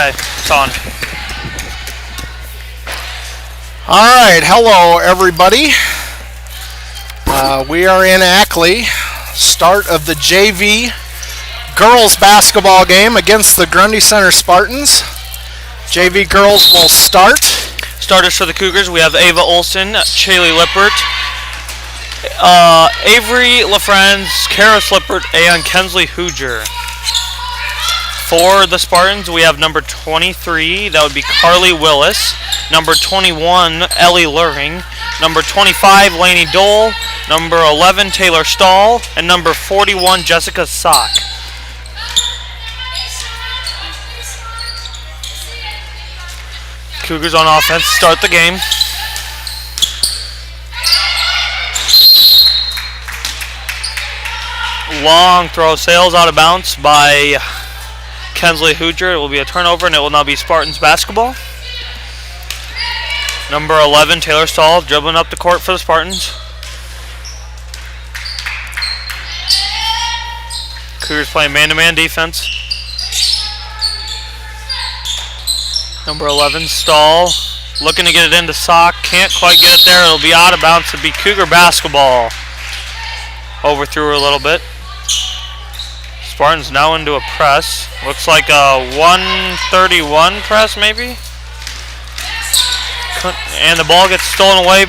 Okay, it's on. All right, hello everybody. We are in Ackley. Start of the JV girls basketball game against the Grundy Center Spartans. JV girls will start. Starters for the Cougars, we have Ava Olson, Chaley Lippert, Avery LaFranz, Karis Lippert, and Kensley Hooger. For the Spartans, we have number 23, that would be Carly Willis, number 21, Ellie Luring, number 25, Lainey Dole, number 11, Taylor Stahl, and number 41, Jessica Sock. Cougars on offense start the game. Long throw, sails out of bounds by Kensley Hooger. It will be a turnover, and it will now be Spartans basketball. Number 11, Taylor Stahl, dribbling up the court for the Spartans. Cougars playing man-to-man defense. Number 11, Stahl, looking to get it into Sock. Can't quite get it there. It'll be out of bounds. It'll be Cougar basketball. Overthrew her a little bit. Spartans now into a press. Looks like a 131 press, maybe. And the ball gets stolen away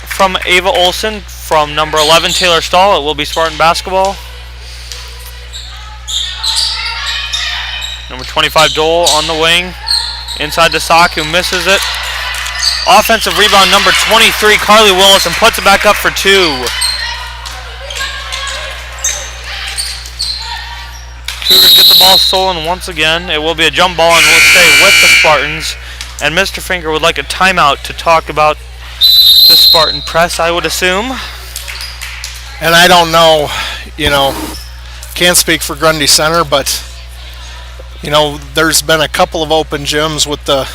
from Ava Olson from number 11, Taylor Stahl. It will be Spartan basketball. Number 25, Dole on the wing. Inside to Sock, who misses it. Offensive rebound, number 23, Carly Willis, and puts it back up for two. Cougars get the ball stolen once again. It will be a jump ball and will stay with the Spartans. And Mr. Finger would like a timeout to talk about the Spartan press, I would assume. And I don't know, can't speak for Grundy Center, but there's been a couple of open gyms with the,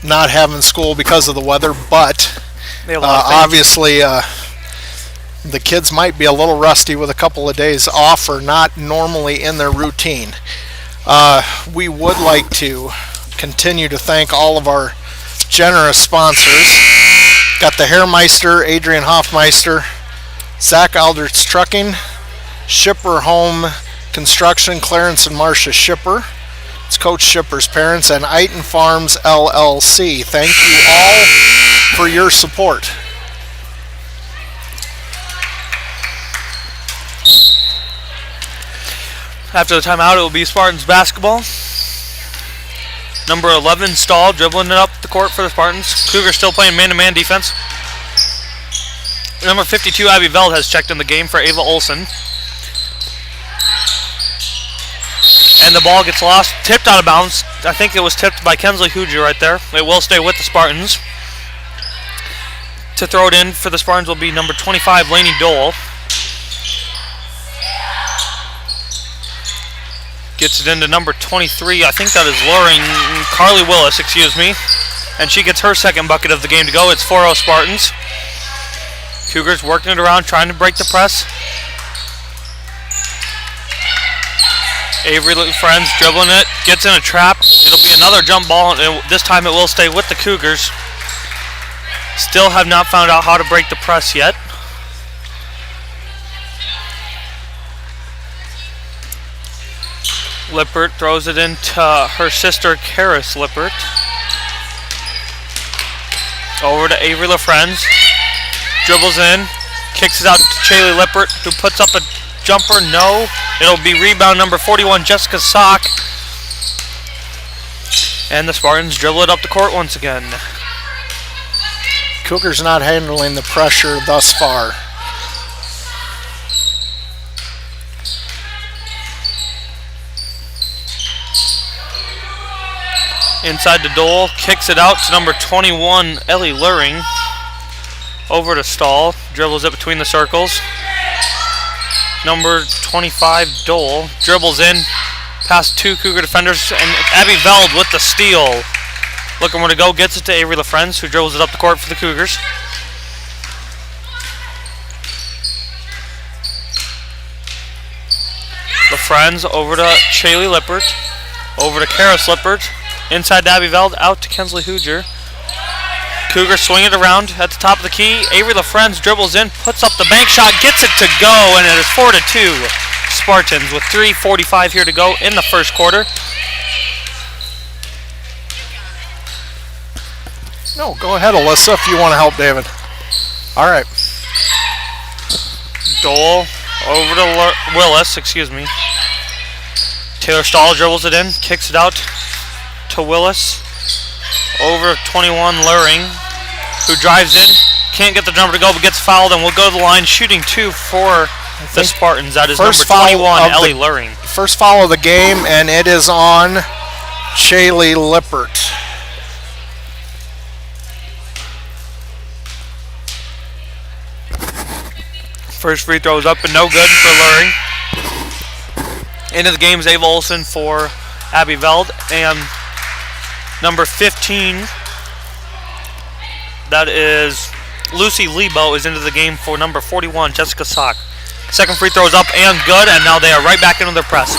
not having school because of the weather, but obviously the kids might be a little rusty with a couple of days off or not normally in their routine. We would like to continue to thank all of our generous sponsors. Got the Hairmeister, Adrian Hoffmeister, Zach Aldrich Trucking, Shipper Home Construction, Clarence and Marcia Shipper. It's Coach Shipper's parents, and Iton Farms LLC. Thank you all for your support. After the timeout, it will be Spartans basketball. Number 11, Stahl, dribbling it up the court for the Spartans. Cougars still playing man-to-man defense. Number 52, Abby Veld, has checked in the game for Ava Olson. And the ball gets lost, tipped out of bounds. I think it was tipped by Kensley Hooger right there. It will stay with the Spartans. To throw it in for the Spartans will be number 25, Lainey Dole. Gets it into number 23. I think that is Carly Willis, and she gets her second bucket of the game to go. It's 4-0 Spartans. Cougars working it around, trying to break the press. Avery Friends dribbling it, gets in a trap. It'll be another jump ball, and this time it will stay with the Cougars. Still have not found out how to break the press yet. Lippert throws it into her sister, Karis Lippert. Over to Avery LaFranz. Dribbles in, kicks it out to Chaley Lippert, who puts up a jumper. No. It'll be rebound number 41, Jessica Sock. And the Spartans dribble it up the court once again. Cougars not handling the pressure thus far. Inside to Dole, kicks it out to number 21, Ellie Luring. Over to Stahl, dribbles it between the circles. Number 25, Dole, dribbles in past two Cougar defenders, and Abby Veld with the steal. Looking where to go, gets it to Avery LaFrenz, who dribbles it up the court for the Cougars. LaFrenz over to Chaley Lippert. Over to Karis Lippert. Inside to Abby Veld. Out to Kensley Huger. Cougars swing it around at the top of the key. Avery LaFrenz dribbles in, puts up the bank shot, gets it to go, and it is 4-2 Spartans with 3:45 here to go in the first quarter. No, go ahead, Alyssa, if you want to help David. All right. Dole over to Willis, excuse me. Taylor Stahl dribbles it in, kicks it out to Willis. Over 21, Luring, who drives in, can't get the jumper to go, but gets fouled, and will go to the line, shooting 2 for the Spartans. That is number 21, Ellie Luring. First foul of the game, and it is on Shaylee Lippert. First free throw is up and no good for Luring. Into the game is Ava Olsen for Abby Veld, and number 15, that is Lucy Lebo, is into the game for number 41, Jessica Sock. Second free throw is up and good, and now they are right back into their press.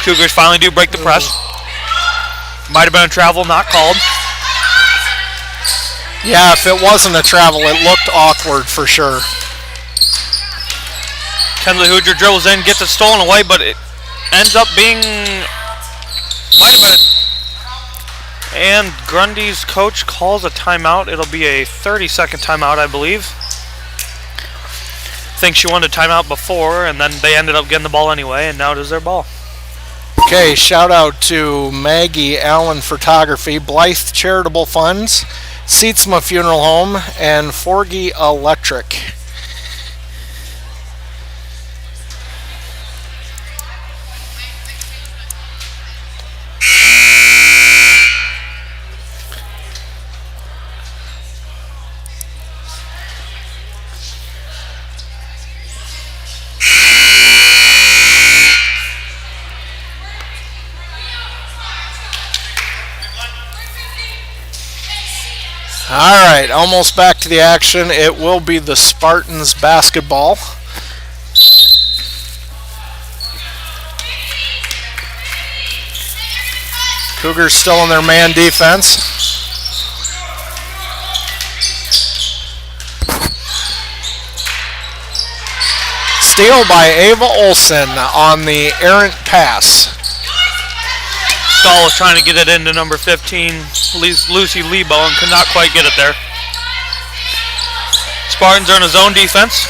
Cougars finally do break the press. Might have been a travel, not called. Yeah, if it wasn't a travel, it looked awkward for sure. Kensley Huger dribbles in, gets it stolen away, but it ends up being, might have been. And Grundy's coach calls a timeout. It'll be a 30-second timeout, I believe. I think she wanted a timeout before, and then they ended up getting the ball anyway, and now it is their ball. Okay, shout out to Maggie Allen Photography, Blythe Charitable Funds, Seatsma Funeral Home, and Forgy Electric. All right, almost back to the action. It will be the Spartans basketball. Cougars still in their man defense. Steal by Ava Olsen on the errant pass. Stahl was trying to get it into number 15, Lucy Lebo, and could not quite get it there. Spartans are in a zone defense.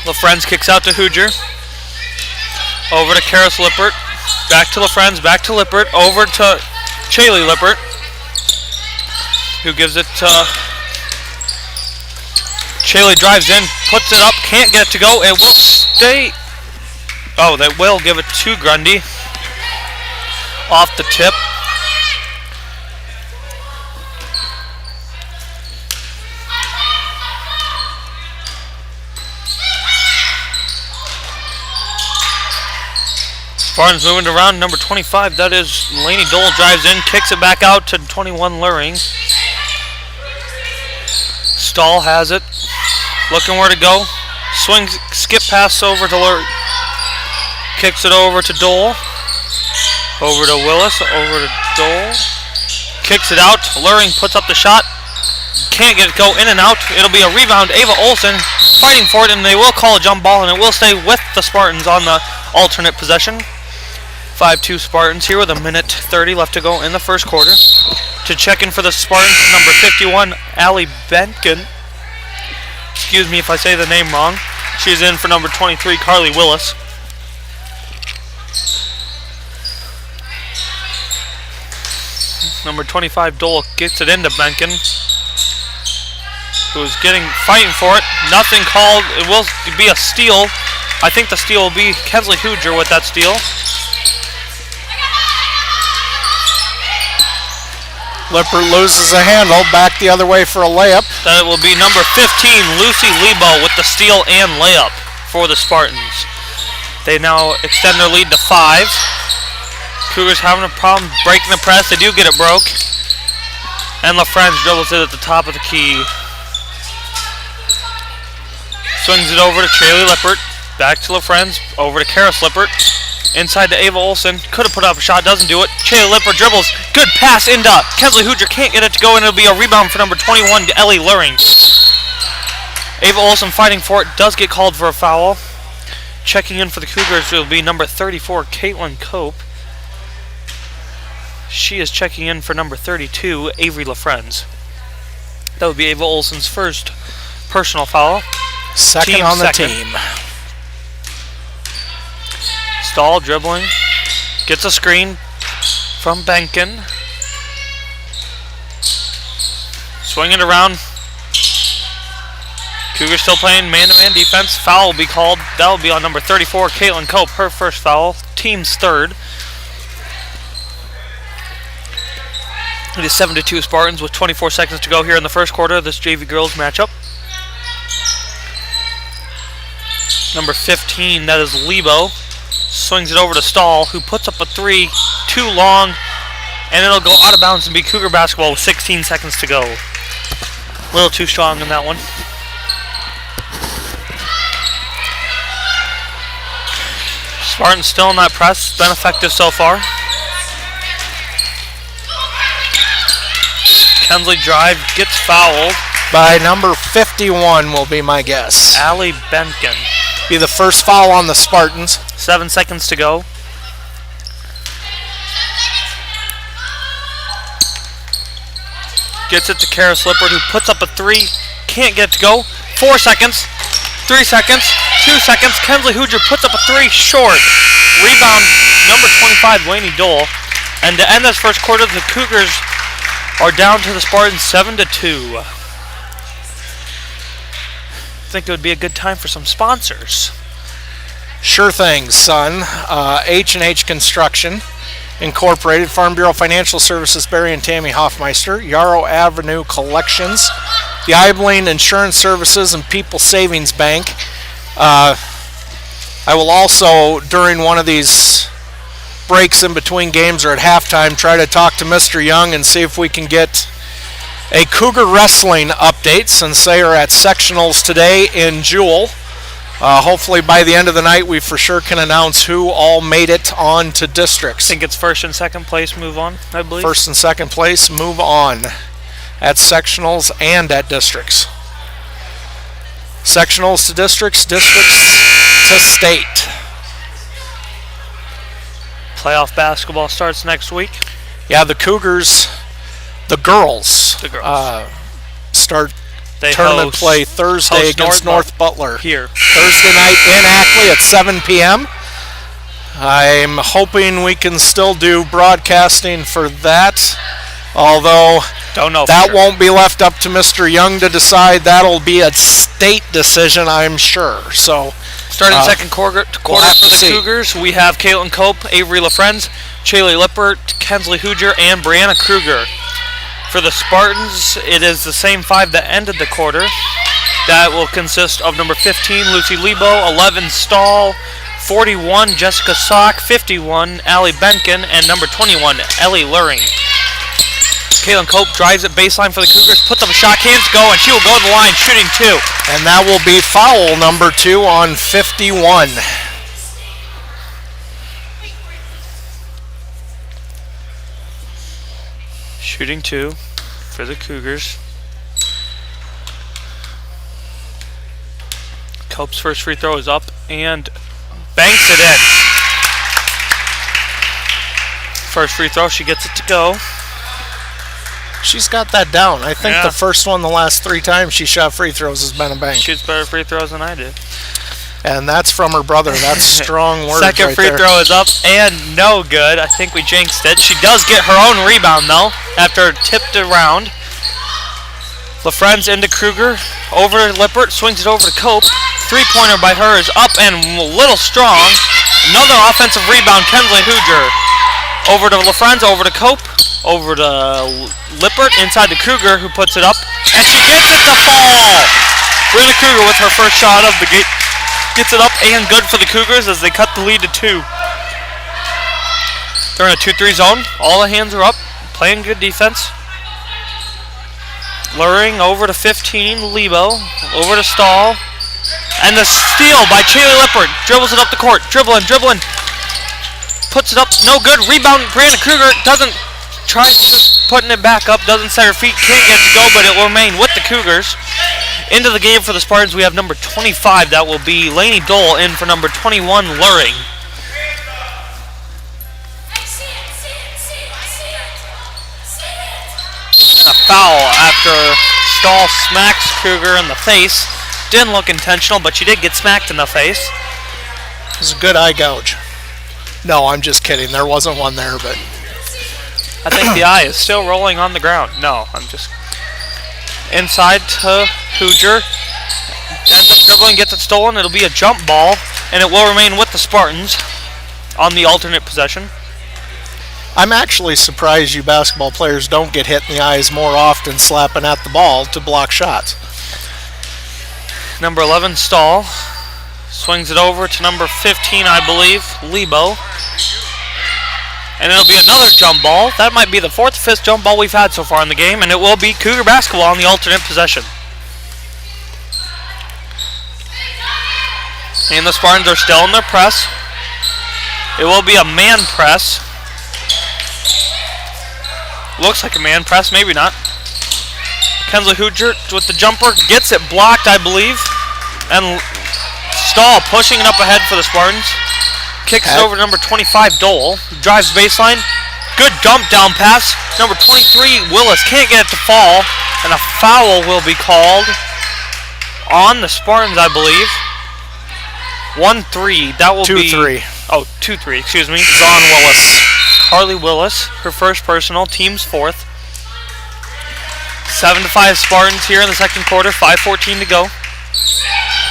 LaFrenz kicks out to Huger. Over to Karis Lippert. Back to LaFrenz, back to Lippert. Over to Shaylee Lippert, who gives it to Shaylee, drives in, puts it up, can't get it to go. It will stay. Oh, they will give it to Grundy. Off the tip. Spartans moving around. Number 25, that is Lainey Dole, drives in, kicks it back out to 21 Luring. Stahl has it. Looking where to go. Swings, skip pass over to Luring. Kicks it over to Dole. Over to Willis. Over to Dole. Kicks it out. Luring puts up the shot. Can't get it go in and out. It'll be a rebound. Ava Olsen fighting for it, and they will call a jump ball, and it will stay with the Spartans on the alternate possession. 5-2 Spartans here with 1:30 left to go in the first quarter. To check in for the Spartans, number 51, Allie Benkin. Excuse me if I say the name wrong. She's in for number 23, Carly Willis. Number 25, Dole, gets it into Benkin, who's fighting for it. Nothing called. It will be a steal. I think the steal will be Kensley Huger with that steal. Lippert loses a handle, back the other way for a layup. That will be number 15, Lucy Lebo, with the steal and layup for the Spartans. They now extend their lead to 5. Cougars having a problem breaking the press. They do get it broke. And LaFrance dribbles it at the top of the key. Swings it over to Shaylee Lippert. Back to LaFrance. Over to Karis Lippert. Inside to Ava Olsen. Could have put up a shot. Doesn't do it. Shaylee Lippert dribbles. Good pass into Kensley Hooger. Can't get it to go, and it'll be a rebound for number 21 to Ellie Luring. Ava Olsen fighting for it. Does get called for a foul. Checking in for the Cougars will be number 34, Caitlin Cope. She is checking in for number 32, Avery LaFrance. That would be Ava Olsen's first personal foul. Second on the team. Stahl dribbling. Gets a screen from Benkin. Swinging around. Cougars still playing man-to-man defense. Foul will be called. That will be on number 34, Caitlin Cope. Her first foul. Team's third. It is 7-2 Spartans with 24 seconds to go here in the first quarter of this JV girls matchup. Number 15, that is Lebo. Swings it over to Stahl, who puts up a three. Too long, and it'll go out of bounds and be Cougar basketball with 16 seconds to go. A little too strong in that one. Spartans still in that press. Been effective so far. Kensley drive, gets fouled. By number 51 will be my guess. Allie Benkin. Be the first foul on the Spartans. 7 seconds to go. Gets it to Karis Lippert, who puts up a three. Can't get it to go. 4 seconds. 3 seconds. 2 seconds. Kensley Hooger puts up a three short. Rebound number 25, Lainey Dole. And to end this first quarter, the Cougars are down to the Spartans 7-2. I think it would be a good time for some sponsors. Sure thing, son. H&H Construction Incorporated, Farm Bureau Financial Services, Barry and Tammy Hoffmeister, Yarrow Avenue Collections, the Abilene Insurance Services, and People Savings Bank. I will also, during one of these breaks in between games or at halftime, try to talk to Mr. Young and see if we can get a Cougar Wrestling update, since they are at sectionals today in Jewel. Hopefully by the end of the night we for sure can announce who all made it on to districts. I think it's first and second place move on, I believe. First and second place move on at sectionals and at districts. Sectionals to districts, districts to state. Playoff basketball starts next week. Yeah, the Cougars, the girls start tournament play Thursday against North Butler. Here. Thursday night in Ackley at 7 p.m. I'm hoping we can still do broadcasting for that, although that won't be left up to Mr. Young to decide. That'll be a state decision, I'm sure. So, starting second quarter for the Cougars, we have Caitlin Cope, Avery LaFrance, Shaylee Lippert, Kensley Hooger, and Brianna Kruger. For the Spartans, it is the same five that ended the quarter. That will consist of number 15, Lucy Lebo, 11, Stahl, 41, Jessica Sock, 51, Allie Benkin, and number 21, Ellie Luring. Caitlin Cope drives it baseline for the Cougars, puts up a shot, can't go, and she will go to the line, shooting two. And that will be foul number 2 on 51. Shooting two for the Cougars. Cope's first free throw is up and banks it in. First free throw, she gets it to go. She's got that down. I think the first one the last 3 times she shot free throws has been a bank. Shoots better free throws than I did. And that's from her brother. That's strong words. Second free throw is up and no good. I think we jinxed it. She does get her own rebound though after tipped around. LaFrance into Kruger. Over Lippert. Swings it over to Cope. Three-pointer by her is up and a little strong. Another offensive rebound. Kensley Hooger. Over to LaFrance. Over to Cope. Over to Lippert. Inside to Kruger, who puts it up. And she gets it to fall. Brianna Kruger with her first shot of the game. Gets it up and good for the Cougars as they cut the lead to 2. They're in a 2-3 zone. All the hands are up. Playing good defense. Luring over to 15. Lebo. Over to Stahl. And the steal by Chaley Lippert. Dribbles it up the court. Dribbling. Puts it up. No good. Rebound. Brianna Kruger doesn't. Tries putting it back up. Doesn't set her feet. Can't get it to go, but it will remain with the Cougars. Into the game for the Spartans, we have number 25. That will be Lainey Dole in for number 21, Luring. And a foul after Stahl smacks Kruger in the face. Didn't look intentional, but she did get smacked in the face. It was a good eye gouge. No, I'm just kidding. There wasn't one there, but... I think the eye is still rolling on the ground. No, I'm just... Inside to Hooger. Ends up dribbling, gets it stolen. It'll be a jump ball, and it will remain with the Spartans on the alternate possession. I'm actually surprised you basketball players don't get hit in the eyes more often slapping at the ball to block shots. Number 11, Stahl. Swings it over to number 15, I believe, Lebo. And it'll be another jump ball. That might be the 4th or 5th jump ball we've had so far in the game, and it will be Cougar basketball on the alternate possession. And the Spartans are still in their press. It will be a man press. Looks like a man press, maybe not. Kensley Hooger with the jumper, gets it blocked, I believe. And Stahl pushing it up ahead for the Spartans. Kicks it over to number 25, Dole. Drives baseline. Good dump down pass. Number 23, Willis can't get it to fall. And a foul will be called on the Spartans, I believe. 1-3. That will be... 2-3. Oh, 2-3, excuse me. Zon Willis. Carly Willis, her first personal, team's 4th. 7-5 Spartans here in the second quarter. 5:14 to go.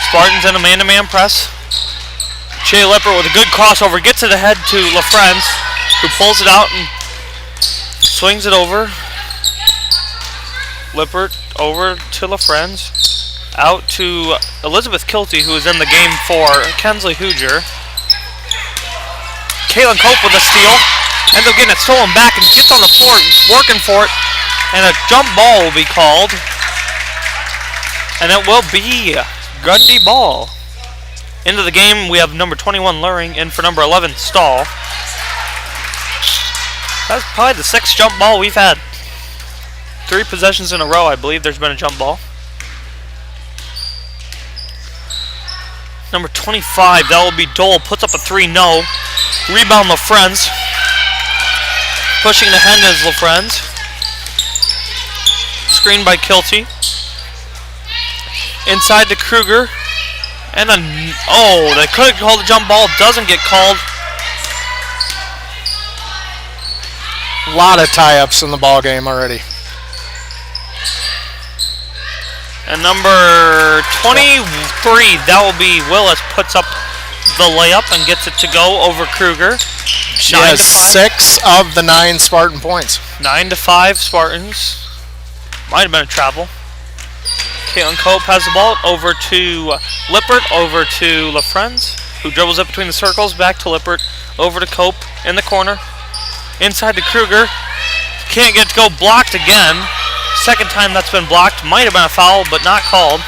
Spartans in a man-to-man press. Shea Lippert with a good crossover, gets it ahead to LaFrenz, who pulls it out and swings it over. Lippert over to LaFrenz, out to Elizabeth Kilty, who is in the game for Kensley Hooger. Caitlin Cope with a steal, ends up getting it stolen back and gets on the floor, working for it, and a jump ball will be called, and it will be Grundy ball. Into the game, we have number 21, Luring, in for number 11, Stahl. That's probably the 6th jump ball we've had. 3 possessions in a row, I believe there's been a jump ball. Number 25, that will be Dole, puts up a 3, no. Rebound, LaFrenz. Pushing the hand is LaFrenz. Screen by Kilty. Inside to Kruger. And then, oh, they could have called a jump ball. Doesn't get called. A lot of tie-ups in the ball game already. And number 23, that will be Willis, puts up the layup and gets it to go over Kruger. She has 6 of the 9 Spartan points. 9-5 Spartans. Might have been a travel. Caitlin Cope has the ball over to Lippert, over to LaFrenz, who dribbles up between the circles, back to Lippert, over to Cope in the corner. Inside to Kruger. Can't get to go, blocked again. Second time that's been blocked. Might have been a foul, but not called.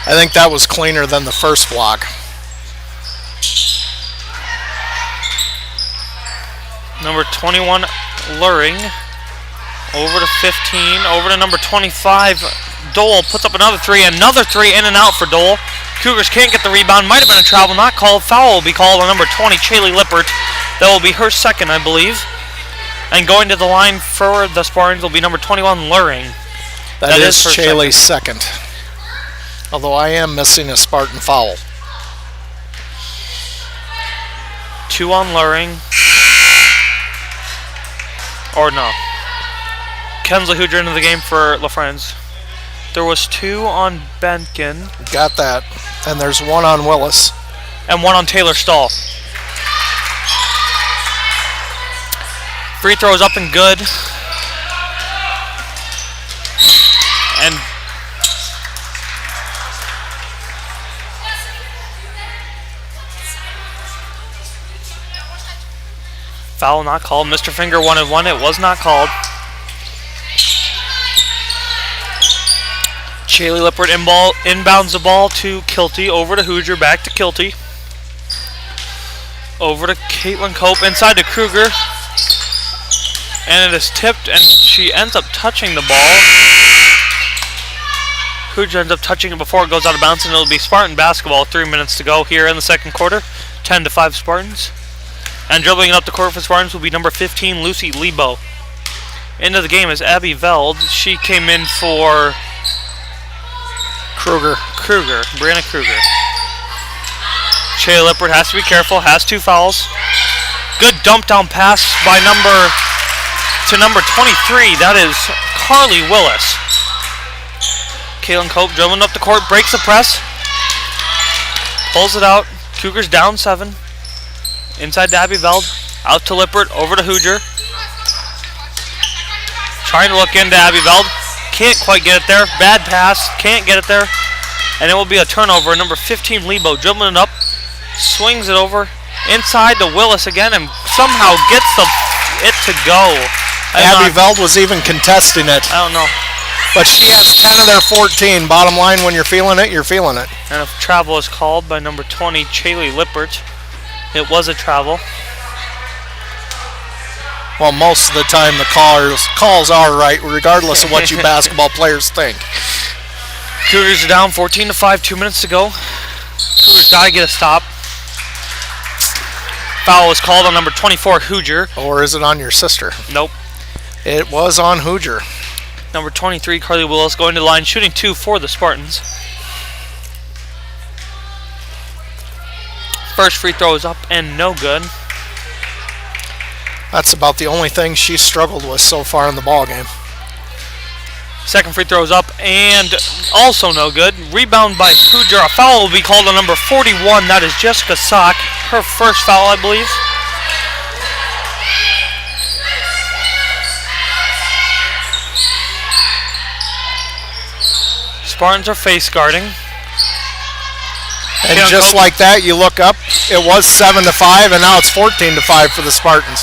I think that was cleaner than the first block. Number 21, Luring. Over to 15, over to number 25, Dole puts up another 3, another 3 in and out for Dole. Cougars can't get the rebound, might have been a travel, not called. Foul will be called on number 20, Chaley Lippert. That will be her 2nd, I believe. And going to the line for the Spartans will be number 21, Luring. That is Chaley's 2nd. Although I am missing a Spartan foul. 2 on Luring. Or no. Kensley Hooger into the game for LaFrenz. There was 2 on Benkin. Got that. And there's 1 on Willis. And 1 on Taylor Stahl. Free throws up and good. And Foul not called. Mr. Finger wanted one. It was not called. Shaylee Lippert inbounds the ball to Kilty. Over to Hoosier. Back to Kilty. Over to Caitlin Cope. Inside to Kruger. And it is tipped, and she ends up touching the ball. Hoosier ends up touching it before it goes out of bounds, and it'll be Spartan basketball. 3 minutes to go here in the second quarter. 10-5 Spartans. And dribbling it up the court for Spartans will be number 15, Lucy Lebo. Into the game is Abby Veld. She came in for Kruger. Brianna Kruger. Shaylee Lippert has to be careful. Has 2 fouls. Good dump down pass by number 23. That is Carly Willis. Caitlin Cope dribbling up the court. Breaks the press. Pulls it out. Cougars down 7. Inside to Abby Veld. Out to Lippert. Over to Hoosier. Trying to look into Abby Veld. Can't quite get it there. Bad pass. Can't get it there. And it will be a turnover. Number 15, Lebo, dribbling it up. Swings it over. Inside to Willis again. And somehow gets it to go. Abby Veld was even contesting it. I don't know. But she has 10 of their 14. Bottom line, when you're feeling it, you're feeling it. And a travel is called by number 20, Shaylee Lippert. It was a travel. Well, most of the time the calls are right, regardless of what you basketball players think. Cougars are down 14-5, 2 minutes to go. Cougars got to get a stop. Foul is called on number 24, Hoosier. Or is it on your sister? Nope. It was on Hoosier. Number 23, Carly Willis, going to the line, shooting 2 for the Spartans. First free throw is up and no good. That's about the only thing she's struggled with so far in the ball game. Second free throw is up and also no good. Rebound by Hoosier. A foul will be called on number 41. That is Jessica Sock. Her first foul, I believe. Spartans are face guarding. And just like that, you look up, it was 7-5, and now it's 14-5 for the Spartans.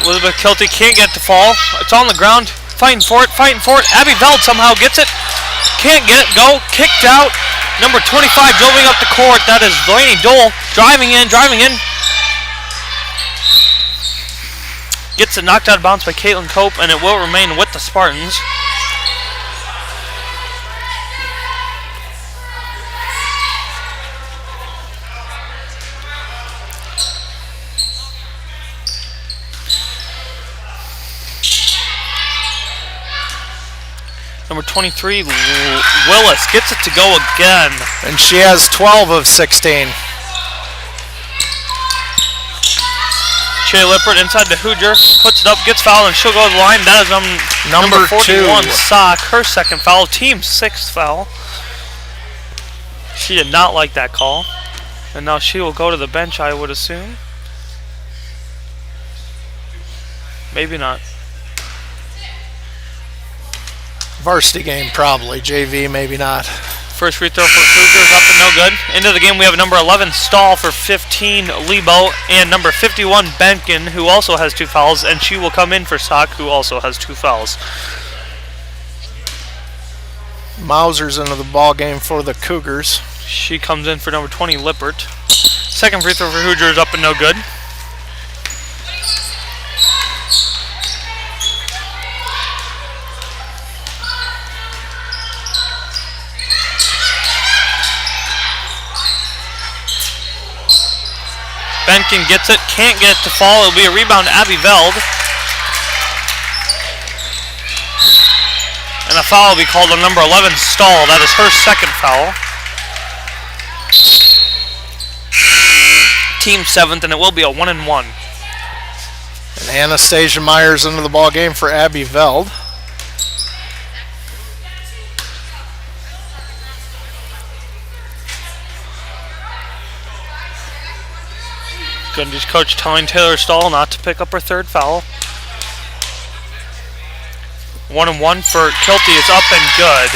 Elizabeth Kilty can't get it to fall. It's on the ground. Fighting for it. Abby Veld somehow gets it. Can't get it. Go. Kicked out. Number 25 dribbling up the court. That is Delaney Dole. Driving in. Gets it knocked out of bounds by Caitlin Cope, and it will remain with the Spartans. Number 23, Willis, gets it to go again. And she has 12 of 16. Shaylee Lippert inside to Hoosier, puts it up, gets fouled, and she'll go to the line. That is number 41, 2. Sock, her second foul, team's 6th foul. She did not like that call. And now she will go to the bench, I would assume. Maybe not. Varsity game, probably. JV, maybe not. First free throw for Cougars, up and no good. Into the game, we have number 11, Stahl, for 15, Lebo, and number 51, Benkin, who also has 2 fouls, and she will come in for Sock, who also has 2 fouls. Mauser's into the ball game for the Cougars. She comes in for number 20, Lippert. Second free throw for Hoosiers, up and no good. Benkin gets it, can't get it to fall. It'll be a rebound to Abby Veld. And a foul will be called on number 11, Stahl. That is her second foul. Team 7th, and it will be a 1-1. And Anastasia Myers into the ball game for Abby Veld. Grundy's coach telling Taylor Stahl not to pick up her third foul. 1-1 for Kilty is up and good.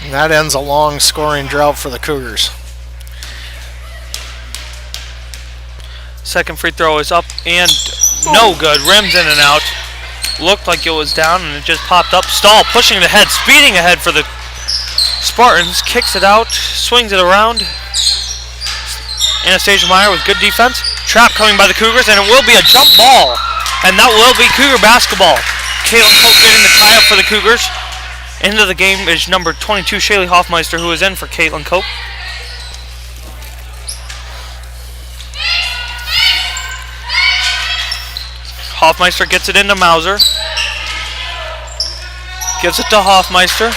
And that ends a long scoring drought for the Cougars. Second free throw is up and no good. Rims in and out. Looked like it was down and it just popped up. Stahl pushing it ahead, speeding ahead for the Spartans. Kicks it out, swings it around. Anastasia Meyer with good defense. Trap coming by the Cougars, and it will be a jump ball. And that will be Cougar basketball. Caitlin Cope getting the tie up for the Cougars. Into the game is number 22, Shaylee Hoffmeister, who is in for Caitlin Cope. Hoffmeister gets it into Mauser. Gives it to Hoffmeister.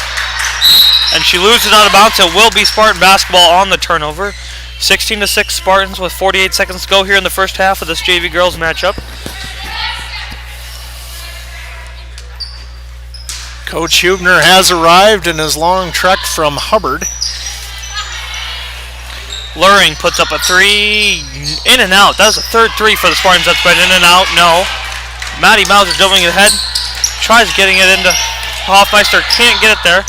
And she loses out of bounds. It will be Spartan basketball on the turnover. 16-6 Spartans with 48 seconds to go here in the first half of this JV girls matchup. Coach Hubner has arrived in his long trek from Hubbard. Luring puts up a three, in and out. That was the third three for the Spartans. That's been in and out. No. Maddie Mauser jumping ahead. Tries getting it into Hoffmeister. Can't get it there.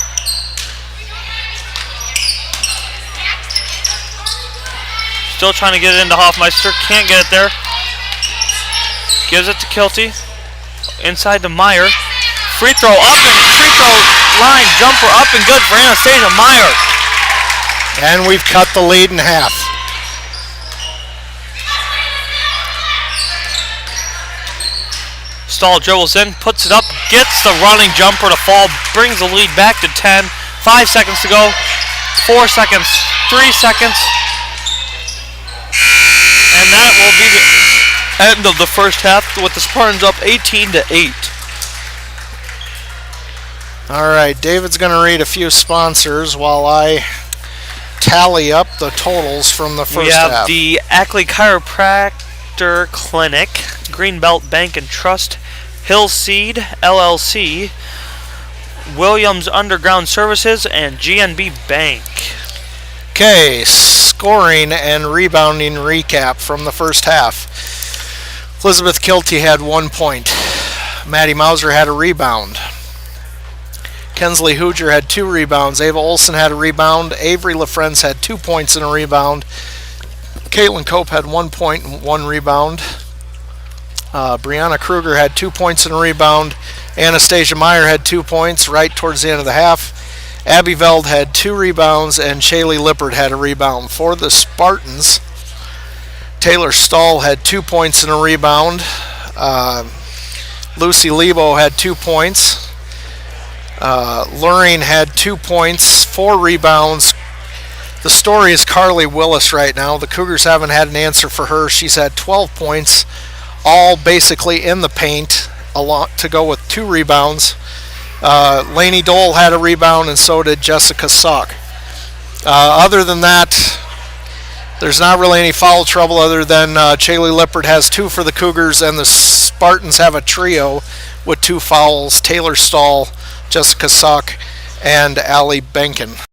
Still trying to get it into Hoffmeister. Can't get it there. Gives it to Kilty. Inside to Meyer. Free throw up and free throw line jumper up and good for Anastasia Meyer. And we've cut the lead in half. Stahl dribbles in, puts it up, gets the running jumper to fall, brings the lead back to 10. 5 seconds to go. 4 seconds. 3 seconds. And that will be the end of the first half with the Spartans up 18-8. All right, David's going to read a few sponsors while I tally up the totals from the first half. We have the Ackley Chiropractor Clinic, Greenbelt Bank and Trust, Hillseed LLC, Williams Underground Services, and GNB Bank. Okay, scoring and rebounding recap from the first half. Elizabeth Kilty had 1 point. Maddie Mauser had a rebound. Kensley Hooger had 2 rebounds. Ava Olson had a rebound. Avery LaFrance had 2 points and a rebound. Caitlin Cope had 1 point and 1 rebound. Brianna Kruger had 2 points and a rebound. Anastasia Meyer had 2 points right towards the end of the half. Abby Veld had 2 rebounds, and Shaylee Lippert had a rebound. For the Spartans, Taylor Stahl had 2 points and a rebound. Lucy Lebo had 2 points. Luring had 2 points, 4 rebounds. The story is Carly Willis right now. The Cougars haven't had an answer for her. She's had 12 points, all basically in the paint, a lot to go with 2 rebounds. Lainey Dole had a rebound, and so did Jessica Suck. Other than that, there's not really any foul trouble other than Shaylee Lippert has 2 for the Cougars, and the Spartans have a trio with 2 fouls, Taylor Stahl, Jessica Suck, and Allie Benkin.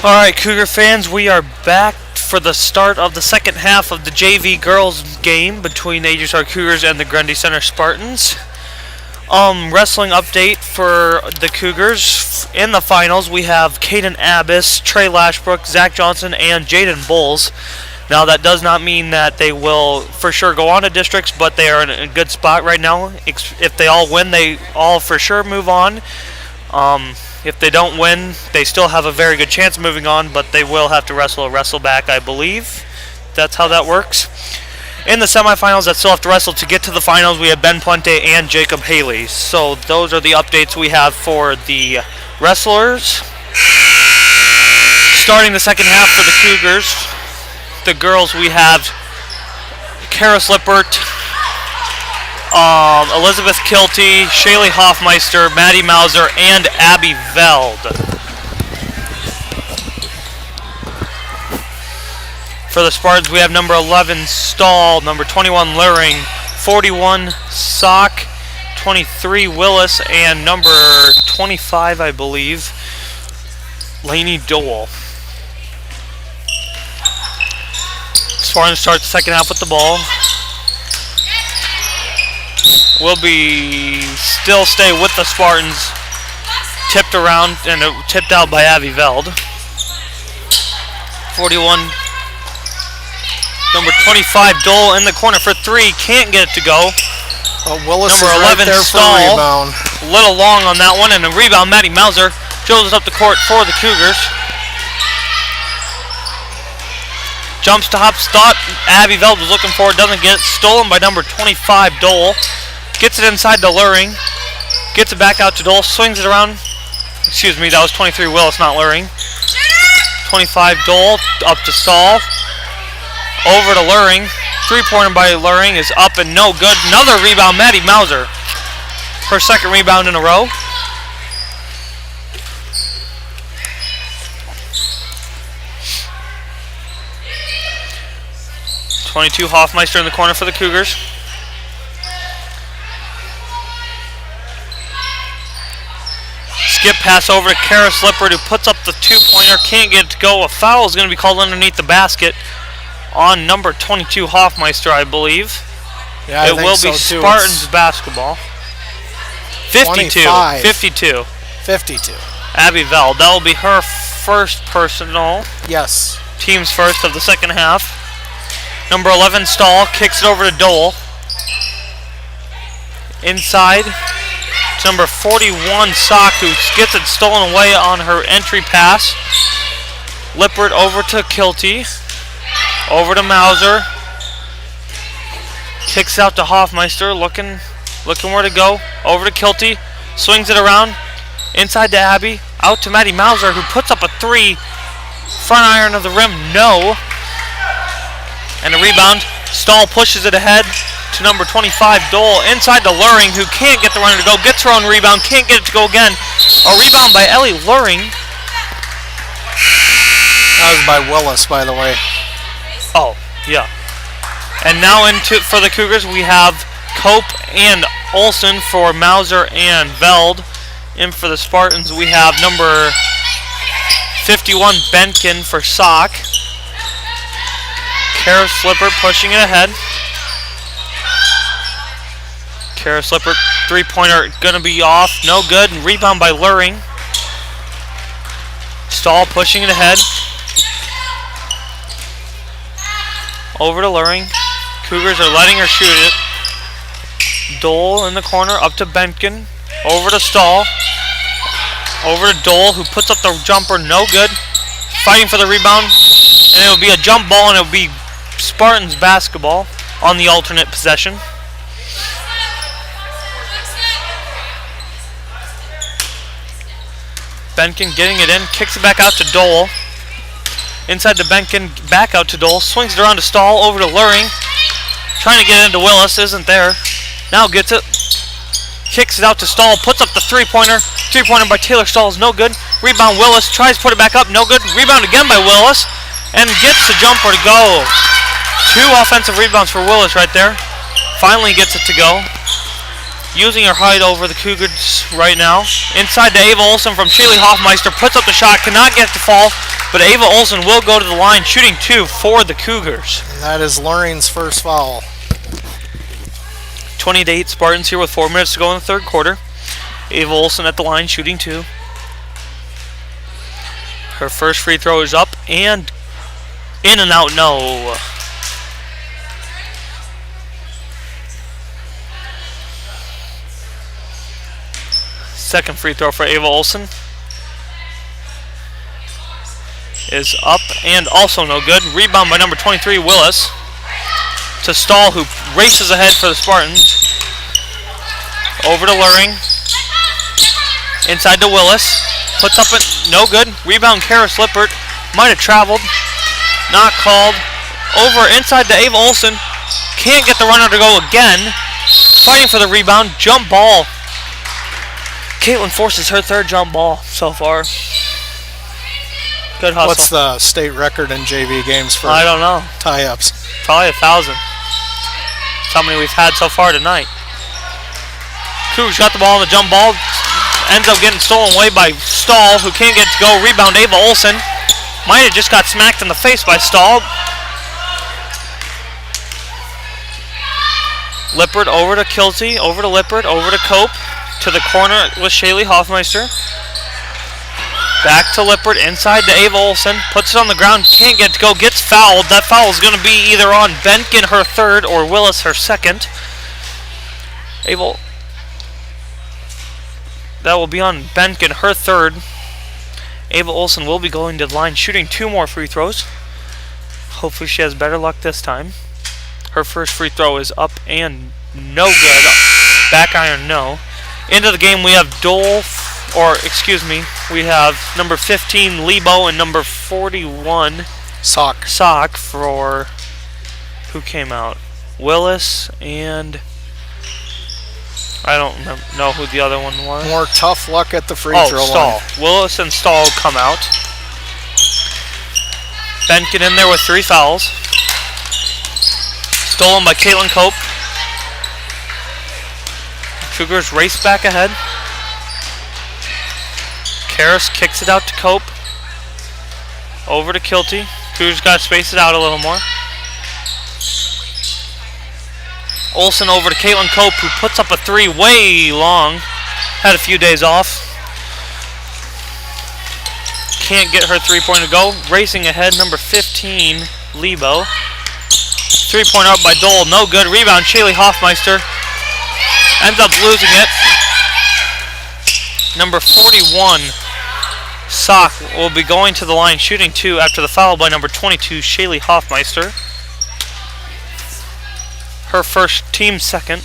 Alright, Cougar fans, we are back for the start of the second half of the JV girls game between the AGWSR Cougars and the Grundy Center Spartans. Wrestling update for the Cougars. In the finals, we have Caden Abbas, Trey Lashbrook, Zach Johnson, and Jaden Bowles. Now, that does not mean that they will for sure go on to districts, but they are in a good spot right now. If they all win, they all for sure move on. If they don't win, they still have a very good chance of moving on, but they will have to wrestle back, I believe. That's how that works. In the semifinals that still have to wrestle to get to the finals, we have Ben Puente and Jacob Haley. So those are the updates we have for the wrestlers. Starting the second half for the Cougars, the girls, we have Karis Lippert, Elizabeth Kilty, Shaylee Hoffmeister, Maddie Mauser, and Abby Veld. For the Spartans, we have number 11, Stahl, number 21, Luring, 41, Sock, 23, Willis, and number 25, I believe, Laney Dole. Spartans start the second half with the ball. Will still stay with the Spartans. Tipped around and tipped out by Abby Veld. 41. Number 25, Dole in the corner for three. Can't get it to go. Willis number 11, right there Stahl. For a rebound. A little long on that one. And a rebound, Maddie Mauser. Drills up the court for the Cougars. Jumps to hops. Thought Abby Veld was looking for it. Doesn't get it. Stolen by number 25, Dole. Gets it inside to Luring. Gets it back out to Dole. Swings it around. Excuse me, that was 23 Willis, not Luring. 25 Dole. Up to Stahl. Over to Luring. Three-pointer by Luring is up and no good. Another rebound, Maddie Mauser. Her second rebound in a row. .22 Hoffmeister in the corner for the Cougars. Skip pass over to Karis Lippert, who puts up the two-pointer. Can't get it to go. A foul is going to be called underneath the basket on number 22 Hoffmeister, I believe. Yeah, it will be so Spartans basketball. 52. 52. Abby Veld. That will be her first personal. Yes. Team's first of the second half. Number 11, Stahl, kicks it over to Dole. Inside to number 41, Sock, who gets it stolen away on her entry pass. Lippert over to Kilty. Over to Mauser. Kicks out to Hoffmeister, looking where to go. Over to Kilty. Swings it around. Inside to Abby. Out to Maddie Mauser, who puts up a three. Front iron of the rim, no. And a rebound. Stahl pushes it ahead to number 25, Dole. Inside to Luring, who can't get the runner to go. Gets her own rebound. Can't get it to go again. A rebound by Ellie Luring. That was by Willis, by the way. Oh, yeah. And now for the Cougars, we have Cope and Olsen for Mauser and Veld. And for the Spartans, we have number 51, Benkin for Sock. Karis Lippert pushing it ahead. Karis Lippert, three-pointer going to be off. No good. And rebound by Luring. Stahl pushing it ahead. Over to Luring. Cougars are letting her shoot it. Dole in the corner, up to Benkin. Over to Stahl. Over to Dole, who puts up the jumper. No good. Fighting for the rebound. And it will be a jump ball, and it will be Spartans basketball on the alternate possession. Benkin getting it in, kicks it back out to Dole. Inside to Benkin, back out to Dole, swings it around to Stahl, over to Luring. Trying to get it into Willis, isn't there. Now gets it. Kicks it out to Stahl, puts up the three-pointer. Three-pointer by Taylor Stahl is no good. Rebound Willis, tries to put it back up, no good. Rebound again by Willis, and gets the jumper to go. Two offensive rebounds for Willis right there. Finally gets it to go. using her height over the Cougars right now. Inside to Ava Olsen from Shaylee Hoffmeister. Puts up the shot, cannot get the fall, but Ava Olsen will go to the line, shooting 2 for the Cougars. And that is Luring's first foul. 20-8 Spartans here with 4 minutes to go in the third quarter. Ava Olsen at the line, shooting 2. Her first free throw is up and in and out, no. Second free throw for Ava Olsen is up and also no good. Rebound by number 23, Willis, to Stahl, who races ahead for the Spartans. Over to Luring. Inside to Willis. Puts up it, no good. Rebound, Karis Lippert. Might have traveled. Not called. Over inside to Ava Olsen. Can't get the runner to go again. Fighting for the rebound. Jump ball. Caitlin forces her third jump ball so far. Good hustle. What's the state record in JV games for I don't know. tie-ups? Probably 1,000. That's how many we've had so far tonight. Cougars got the ball on the jump ball. Ends up getting stolen away by Stahl, who can't get to go. Rebound, Ava Olsen. Might have just got smacked in the face by Stahl. Lippert over to Kilty, over to Lippert, over to Cope. To the corner with Shaylee Hoffmeister. Back to Lippert, inside to Ava Olsen. Puts it on the ground, can't get to go, gets fouled. That foul is going to be either on Bentgen, her third, or Willis, her second. That will be on Bentgen, her third. Ava Olsen will be going to the line, shooting 2 more free throws. Hopefully she has better luck this time. Her first free throw is up and no good. Back iron, no. Into the game, we have we have number 15, Lebo, and number 41, Sock for, who came out? Willis, and I don't know who the other one was. More tough luck at the free throw Stahl. line. Willis and Stahl come out. Bentgen in there with 3 fouls. Stolen by Caitlin Cope. Cougars race back ahead. Karis kicks it out to Cope. Over to Kilty. Cougars got to space it out a little more. Olsen over to Caitlin Cope, who puts up a 3 way long. Had a few days off. Can't get her 3-pointer to go. Racing ahead, number 15, Lebo. 3-pointer up by Dole, no good. Rebound, Shaylee Hoffmeister. Ends up losing it. Number 41, Sock, will be going to the line, shooting 2 after the foul by number 22, Shaylee Hoffmeister. Her first, team second.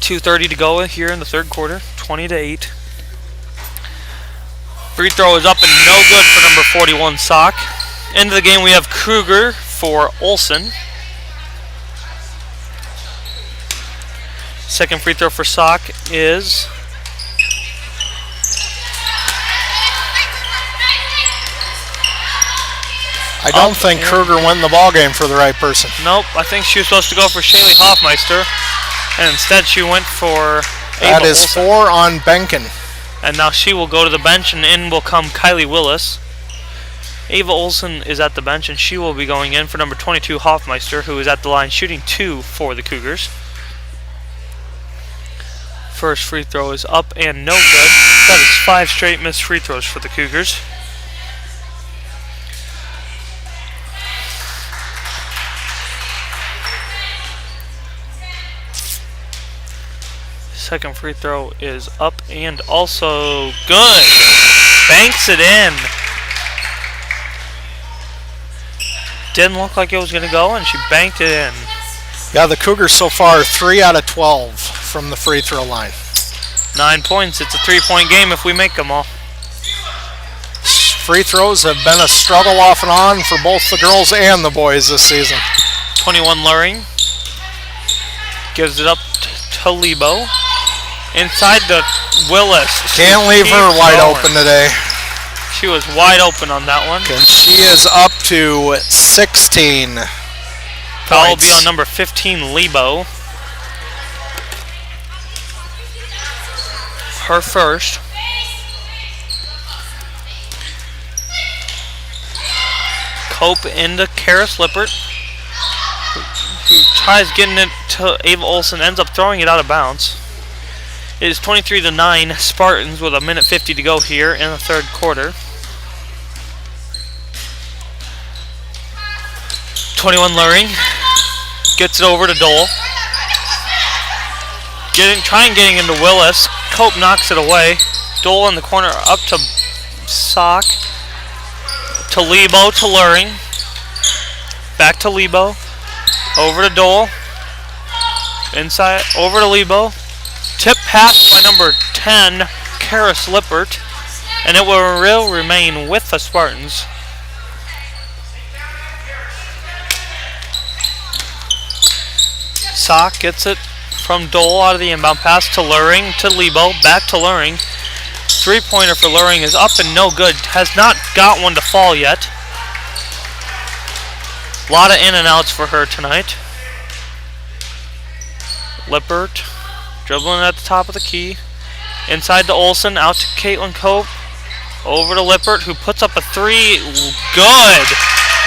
2:30 to go here in the third quarter, 20-8. Free throw is up and no good for number 41, Sock. Into the game, we have Kruger for Olsen. Second free throw for Sock is I don't think Kruger won the ball game for the right person. Nope, I think she was supposed to go for Shaylee Hoffmeister, and instead she went for That Ava is Olsen. 4 on Benken. And now she will go to the bench, and in will come Kylie Willis. Ava Olsen is at the bench, and she will be going in for number 22, Hoffmeister, who is at the line shooting 2 for the Cougars. First free throw is up and no good. That is 5 straight missed free throws for the Cougars. Second free throw is up and also good. Banks it in. Didn't look like it was going to go, and she banked it in. Yeah, the Cougars so far 3 out of 12 from the free throw line. 9 points. It's a 3-point game if we make them all. Free throws have been a struggle off and on for both the girls and the boys this season. 21 Luring. Gives it up to Lebo. Inside to Willis. Can't leave her wide open today. She was wide open on that one. And she is up to 16 Foul will points. be on number 15, Lebo. her first. Cope into Karis Lippert, who tries getting it to Ava Olsen, ends up throwing it out of bounds. It is 23-9 Spartans with 1:50 to go here in the third quarter. 21 Luring gets it over to Dole. Getting into Willis. Cope knocks it away. Dole in the corner up to Sock. To Lebo, to Luring. Back to Lebo. Over to Dole. Inside, over to Lebo. Tip pass by number 10, Karis Lippert. And it will remain with the Spartans. Sock gets it from Dole out of the inbound pass to Luring, to Lebo, back to Luring. Three-pointer for Luring is up and no good. Has not got one to fall yet. A lot of in and outs for her tonight. Lippert dribbling at the top of the key. Inside to Olsen, out to Caitlin Cope. Over to Lippert, who puts up a three. Good!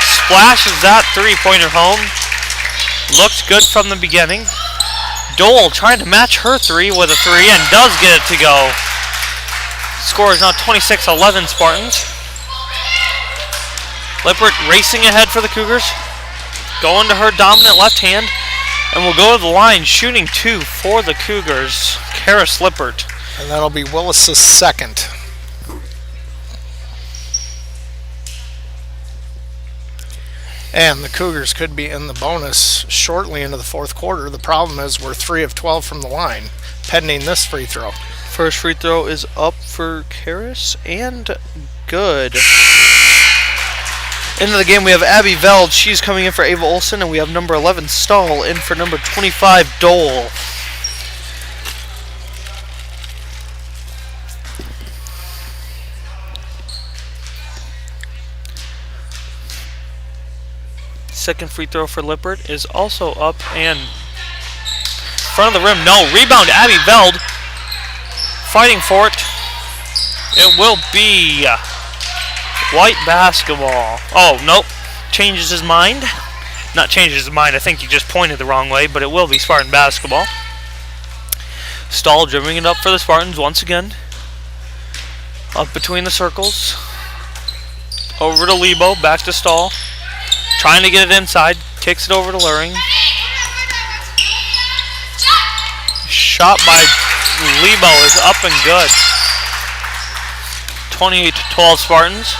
Splashes that three-pointer home. Looked good from the beginning. Dole trying to match her three with a three and does get it to go. Score is now 26-11 Spartans. Lippert racing ahead for the Cougars. Going to her dominant left hand. And will go to the line, shooting two for the Cougars. Karis Lippert. And that'll be Willis's second. And the Cougars could be in the bonus shortly into the fourth quarter. The problem is we're 3 of 12 from the line, pending this free throw. First free throw is up for Karis and good. Into the game we have Abby Veld. She's coming in for Ava Olsen, and we have number 11 Stahl in for number 25 Dole. Second free throw for Lippert is also up and front of the rim. No, rebound Abby Veld. Fighting for it. It will be white basketball. Oh, nope. Changes his mind. Not changes his mind. I think he just pointed the wrong way, but it will be Spartan basketball. Stahl dribbling it up for the Spartans once again. Up between the circles. Over to Lebo. Back to Stahl. Trying to get it inside. Kicks it over to Luring. Shot by Lebo is up and good. 28-12 Spartans.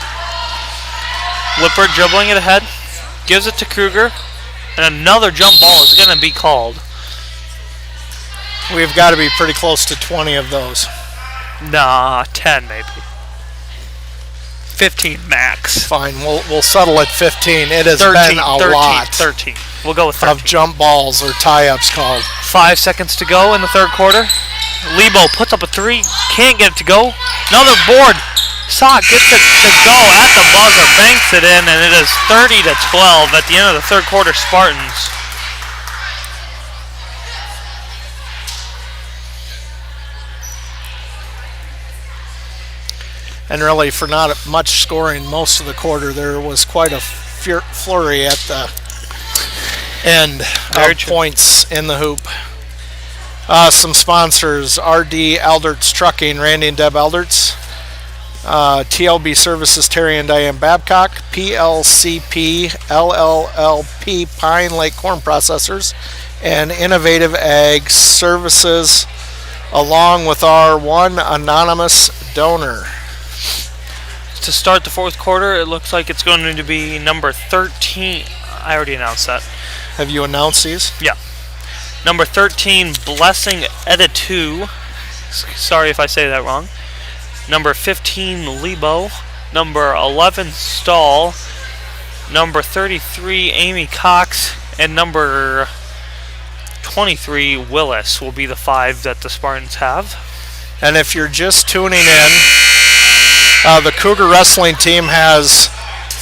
Lippert dribbling it ahead. Gives it to Kruger. And another jump ball is going to be called. We've got to be pretty close to 20 of those. Nah, 10 maybe. 15 max. Fine, we'll settle at 15. It has been a lot 13. We'll go with 13. Of jump balls or tie-ups called. 5 seconds to go in the third quarter. Lebo puts up a three. Can't get it to go. Another board. Sock gets it to go at the buzzer. Banks it in, and it is 30-12 at the end of the third quarter. Spartans. And really, for not much scoring most of the quarter, there was quite a flurry at the end of points in the hoop. Some sponsors: RD Alderts Trucking, Randy and Deb Alderts. TLB Services, Terry and Diane Babcock. PLCP, LLLP, Pine Lake Corn Processors. And Innovative Ag Services, along with our one anonymous donor. To start the fourth quarter, it looks like it's going to be number 13. I already announced that. Have you announced these? Yeah. Number 13, Blessing Editu. Sorry if I say that wrong. Number 15, Lebo. Number 11, Stahl. Number 33, Amy Cox. And number 23, Willis will be the 5 that the Spartans have. And if you're just tuning in, the Cougar wrestling team has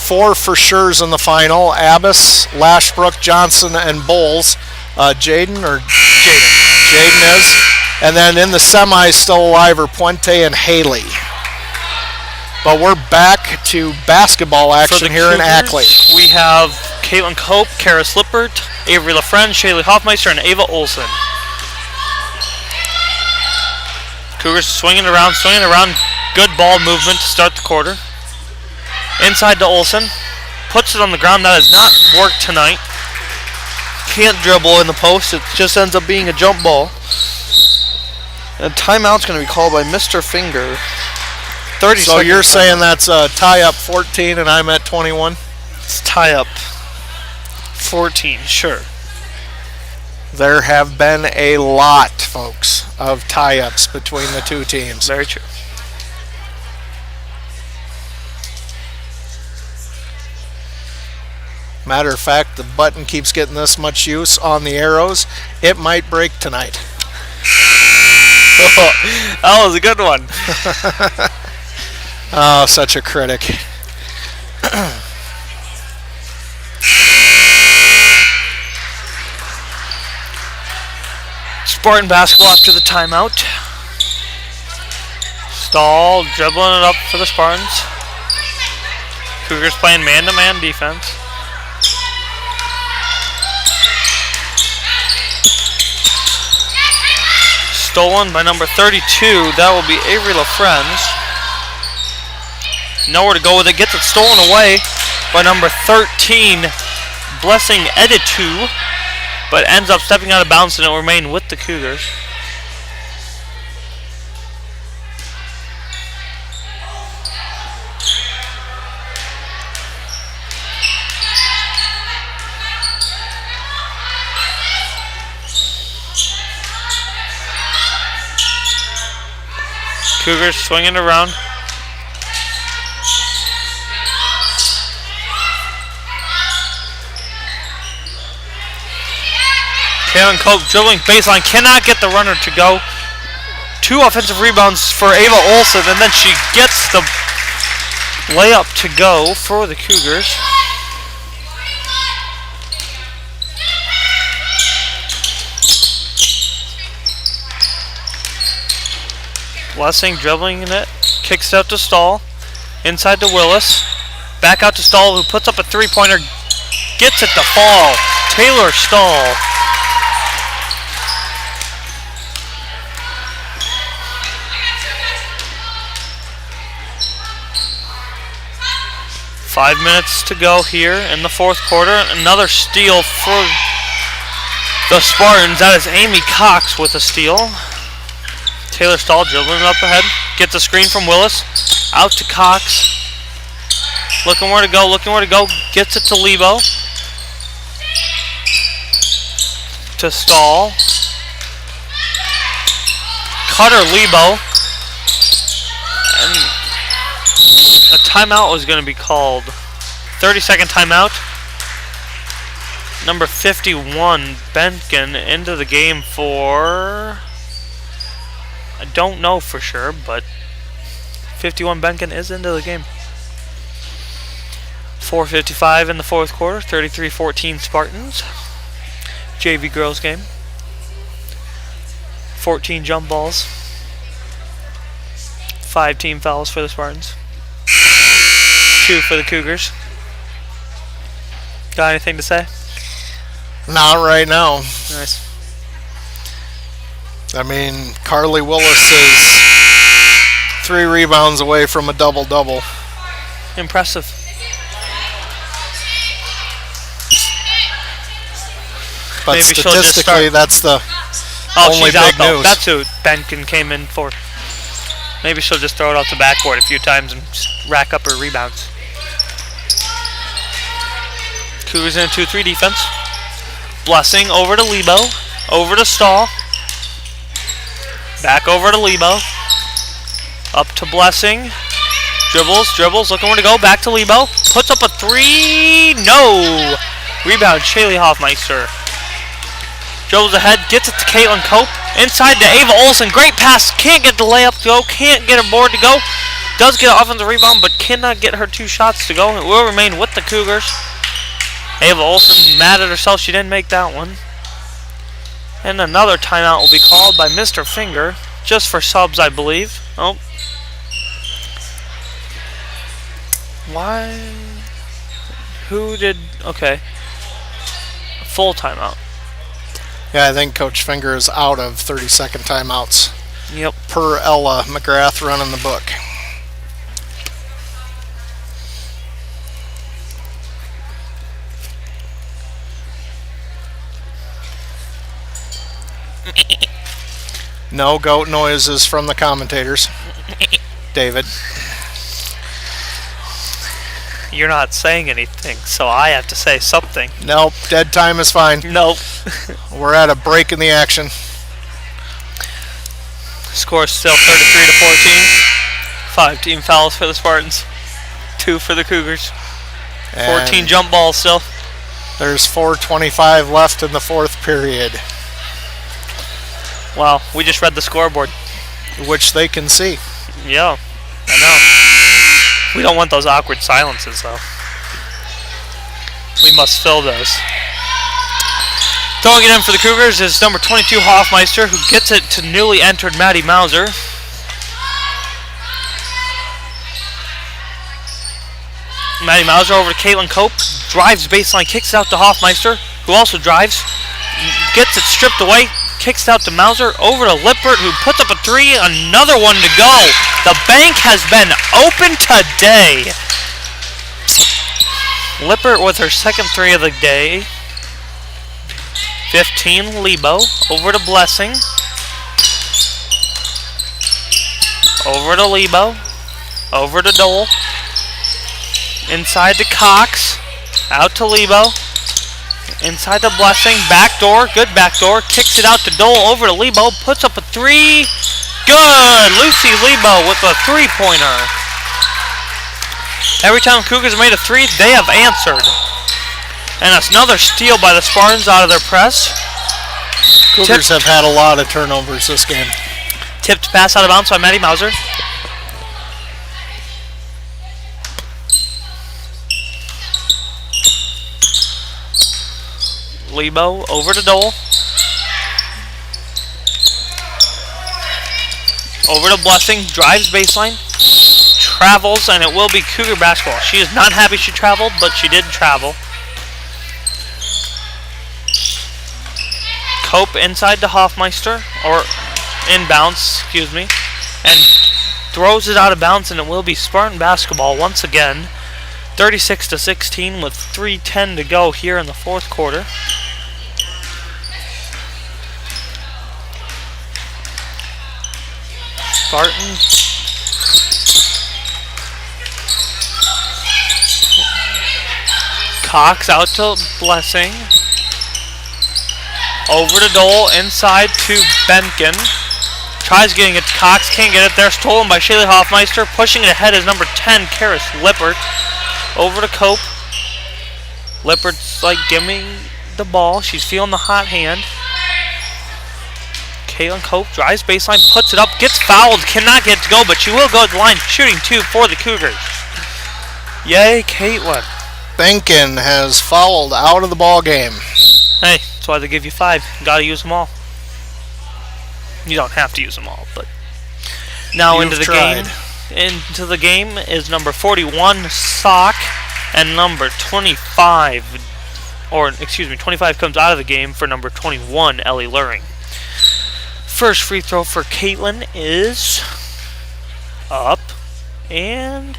4 for sure's in the final: Abbas, Lashbrook, Johnson, and Bowles. Jaden is. And then in the semis still alive are Puente and Haley. But we're back to basketball action here in Ackley. We have Caitlin Cope, Kara Slippert, Avery LaFriend, Shaylee Hoffmeister, and Ava Olson. Cougars swinging around. Good ball movement to start the quarter. Inside to Olson. Puts it on the ground. That has not worked tonight. Can't dribble in the post. It just ends up being a jump ball. And timeout's going to be called by Mr. Finger. 30 so you're saying that's a tie-up 14 and I'm at 21? It's tie-up 14, sure. There have been a lot, folks, of tie-ups between the two teams. Very true. Matter of fact, the button keeps getting this much use on the arrows. It might break tonight. That was a good one. Oh, such a critic. Spartan basketball after the timeout. Stahl dribbling it up for the Spartans. Cougars playing man-to-man defense. Stolen by number 32. That will be Avery LaFriend. Nowhere to go with it. Gets it stolen away by number 13, Blessing Editu, but ends up stepping out of bounds and it will remain with the Cougars. Cougars swinging around. Karen Cope dribbling baseline, cannot get the runner to go. 2 offensive rebounds for Ava Olson, and then she gets the layup to go for the Cougars. Blessing dribbling in it, kicks it out to Stahl, inside to Willis, back out to Stahl, who puts up a three-pointer, gets it to fall. Taylor Stahl. Five minutes to go here in the fourth quarter. Another steal for the Spartans. That is Amy Cox with a steal. Taylor Stahl dribbling up ahead. Gets a screen from Willis. Out to Cox. Looking where to go. Gets it to Lebo. To Stahl. Cutter Lebo. And a timeout was going to be called. 30-second timeout. Number 51, Benkin, into the game for... I don't know for sure, but 51 Benkin is into the game. 4:55 in the fourth quarter. 33-14 Spartans. JV girls game. 14 jump balls. 5 team fouls for the Spartans. 2 for the Cougars. Got anything to say? Not right now. Nice. I mean, Carly Willis is 3 rebounds away from a double-double. Impressive. But maybe statistically, that's the only she's out, big though. news. That's who Benkin came in for. Maybe she'll just throw it off the backboard a few times and rack up her rebounds. Cougars in a 2-3 defense. Blessing over to Lebo. Over to Stahl. Back over to Lebo. Up to Blessing. Dribbles, looking where to go. Back to Lebo. Puts up a 3. No! Rebound, Shaylee Hoffmeister. Dribbles ahead, gets it to Caitlin Cope. Inside to Ava Olson. Great pass. Can't get the layup to go. Can't get her board to go. Does get an offensive rebound, but cannot get her 2 shots to go. It will remain with the Cougars. Ava Olson mad at herself. She didn't make that one. And another timeout will be called by Mr. Finger, just for subs, I believe. Oh. Why? Who did... Okay. Full timeout. Yeah, I think Coach Finger is out of 30-second timeouts. Yep. Per Ella McGrath running the book. No goat noises from the commentators. David. You're not saying anything, so I have to say something. Nope, dead time is fine. Nope. We're at a break in the action. Score still 33-14. 5 team fouls for the Spartans. 2 for the Cougars. 14 And jump balls still. there's 4:25 left in the fourth period, Wow, we just read the scoreboard. which they can see. Yeah, I know. We don't want those awkward silences, though. We must fill those. Throwing it in for the Cougars is number 22, Hoffmeister, who gets it to newly entered Maddie Mauser. Maddie Mauser over to Caitlin Cope. Drives baseline, kicks it out to Hoffmeister, who also drives. Gets it stripped away. Kicks it out to Mauser, over to Lippert, who puts up a 3, another one to go. The bank has been open today. Lippert with her second 3 of the day. 15, Lebo, over to Blessing. Over to Lebo, over to Dole. Inside to Cox, out to Lebo. Inside the Blessing, backdoor, good backdoor, kicks it out to Dole, over to Lebo, puts up a 3, good! Lucy Lebo with a 3-pointer. Every time Cougars have made a 3, they have answered. And that's another steal by the Spartans out of their press. Cougars have had a lot of turnovers this game. Tipped pass out of bounds by Maddie Mauser. Lebo over to Dole. Over to Blessing, drives baseline, travels, and it will be Cougar basketball. She is not happy she traveled, but she did travel. Cope inside to Hoffmeister, or inbounds, excuse me, and throws it out of bounds, and it will be Spartan basketball once again. 36-16 with 3:10 to go here in the fourth quarter. Spartan. Cox out to Blessing. Over to Dole, inside to Benkin. Tries getting it to Cox, can't get it there. Stolen by Shaylee Hoffmeister. Pushing it ahead is number 10, Karis Lippert. Over to Cope. Lippert's like, give me the ball. She's feeling the hot hand. Caitlin Cope drives baseline, puts it up, gets fouled, cannot get it to go, but she will go to the line, shooting 2 for the Cougars. Yay, Caitlin. Benkin has fouled out of the ball game. Hey, that's why they give you 5. You gotta use them all. You don't have to use them all, but now You've into the tried. game. Into the game is number 41, Sock, and number 25, 25 comes out of the game for number 21, Ellie Luring. First free throw for Caitlin is up and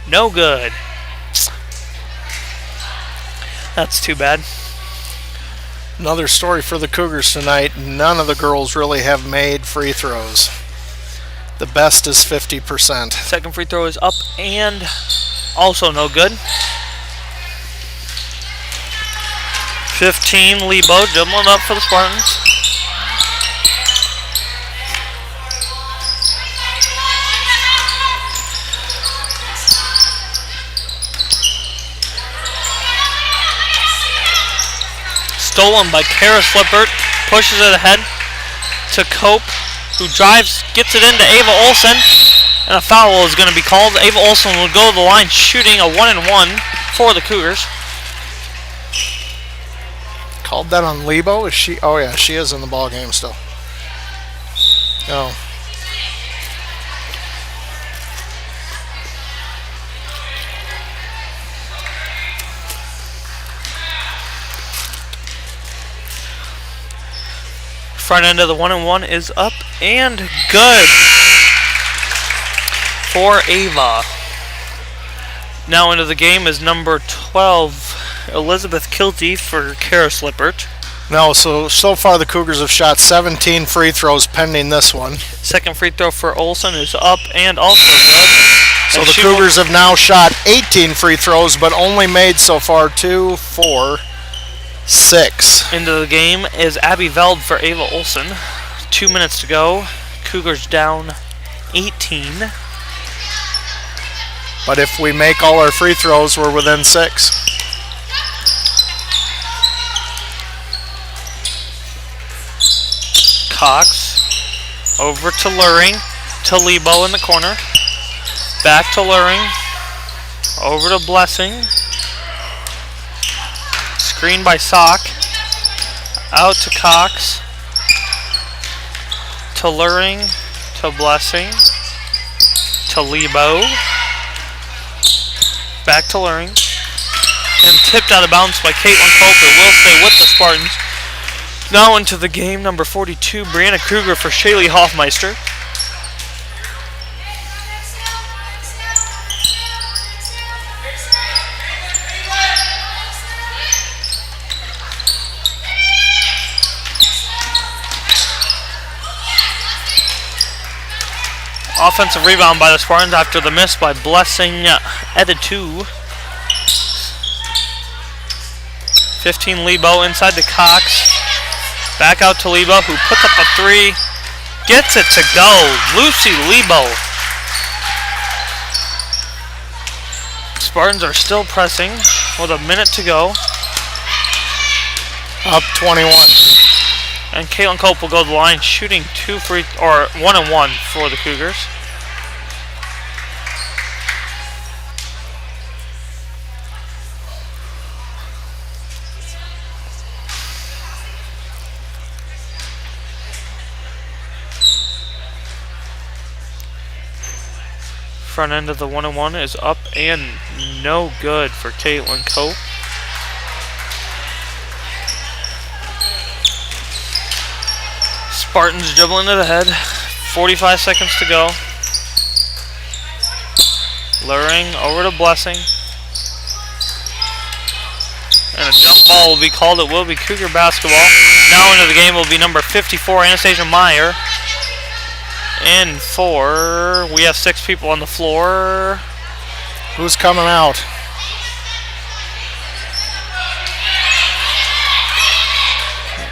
no good. That's too bad. Another story for the Cougars tonight. None of the girls really have made free throws. The best is 50%. Second free throw is up and also no good. 15, Lebo dribbling up for the Spartans. Stolen by Karis Lippert, pushes it ahead to Cope, who drives, gets it into Ava Olsen, and a foul is going to be called. Ava Olsen will go to the line shooting a 1-and-1 for the Cougars. Called that on Lebo? Is she? Oh yeah, she is in the ball game still. No. Front end of the 1-1 is up and good for Ava. Now into the game is number 12, Elizabeth Kilty for Kara Slippert. No, so far the Cougars have shot 17 free throws pending this one. Second free throw for Olsen is up and also good. So the Cougars have now shot 18 free throws, but only made so far 2, 4, 6. Into the game is Abby Veld for Ava Olsen. 2 minutes to go. Cougars down 18. But if we make all our free throws, we're within 6. Cox over to Luring, to Lebo in the corner. Back to Luring. Over to Blessing. Screen by Sock. Out to Cox. To Luring. To Blessing. To Lebo. Back to Luring. And tipped out of bounds by Caitlin Cope. It will stay with the Spartans. Now into the game, number 42, Brianna Kruger for Shaylee Hoffmeister. Offensive rebound by the Spartans after the miss by Blessing Editu. 15 Lebo inside to Cox. Back out to Lebo, who puts up a 3. Gets it to go. Lucy Lebo. Spartans are still pressing with a minute to go. Up 21. And Caitlin Cope will go to the line shooting 1-1 for the Cougars. Front end of the 1-1 is up and no good for Caitlin Cope. Spartans dribbling to the head. 45 seconds to go. Luring over to Blessing. And a jump ball will be called. It will be Cougar basketball. Now into the game will be number 54, Anastasia Meyer. In for, we have 6 people on the floor. Who's coming out?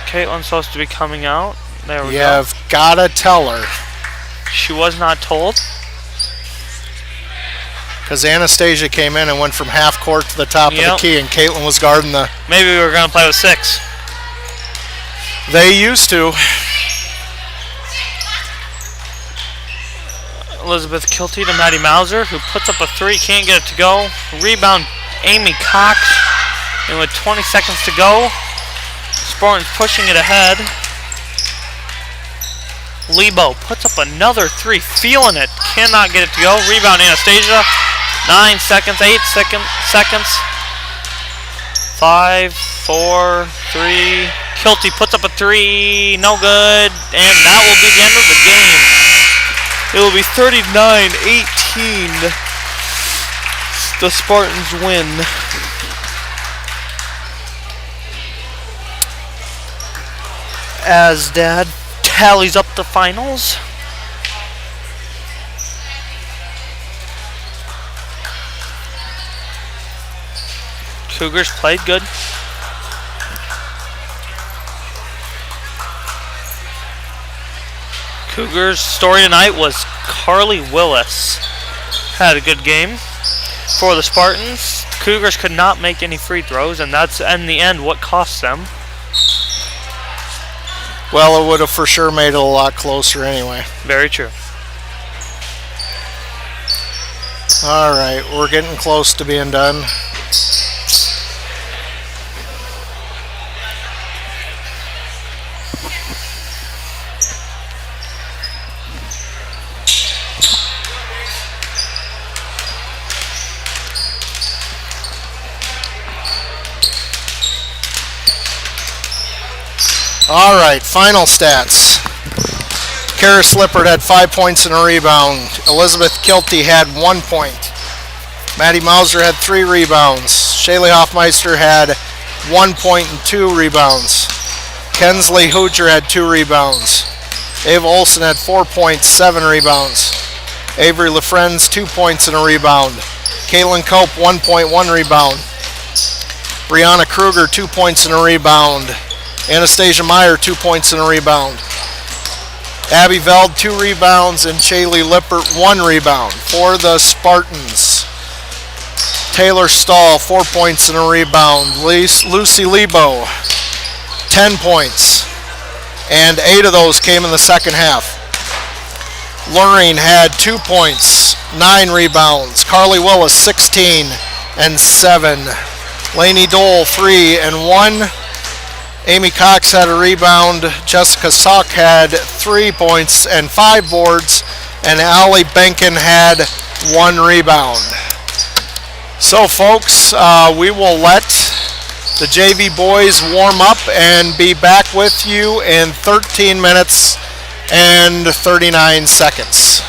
Caitlin's supposed to be coming out. There we go. You've gotta tell her. She was not told. Because Anastasia came in and went from half court to the top of the key, and Caitlin was guarding the... Maybe we were going to play with 6. They used to. Elizabeth Kilty to Maddie Mauser, who puts up a 3, can't get it to go. Rebound, Amy Cox. And with 20 seconds to go, Spartans pushing it ahead. Lebo puts up another 3, feeling it, cannot get it to go. Rebound, Anastasia. 9 seconds, 8 seconds. 5, 4, 3. Kilty puts up a 3, no good. And that will be the end of the game. It will be 39-18. The Spartans win. As Dad tallies up the finals. Cougars played good. Cougars' story tonight was Carly Willis. Had a good game for the Spartans. Cougars could not make any free throws, and that's in the end what cost them. Well, it would have for sure made it a lot closer anyway. Very true. All right, we're getting close to being done. All right, final stats. Karis Lippert had 5 points and a rebound. Elizabeth Kilty had 1 point. Maddie Mauser had 3 rebounds. Shaylee Hoffmeister had 1 point and 2 rebounds. Kensley Hooger had 2 rebounds. Ava Olson had 4 points, 7 rebounds. Avery LaFrenz, 2 points and a rebound. Caitlin Cope, 1 point, 1 rebound. Brianna Kruger, 2 points and a rebound. Anastasia Meyer, 2 points and a rebound. Abby Veld, 2 rebounds, and Shaylee Lippert, 1 rebound. For the Spartans, Taylor Stahl, 4 points and a rebound. Lucy Lebo, 10 points, and 8 of those came in the second half. Luring had 2 points, 9 rebounds. Carly Willis, 16 and 7. Lainey Dole, 3 and 1. Amy Cox had a rebound. Jessica Sock had 3 points and 5 boards. And Allie Benkin had 1 rebound. So folks, we will let the JV boys warm up and be back with you in 13 minutes and 39 seconds.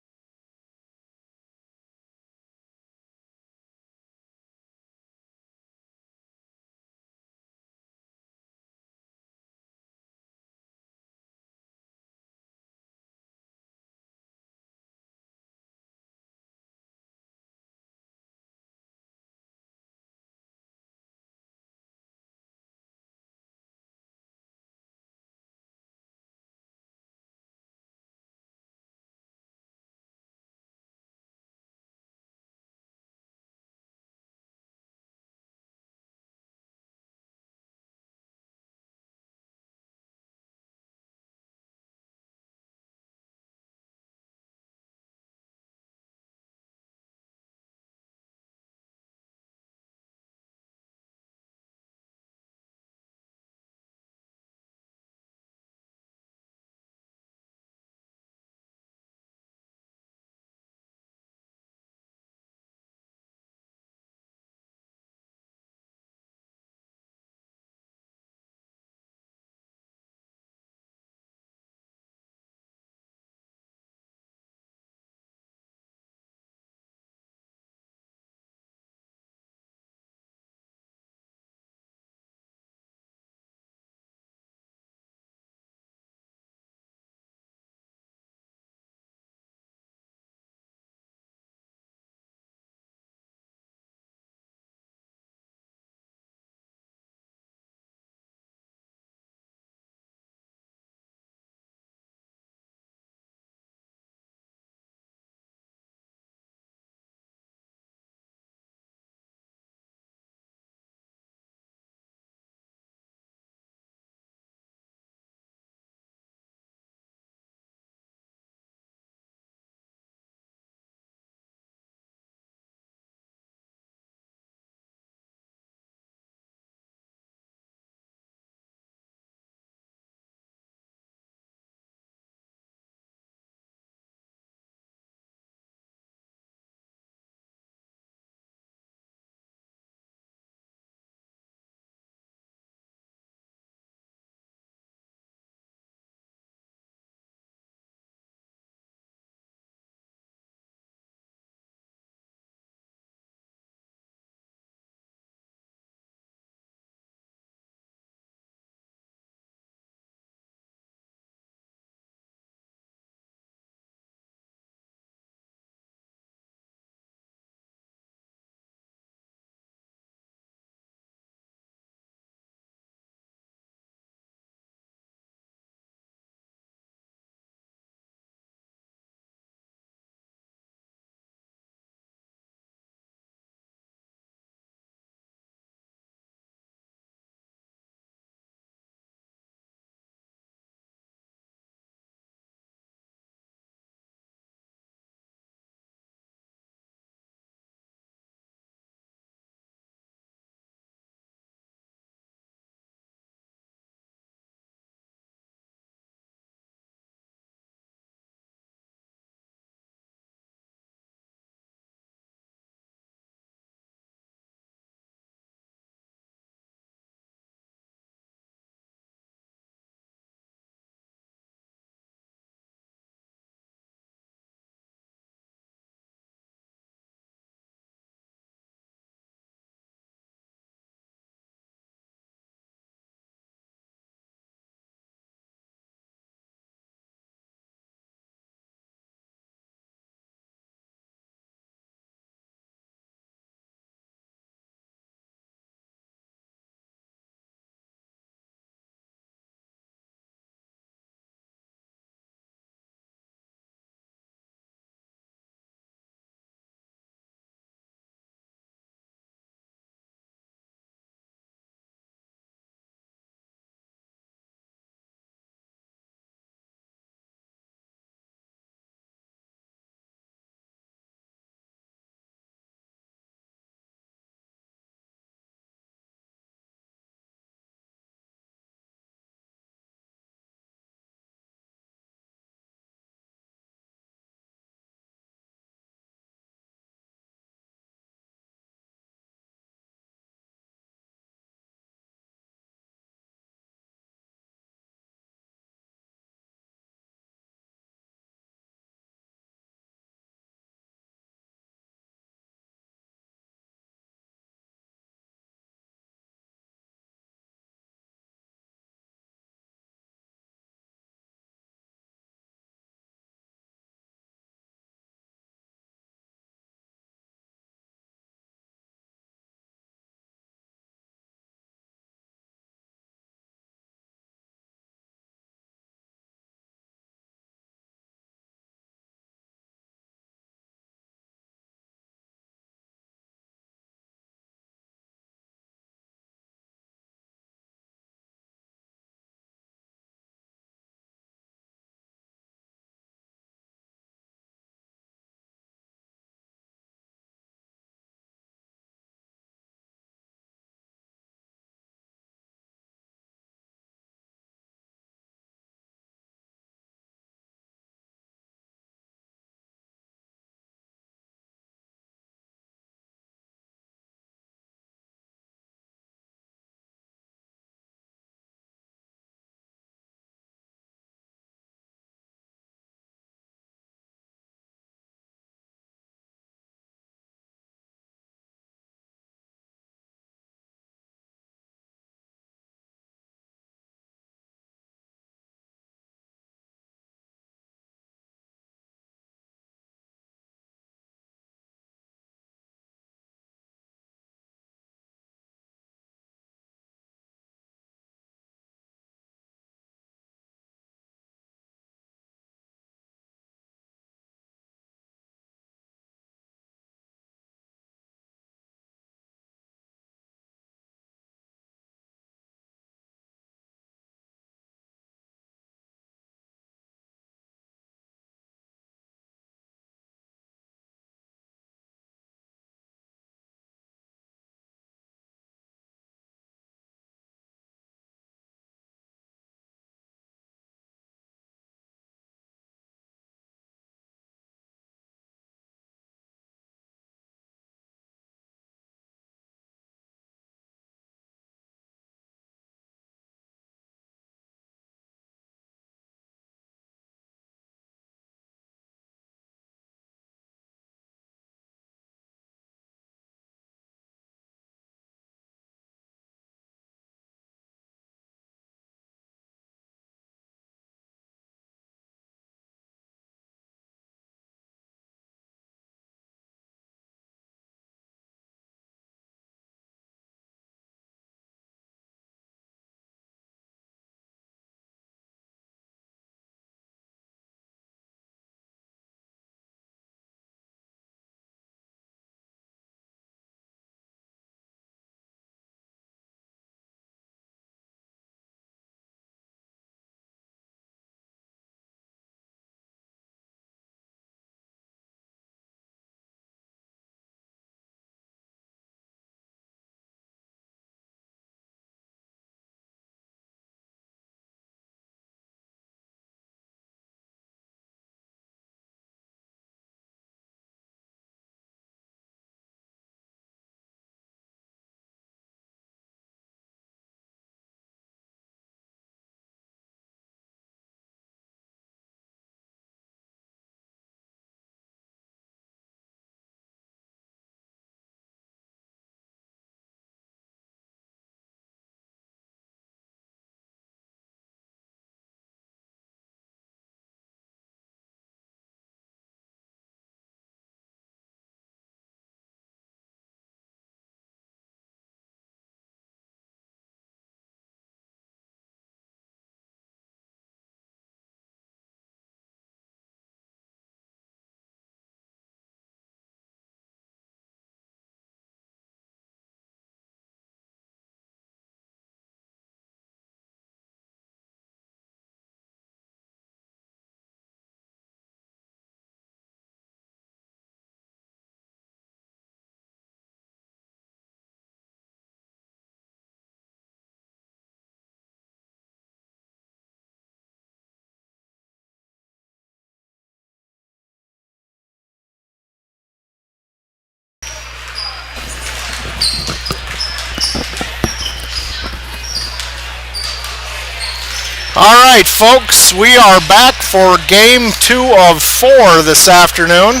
All right, folks, we are back for game 2 of 4 this afternoon.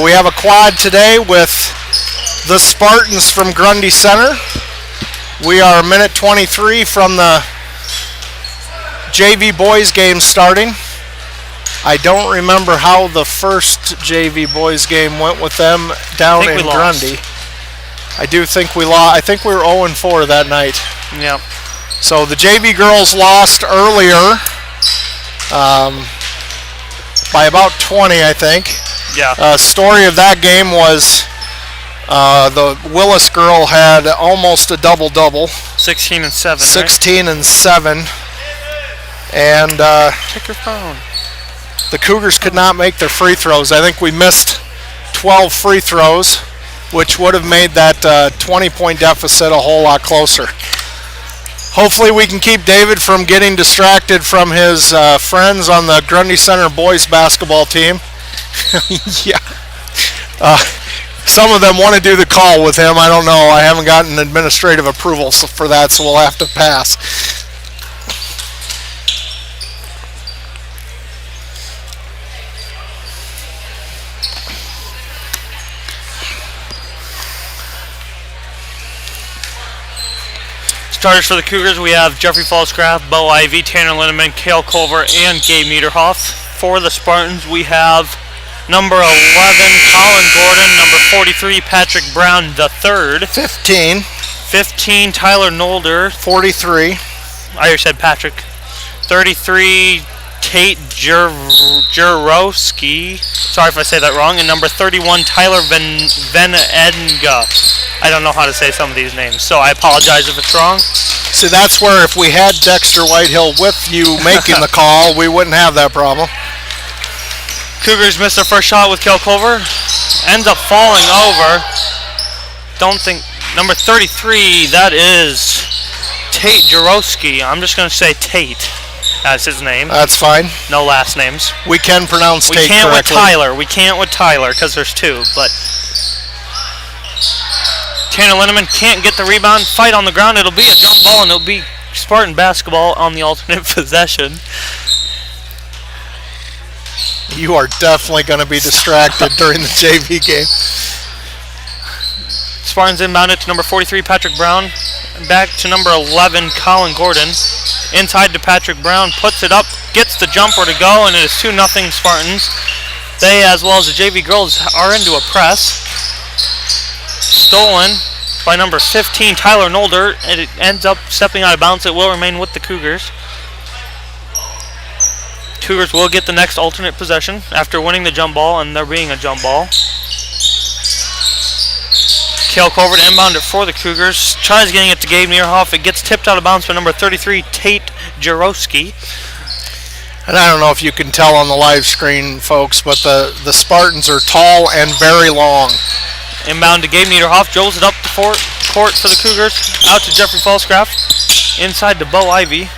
We have a quad today with the Spartans from Grundy Center. We are minute 23 from the JV boys game starting. I don't remember how the first JV boys game went with them down in Grundy. I do think we lost. I think we were 0-4 that night. Yep. So the JV girls lost earlier by about 20, I think. Yeah. Story of that game was the Willis girl had almost a double-double. 16 and 7. 16 and 7. And check your phone. The Cougars could not make their free throws. I think we missed 12 free throws, which would have made that 20-point deficit a whole lot closer. Hopefully we can keep David from getting distracted from his friends on the Grundy Center boys basketball team. Yeah. Some of them want to do the call with him. I don't know. I haven't gotten administrative approval for that, so we'll have to pass. Starters for the Cougars, we have Jeffrey Falscraft, Bo Ivy, Tanner Lindeman, Cale Culver, and Gabe Niederhoff. For the Spartans, we have number 11, Colin Gordon, number 43, Patrick Brown III. 15, Tyler Nolder. 43. I already said Patrick. 33, Tate Jurowski. Sorry if I say that wrong. And number 31, Tyler Venedga. I don't know how to say some of these names, so I apologize if it's wrong. See, that's where if we had Dexter Whitehill with you making the call, we wouldn't have that problem. Cougars missed their first shot with Cale Culver. Ends up falling over. Don't think... Number 33, that is Tate Jurowski. I'm just going to say Tate. That's his name. That's fine. No last names. We can pronounce Tate correctly. We can't with Tyler because there's two, but... Tanner Lindeman can't get the rebound. Fight on the ground. It'll be a jump ball, and it'll be Spartan basketball on the alternate possession. You are definitely going to be distracted during the JV game. Spartans inbound it to number 43, Patrick Brown. Back to number 11, Colin Gordon. Inside to Patrick Brown. Puts it up. Gets the jumper to go, and it is 2-0 Spartans. They, as well as the JV girls, are into a press. Stolen by number 15, Tyler Nolder, and it ends up stepping out of bounds. It will remain with the Cougars. Cougars will get the next alternate possession after winning the jump ball and there being a jump ball. Cale Culver to inbound it for the Cougars. Tries getting it to Gabe Niederhoff. It gets tipped out of bounds by number 33, Tate Jurowski. And I don't know if you can tell on the live screen, folks, but the Spartans are tall and very long. Inbound to Gabe Niederhoff. Dribbles it up the court for the Cougars. Out to Jeffrey Falscraft. Inside to Bo Ivy.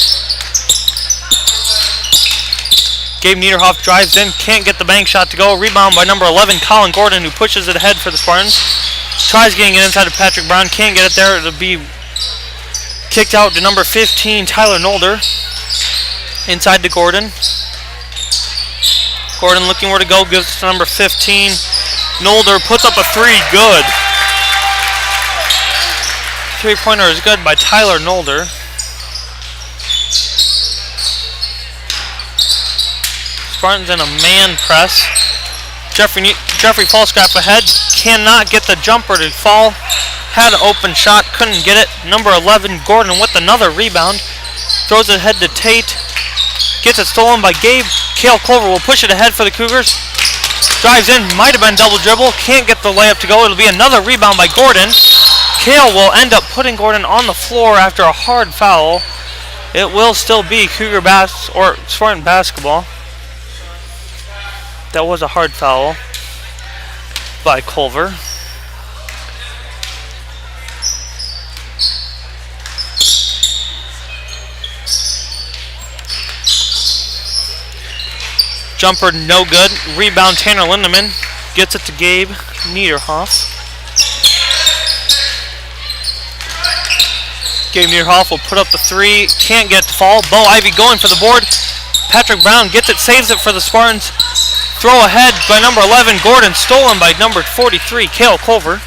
Gabe Niederhoff drives in. Can't get the bank shot to go. Rebound by number 11, Colin Gordon, who pushes it ahead for the Spartans. Tries getting it inside to Patrick Brown. Can't get it there. It'll be kicked out to number 15, Tyler Nolder. Inside to Gordon. Gordon looking where to go. Gives it to number 15. Nolder puts up a three. Good. Three-pointer is good by Tyler Nolder. Spartans in a man press. Jeffrey Falscraft ahead. Cannot get the jumper to fall. Had an open shot. Couldn't get it. Number 11, Gordon, with another rebound. Throws it ahead to Tate. Gets it stolen by Gabe. Cale Culver will push it ahead for the Cougars. Drives in. Might have been double dribble. Can't get the layup to go. It'll be another rebound by Gordon. Cale will end up putting Gordon on the floor after a hard foul. It will still be Spartan basketball. That was a hard foul by Culver. Jumper no good. Rebound Tanner Lindeman. Gets it to Gabe Niederhoff. Gabe Nierhoff will put up the three. Can't get it to fall. Bo Ivy going for the board. Patrick Brown gets it, saves it for the Spartans. Throw ahead by number 11, Gordon. Stolen by number 43, Cale Culver.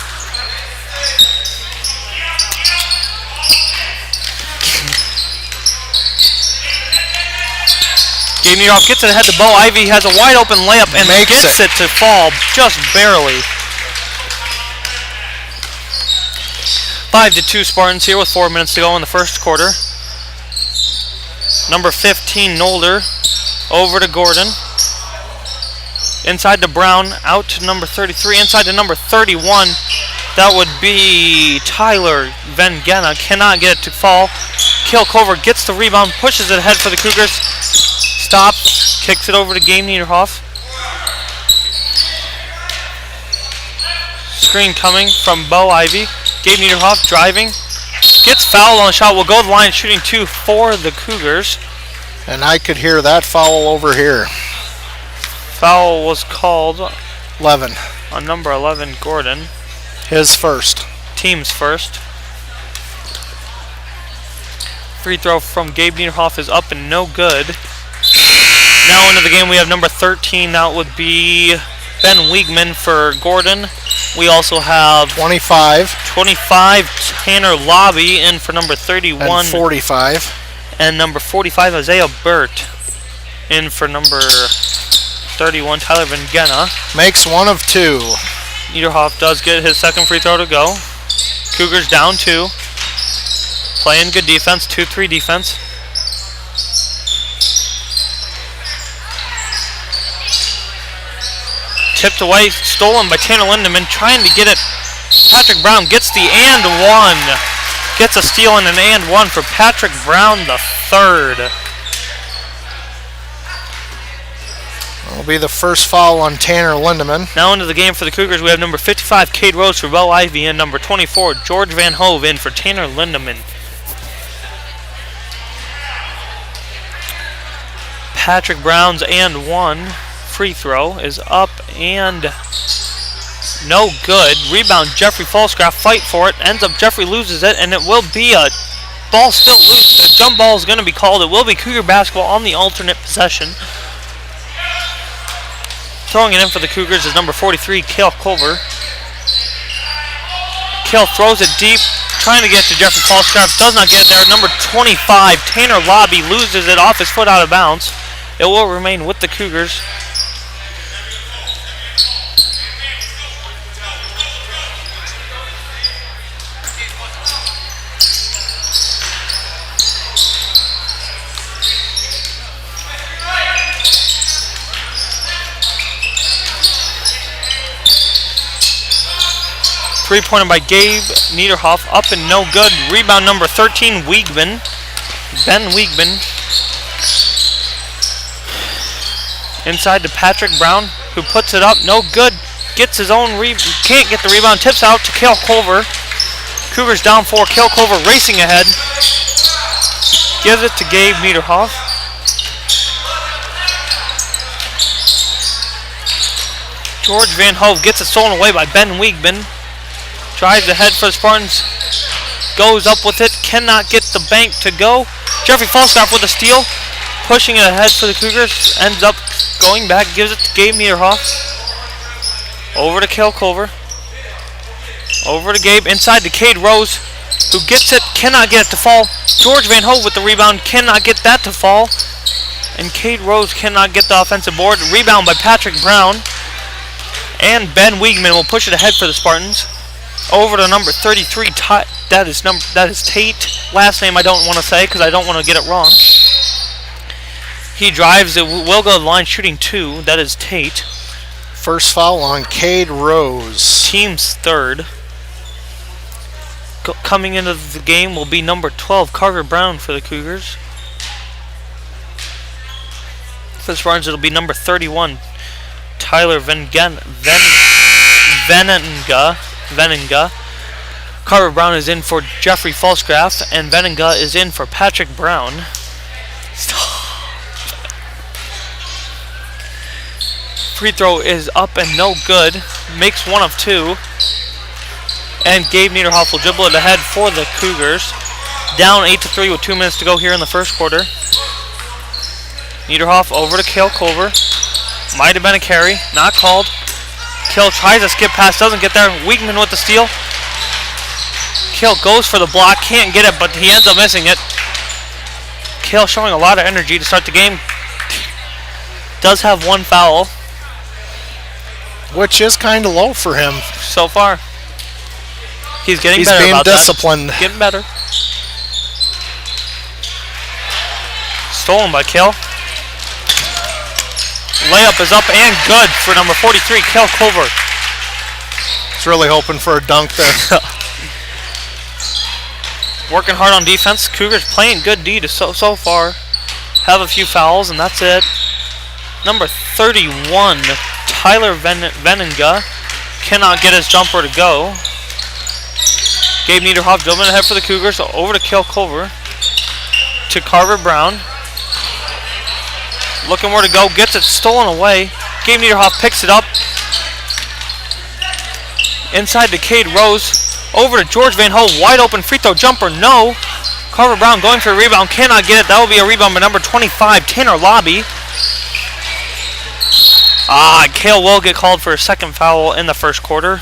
Gabe Nierhoff gets it ahead to Bo Ivy. Has a wide open layup and gets it to fall just barely. 5-2 Spartans here with 4 minutes to go in the first quarter. Number 15, Nolder, over to Gordon. Inside to Brown, out to number 33, inside to number 31. That would be Tyler Van Gena. Cannot get it to fall. Cale Culver gets the rebound, pushes it ahead for the Cougars. Stops, kicks it over to Gabe Nierhoff. Screen coming from Bo Ivy. Gabe Nierhoff driving. Gets fouled on the shot. Will go to the line shooting 2 for the Cougars. And I could hear that foul over here. Foul was called 11. On number 11, Gordon. His first. Team's first. Free throw from Gabe Nierhoff is up and no good. Now into the game we have number 13. That would be Ben Wiegman for Gordon. We also have 25 Tanner Lobby in for number 31. And 45. And number 45, Isaiah Burt, in for number 31, Tyler Van Gena. Makes 1 of 2. Nierhoff does get his second free throw to go. Cougars down 2. Playing good defense, 2-3 defense. Tipped away, stolen by Tanner Lindemann, trying to get it. Patrick Brown gets the and one. Gets a steal and an and one for Patrick Brown, the third. That'll be the first foul on Tanner Lindemann. Now into the game for the Cougars, we have number 55, Cade Rose for Bo Ivy, and number 24, George Van Hove in for Tanner Lindemann. Patrick Brown's and one free throw is up and no good. Rebound, Jeffrey Falscraft, fight for it. Ends up Jeffrey loses it, and it will be a ball still loose. A jump ball is going to be called. It will be Cougar basketball on the alternate possession. Throwing it in for the Cougars is number 43, Cale Culver. Cale throws it deep, trying to get to Jeffrey Falscraft. Does not get there. Number 25, Tanner Lobby, loses it off his foot out of bounds. It will remain with the Cougars. Three-pointer by Gabe Nierhoff, up and no good. Rebound number 13, Wiegman. Ben Wiegman. Inside to Patrick Brown, who puts it up, no good. Gets his own can't get the rebound. Tips out to Cale Culver. Cougars down 4. Cale Culver racing ahead. Gives it to Gabe Nierhoff. George Van Hove gets it stolen away by Ben Wiegman. Drives ahead for the Spartans. Goes up with it. Cannot get the bank to go. Jeffrey Falstaff with a steal. Pushing it ahead for the Cougars. Ends up going back. Gives it to Gabe Nierhoff. Over to Cale Culver. Over to Gabe. Inside to Cade Rose, who gets it. Cannot get it to fall. George Van Hove with the rebound. Cannot get that to fall. And Cade Rose cannot get the offensive board. Rebound by Patrick Brown. And Ben Wiegman will push it ahead for the Spartans. Over to number 33. That is Tate. Last name I don't want to say because I don't want to get it wrong. He drives. It will go to the line shooting 2. That is Tate. First foul on Cade Rose. Team's third. Coming into the game will be number 12, Carter Brown for the Cougars. For the Spartans, it'll be number 31, Tyler Veninga. Carter Brown is in for Jeffrey Falscraft, and Veninga is in for Patrick Brown. Free throw is up and no good. Makes 1 of 2. And Gabe Nierhoff will dribble it ahead for the Cougars. Down 8-3 with 2 minutes to go here in the first quarter. Niederhoff over to Kale Culver. Might have been a carry. Not called. Kale tries to skip pass. Doesn't get there. Wiegman with the steal. Kale goes for the block. Can't get it, but he ends up missing it. Kale showing a lot of energy to start the game. Does have 1 foul. Which is kind of low for him. So far. He's getting better being about disciplined. That. Getting better. Stolen by Kale. Layup is up and good for number 43, Kale Culver. He's really hoping for a dunk there. Working hard on defense. Cougars playing good D to so far. Have a few fouls, and that's it. Number 31, Tyler Veninga, cannot get his jumper to go. Gabe Niederhoff jumping ahead for the Cougars. Over to Kale Culver. To Carver Brown. Looking where to go. Gets it stolen away. Gabe Niederhoff picks it up. Inside to Cade Rose. Over to George Van Ho. Wide open free throw jumper. No. Carver Brown going for a rebound. Cannot get it. That will be a rebound by number 25, Tanner Lobby. Kale will get called for a second foul in the first quarter.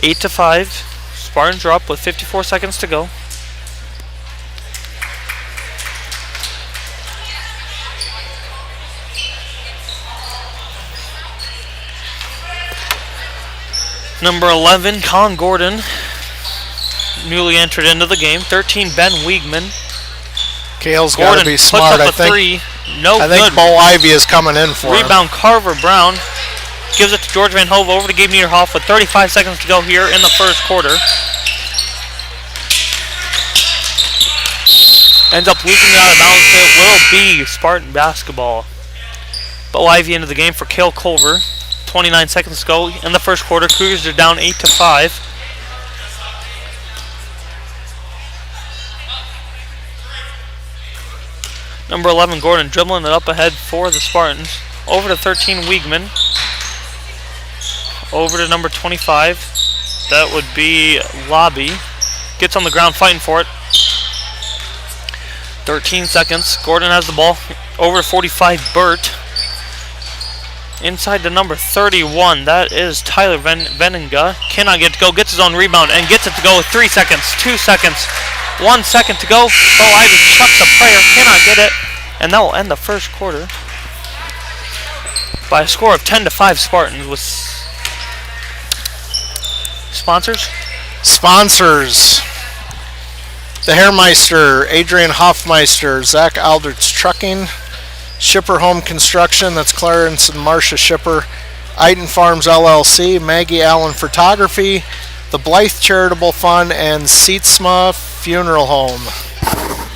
8-5. Spartans are up with 54 seconds to go. Number 11, Colin Gordon, newly entered into the game. 13, Ben Wiegman. Kale's got to be smart. I think. Three. No I good. think Bo Ivy is coming in for Rebound, Carver Brown. Gives it to George Van Hove over to Gabe Niederhoff with 35 seconds to go here in the first quarter. Ends up leaking it out of bounds. It will be Spartan basketball. Bo Ivy into the game for Kale Culver. 29 seconds to go in the first quarter. Cougars are down 8-5. Number 11, Gordon dribbling it up ahead for the Spartans. Over to 13, Wiegman. Over to number 25. That would be Lobby. Gets on the ground fighting for it. 13 seconds. Gordon has the ball. Over to 45, Burt. Inside to number 31. That is Tyler Veninga. Cannot get to go. Gets his own rebound and gets it to go with 3 seconds. 2 seconds. 1 second to go. Bo Ivy chucks a prayer. Cannot get it. And that will end the first quarter by a score of 10-5 Spartans with sponsors. Sponsors. The Hairmeister, Adrian Hoffmeister, Zach Aldrich Trucking, Shipper Home Construction, that's Clarence and Marcia Shipper, Iten Farms LLC, Maggie Allen Photography, the Blythe Charitable Fund, and Seatsma Funeral Home.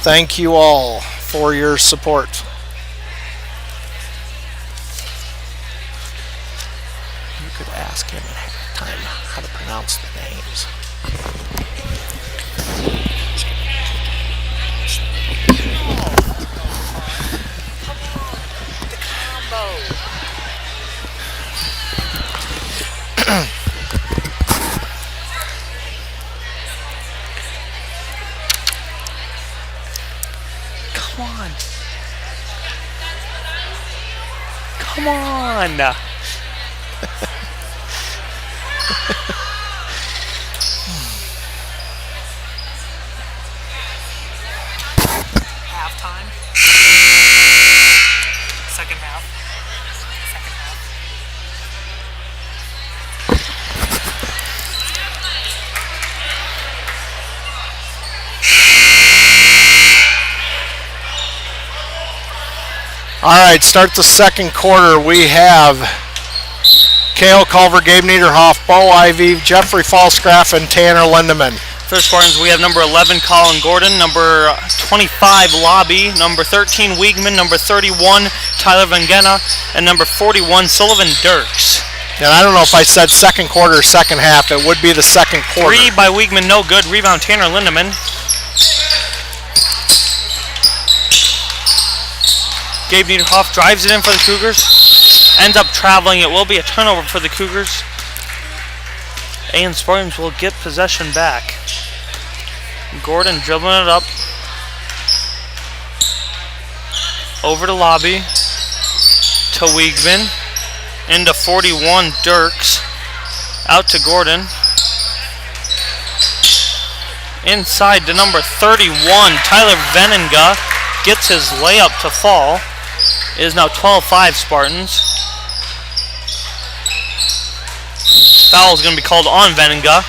Thank you all for your support. You could ask him at halftime how to pronounce the names. Come on. Halftime. Second half. All right, start the second quarter. We have Kale Culver, Gabe Niederhoff, Bo Ivy, Jeffrey Falsgraf, and Tanner Lindemann. For the Spartans, we have number 11, Colin Gordon, number 25, Lobby, number 13, Wiegman, number 31, Tyler Vengena, and number 41, Sullivan Dirks. And I don't know if I said second quarter or second half. It would be the second quarter. 3 by Wiegman, no good. Rebound, Tanner Lindemann. Gabe Niederhoff drives it in for the Cougars. Ends up traveling. It will be a turnover for the Cougars. and Spartans will get possession back. Gordon dribbling it up. Over to Lobby. To Wiegman. Into 41, Dirks. Out to Gordon. Inside to number 31, Tyler Veninga gets his layup to fall. It is now 12-5 Spartans. Foul is going to be called on Veninga.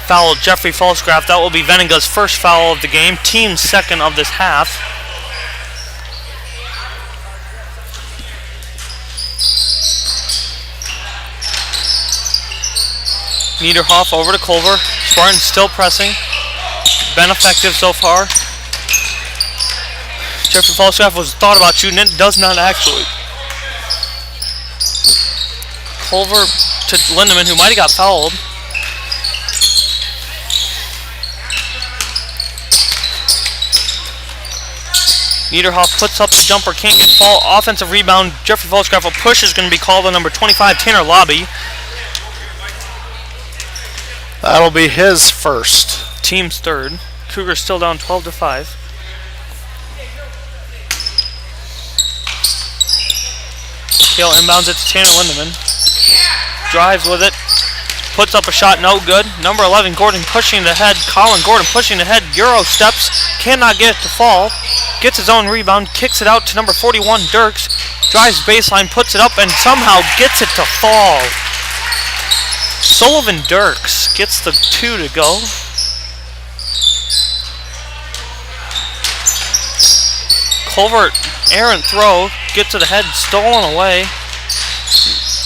Foul Jeffrey Falsgraf. That will be Veninga's first foul of the game. Team's second of this half. Niederhoff over to Culver. Spartans still pressing. Been effective so far. Jeffrey Falstaff was thought about shooting it. Does not actually. Culver to Lindemann, who might have got fouled. Niederhoff puts up the jumper. Can't get fall. Offensive rebound. Jeffrey Falstaff. A push is going to be called on number 25, Tanner Lobby. That'll be his first. Team's third. Cougars still down 12-5. Kale inbounds it to Tanner Lindemann. Drives with it. Puts up a shot, no good. Number 11, Gordon pushing it ahead. Colin Gordon pushing it ahead. Euro steps. Cannot get it to fall. Gets his own rebound. Kicks it out to number 41, Dirks. Drives baseline, puts it up, and somehow gets it to fall. Sullivan Dirks gets the 2 to go. Culver, errant throw, gets to the head, stolen away.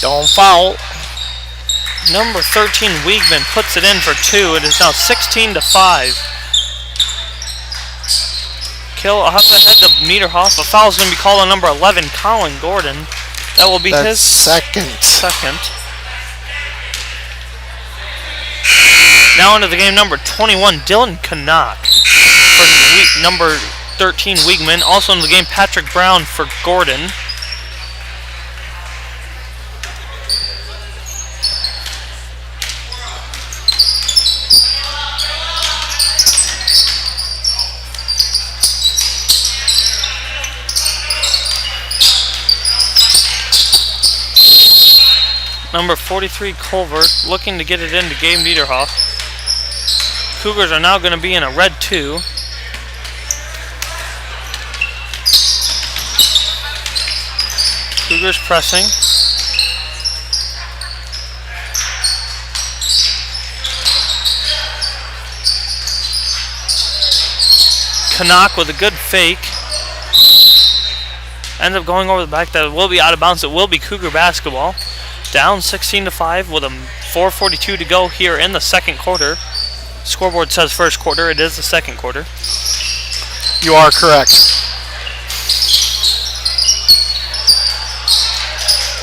Don't foul. Number 13, Wiegman puts it in for 2. It is now 16-5. Kill up ahead to Niederhoff. A foul is going to be called on number 11, Colin Gordon. That will be his second. Now into the game, number 21, Dylan Canuck for number 13, Wiegman. Also into the game, Patrick Brown for Gordon. Number 43, Culver, looking to get it into Gabe Niederhoff. Cougars are now going to be in a red 2. Cougars pressing. Canuck with a good fake. Ends up going over the back. That will be out of bounds. It will be Cougar basketball. Down 16-5 with a 4:42 to go here in the second quarter. Scoreboard says first quarter. It is the second quarter. You are correct.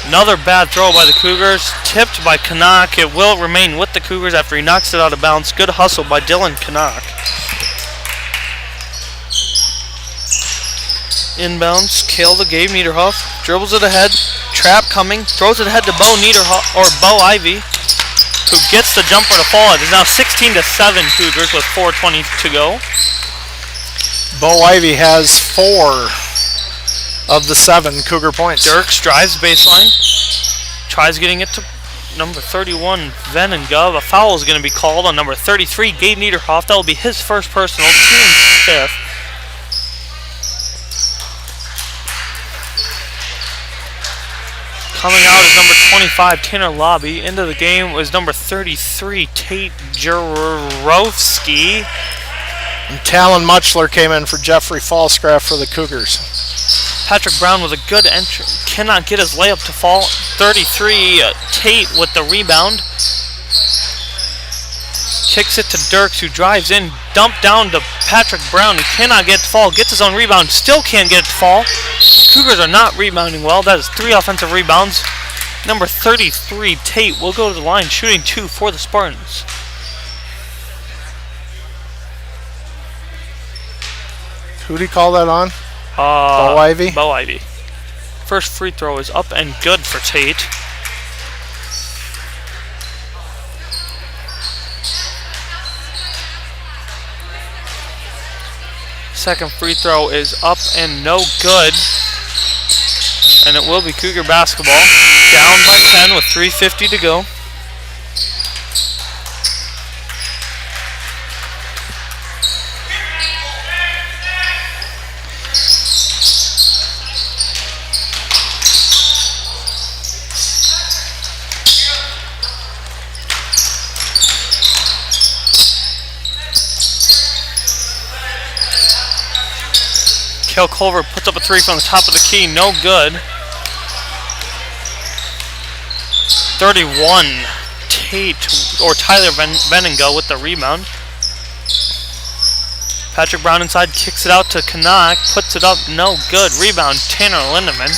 Another bad throw by the Cougars. Tipped by Canuck. It will remain with the Cougars after he knocks it out of bounds. Good hustle by Dylan Canuck. Inbounds. Kale to Gabe Niederhoff. Dribbles it ahead. Trap coming. Throws it ahead to Bo Niederhoff, or Bo Ivy, who gets the jumper to fall. It is now 16-7 Cougars with 4:20 to go. Bo Ivy has 4 of the 7 Cougar points. Dirks drives baseline. Tries getting it to number 31, Veninga. A foul is going to be called on number 33, Gabe Niederhoff. That will be his first personal, team's 5th. Coming out is number 25, Tanner Lobby. Into the game was number 33, Tate Jarowski. And Talon Muchler came in for Jeffrey Falsgraf for the Cougars. Patrick Brown with a good entry. Cannot get his layup to fall. 33, Tate with the rebound. Kicks it to Dirks, who drives in. Dumped down to Patrick Brown, who cannot get it to fall. Gets his own rebound. Still can't get it to fall. Cougars are not rebounding well. That is 3 offensive rebounds. Number 33, Tate, will go to the line, shooting 2 for the Spartans. Who did he call that on? Bo Ivy? Bo Ivy. First free throw is up and good for Tate. Second free throw is up and no good. And it will be Cougar basketball. Down by 10 with 3:50 to go. Kale Culver puts up a three from the top of the key, no good. 31, Tyler Benninga with the rebound. Patrick Brown inside, kicks it out to Kanak, puts it up, no good. Rebound, Tanner Lindemann.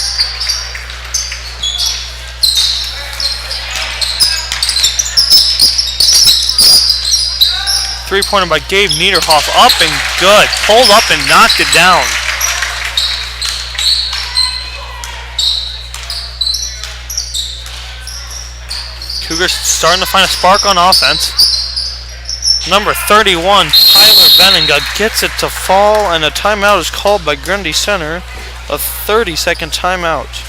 Three-pointer by Gabe Niederhoff, up and good. Pulled up and knocked it down. Cougars starting to find a spark on offense. Number 31, Tyler Benninga, gets it to fall, and a timeout is called by Grundy Center. A 30-second timeout.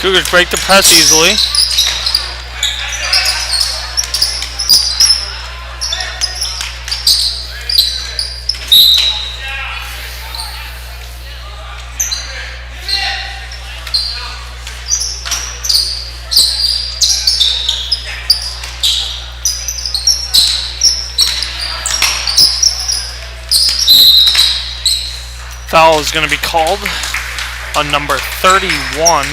Cougars break the press easily. Foul is going to be called on number 31.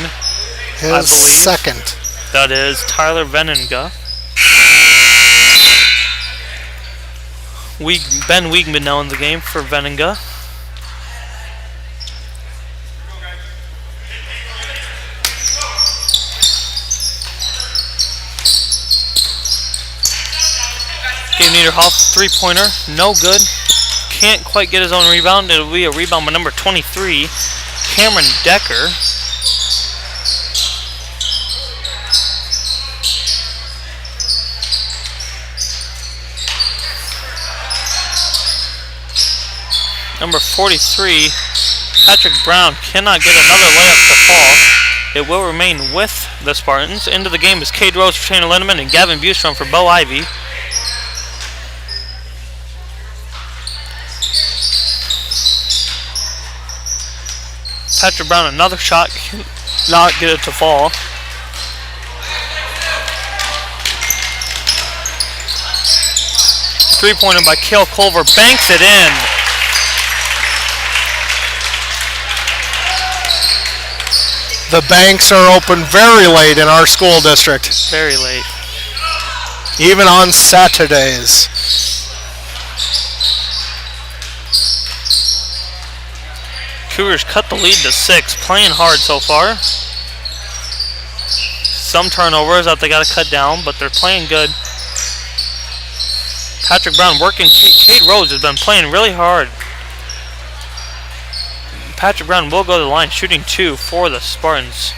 His second. That is Tyler Benninga. Ben Wiegman now in the game for Benninga. Gabe Niederhoff, three-pointer, no good. Can't quite get his own rebound. It'll be a rebound by number 23, Cameron Decker. Number 43, Patrick Brown, cannot get another layup to fall. It will remain with the Spartans. Into the game is Cade Rose for Tanner Lindemann and Gavin Bustrom for Bo Ivy. Patrick Brown, another shot, cannot get it to fall. Three-pointer by Kale Culver, banks it in. The banks are open very late in our school district. Very late. Even on Saturdays. Cougars cut the lead to 6, playing hard so far. Some turnovers that they got to cut down, but they're playing good. Patrick Brown working. Kate Rose has been playing really hard. Patrick Brown will go to the line, shooting 2 for the Spartans.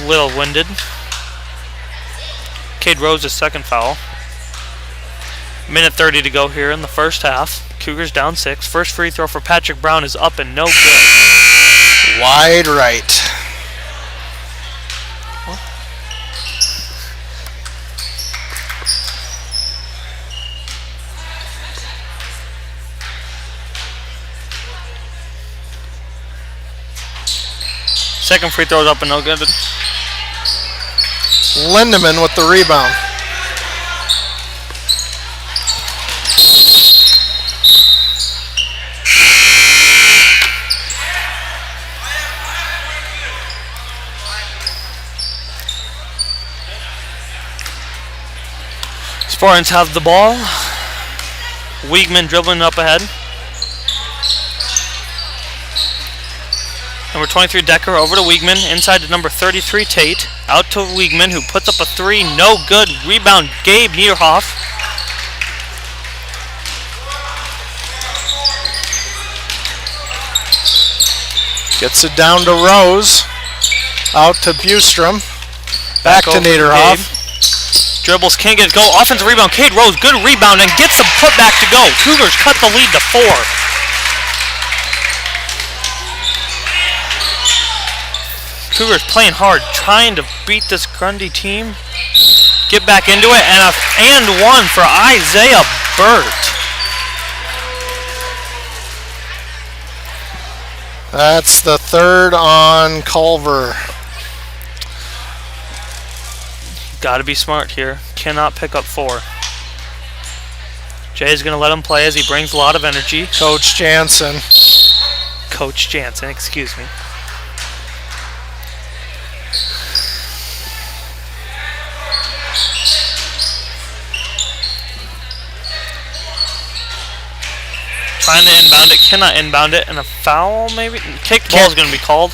Little winded. Cade Rose's second foul. Minute 30 to go here in the first half. Cougars down 6. First free throw for Patrick Brown is up and no good. Wide right. Second free throw is up and no good. Lindemann with the rebound. Spartans have the ball. Wiegman dribbling up ahead. Number 23, Decker, over to Wiegman. Inside to number 33, Tate. Out to Wiegman, who puts up a three. No good. Rebound, Gabe Niederhoff. Gets it down to Rose. Out to Bustrom. Back to Niederhoff. Dribbles, can't get it go. Offensive rebound, Cade Rose, good rebound, and gets the putback to go. Cougars cut the lead to 4. Cougars playing hard, trying to beat this Grundy team. Get back into it, and one for Isaiah Burt. That's the third on Culver. Got to be smart here. Cannot pick up 4. Jay's going to let him play as he brings a lot of energy. Coach Jansen, excuse me. Trying to inbound it, cannot inbound it, and a foul maybe? Kick ball is going to be called.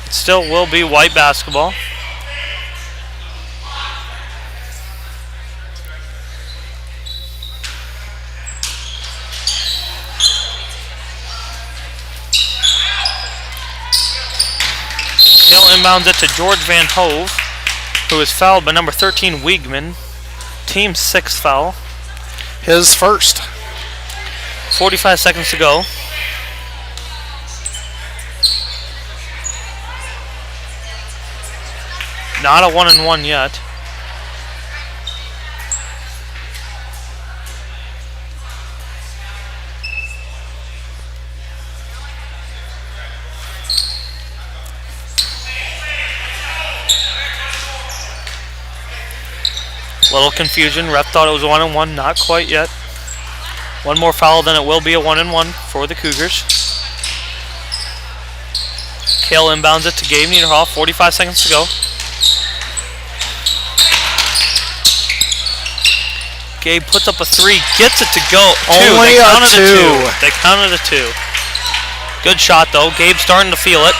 It still will be white basketball. Hill inbounds it to George Van Hove, who is fouled by number 13, Wiegman. Team 6th foul. His first. 45 seconds to go. Not a 1-and-1 yet. Little confusion. Ref thought it was a 1-and-1. Not quite yet. One more foul, then it will be a 1-and-1 for the Cougars. Kale inbounds it to Gabe Niederhoff. 45 seconds to go. Gabe puts up a 3, gets it to go. Only they a 2. They counted a 2. Good shot though. Gabe's starting to feel it.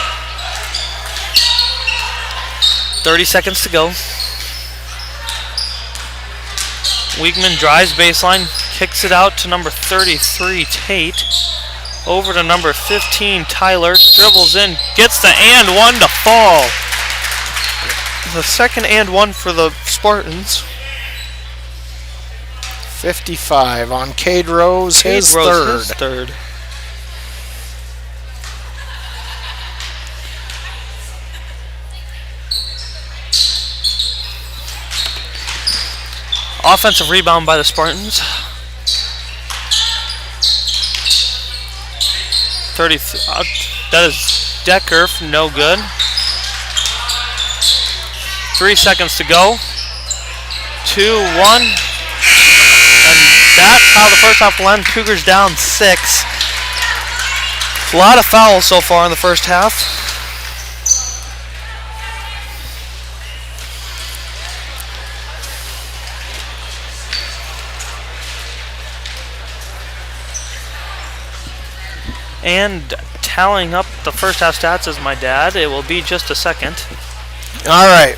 30 seconds to go. Wiegman drives baseline, kicks it out to number 33, Tate. Over to number 15, Tyler. Dribbles in, gets the and one to fall. The second and one for the Spartans. 55 on Cade Rose, his third. Offensive rebound by the Spartans. 30. That is Decker, no good. 3 seconds to go. 2, 1. And that's how the first half will end. Cougars down 6. A lot of fouls so far in the first half. And tallying up the first half stats is my dad. It will be just a second. All right.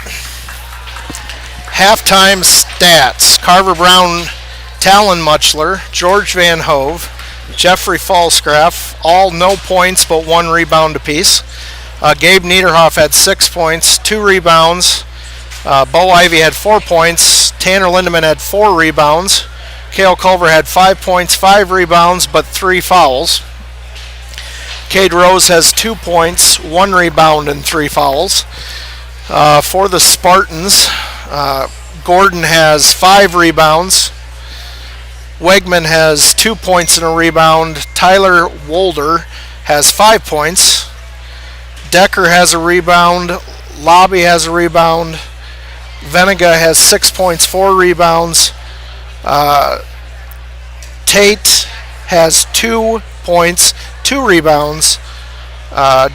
Halftime stats. Carver Brown, Talon Muchler, George Van Hove, Jeffrey Falsgraf, all no points but 1 rebound apiece. Gabe Niederhoff had 6 points, 2 rebounds. Bo Ivy had 4 points. Tanner Lindemann had 4 rebounds. Cale Culver had 5 points, 5 rebounds, but 3 fouls. Cade Rose has 2 points, 1 rebound, and 3 fouls. For the Spartans, Gordon has 5 rebounds. Wegman has 2 points and a rebound. Tyler Wolder has 5 points. Decker has a rebound. Lobby has a rebound. Venega has 6 points, 4 rebounds. Tate has 2 points, 2 rebounds.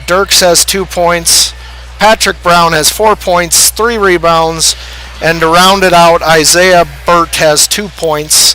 Dirks has 2 points. Patrick Brown has 4 points, 3 rebounds, and to round it out, Isaiah Burt has 2 points.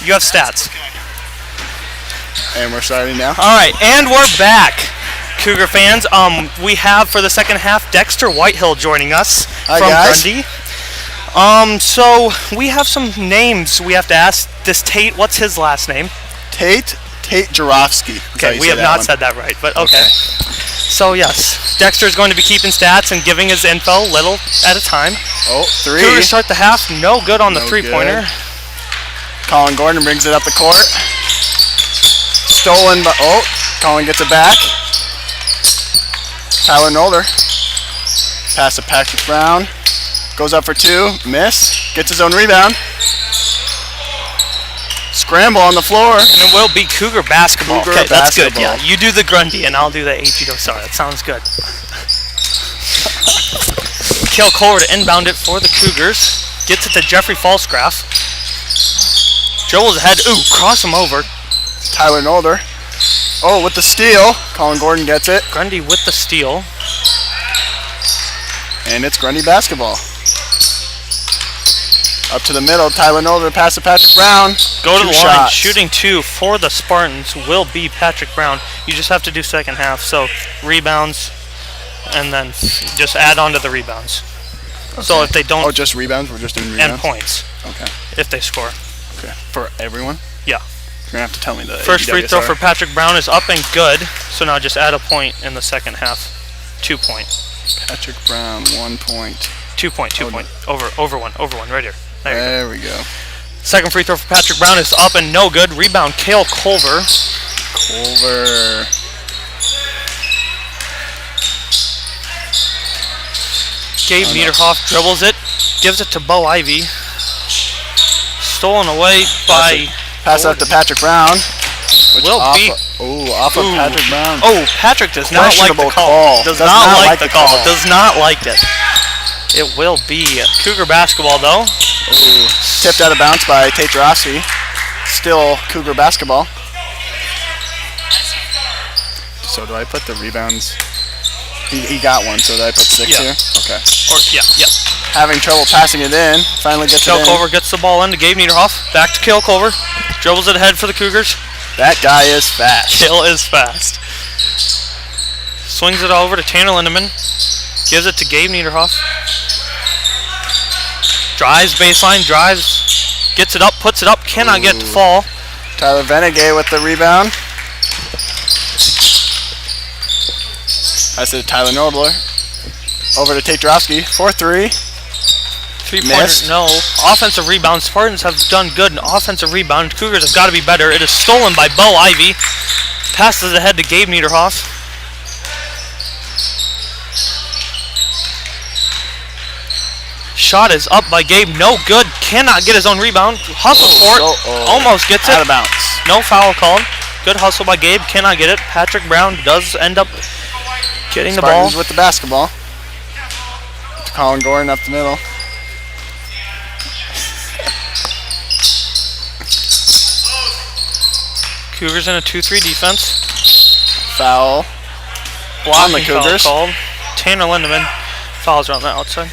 You have stats. And we're starting now. All right, and we're back, Cougar fans. We have for the second half Dexter Whitehill joining us Hi, from guys. Grundy. So we have some names we have to ask. This Tate, what's his last name? Tate Jarofsky. Okay, we have not said that right, but okay. So yes, Dexter is going to be keeping stats and giving his info little at a time. Oh, 3. Cougars start the half, no good on the three-pointer. Colin Gordon brings it up the court. Stolen, but Colin gets it back. Tyler Nolder. Pass to Patrick Brown. Goes up for 2. Miss. Gets his own rebound. Scramble on the floor. And it will be Cougar basketball. Cougar okay, that's good. basketball. Yeah, you do the Grundy and I'll do the AGWSR. That sounds good. Kale Culver to inbound it for the Cougars. Gets it to Jeffrey Falsgraf. Dribbles ahead. Ooh, cross him over. Tyler Nolder. Oh, with the steal. Colin Gordon gets it. Grundy with the steal. And it's Grundy basketball. Up to the middle. Tyler Nolder pass to Patrick Brown. Go to the line. Shots. Shooting 2 for the Spartans will be Patrick Brown. You just have to do second half. So rebounds and then just add on to the rebounds. Okay. So if they don't... Oh, just rebounds? We're just doing rebounds? And points. Okay. If they score. Okay. For everyone? Yeah. You're going to have to tell me the first free throw AGWSR. for Patrick Brown is up and good. So now just add a point in the second half. 2 point. Patrick Brown, 1 point. 2 point, 2 point. Over one, right here. There we go. Second free throw for Patrick Brown is up and no good. Rebound, Kale Culver. Culver. Gabe Niederhoff dribbles it, gives it to Bo Ivy. Stolen away by... Pass out to Patrick Brown. Will be... Off of Patrick Brown. Oh, Patrick does not like the call. Does not like the call. Does not like it. It will be Cougar basketball, though. Ooh. Tipped out of bounds by Tate Jarosky. Still Cougar basketball. So do I put the rebounds? He got one, so do I put 6 here? Okay. Yeah. Having trouble passing it in. Finally gets it in. Kale Culver gets the ball in to Gabe Niederhoff. Back to Kale Culver. Dribbles it ahead for the Cougars. That guy is fast. Kale is fast. Swings it over to Tanner Lindemann. Gives it to Gabe Niederhoff. Drives baseline, drives, gets it up, puts it up, cannot get to fall. Tyler Venegay with the rebound. I said Tyler Nodler. Over to Tate Jarosky. 4-3. 3-pointer, no. Offensive rebound. Spartans have done good in offensive rebound. Cougars have got to be better. It is stolen by Bo Ivy. Passes ahead to Gabe Niederhoff. Shot is up by Gabe. No good. Cannot get his own rebound. Hustle for it. Almost gets it. Out of bounds. No foul called. Good hustle by Gabe. Cannot get it. Patrick Brown does end up getting the ball. Spartans with the basketball. To Colin Gordon up the middle. Cougars in a 2-3 defense. Foul. Blocking on the Cougars. Foul called. Tanner Lindemann. Fouls are on the outside.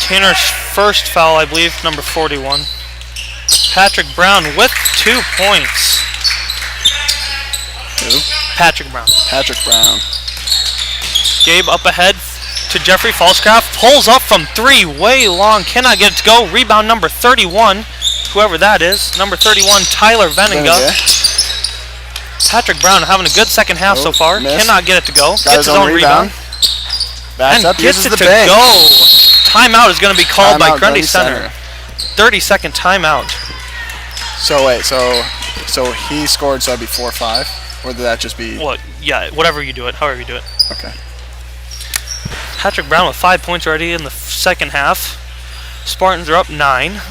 Tanner's first foul, I believe, number 41. Patrick Brown with 2 points. Who? Patrick Brown. Patrick Brown. Gabe up ahead to Jeffrey Falscraft. Pulls up from 3, way long. Cannot get it to go. Rebound number 31. Whoever that is. Number 31, Tyler Veninga. Patrick Brown having a good second half so far. Missed. Cannot get it to go. Got Gets his own rebound. Backs And up, gets uses it the to bank. go. Timeout is going to be called by Timeout, Grundy Grundy Center. 30-second timeout. So wait, so he scored, so that'd be 4-5, or did that just be? Well, yeah, whatever you do it, however you do it. Okay. Patrick Brown with 5 points already in the second half. Spartans are up 9.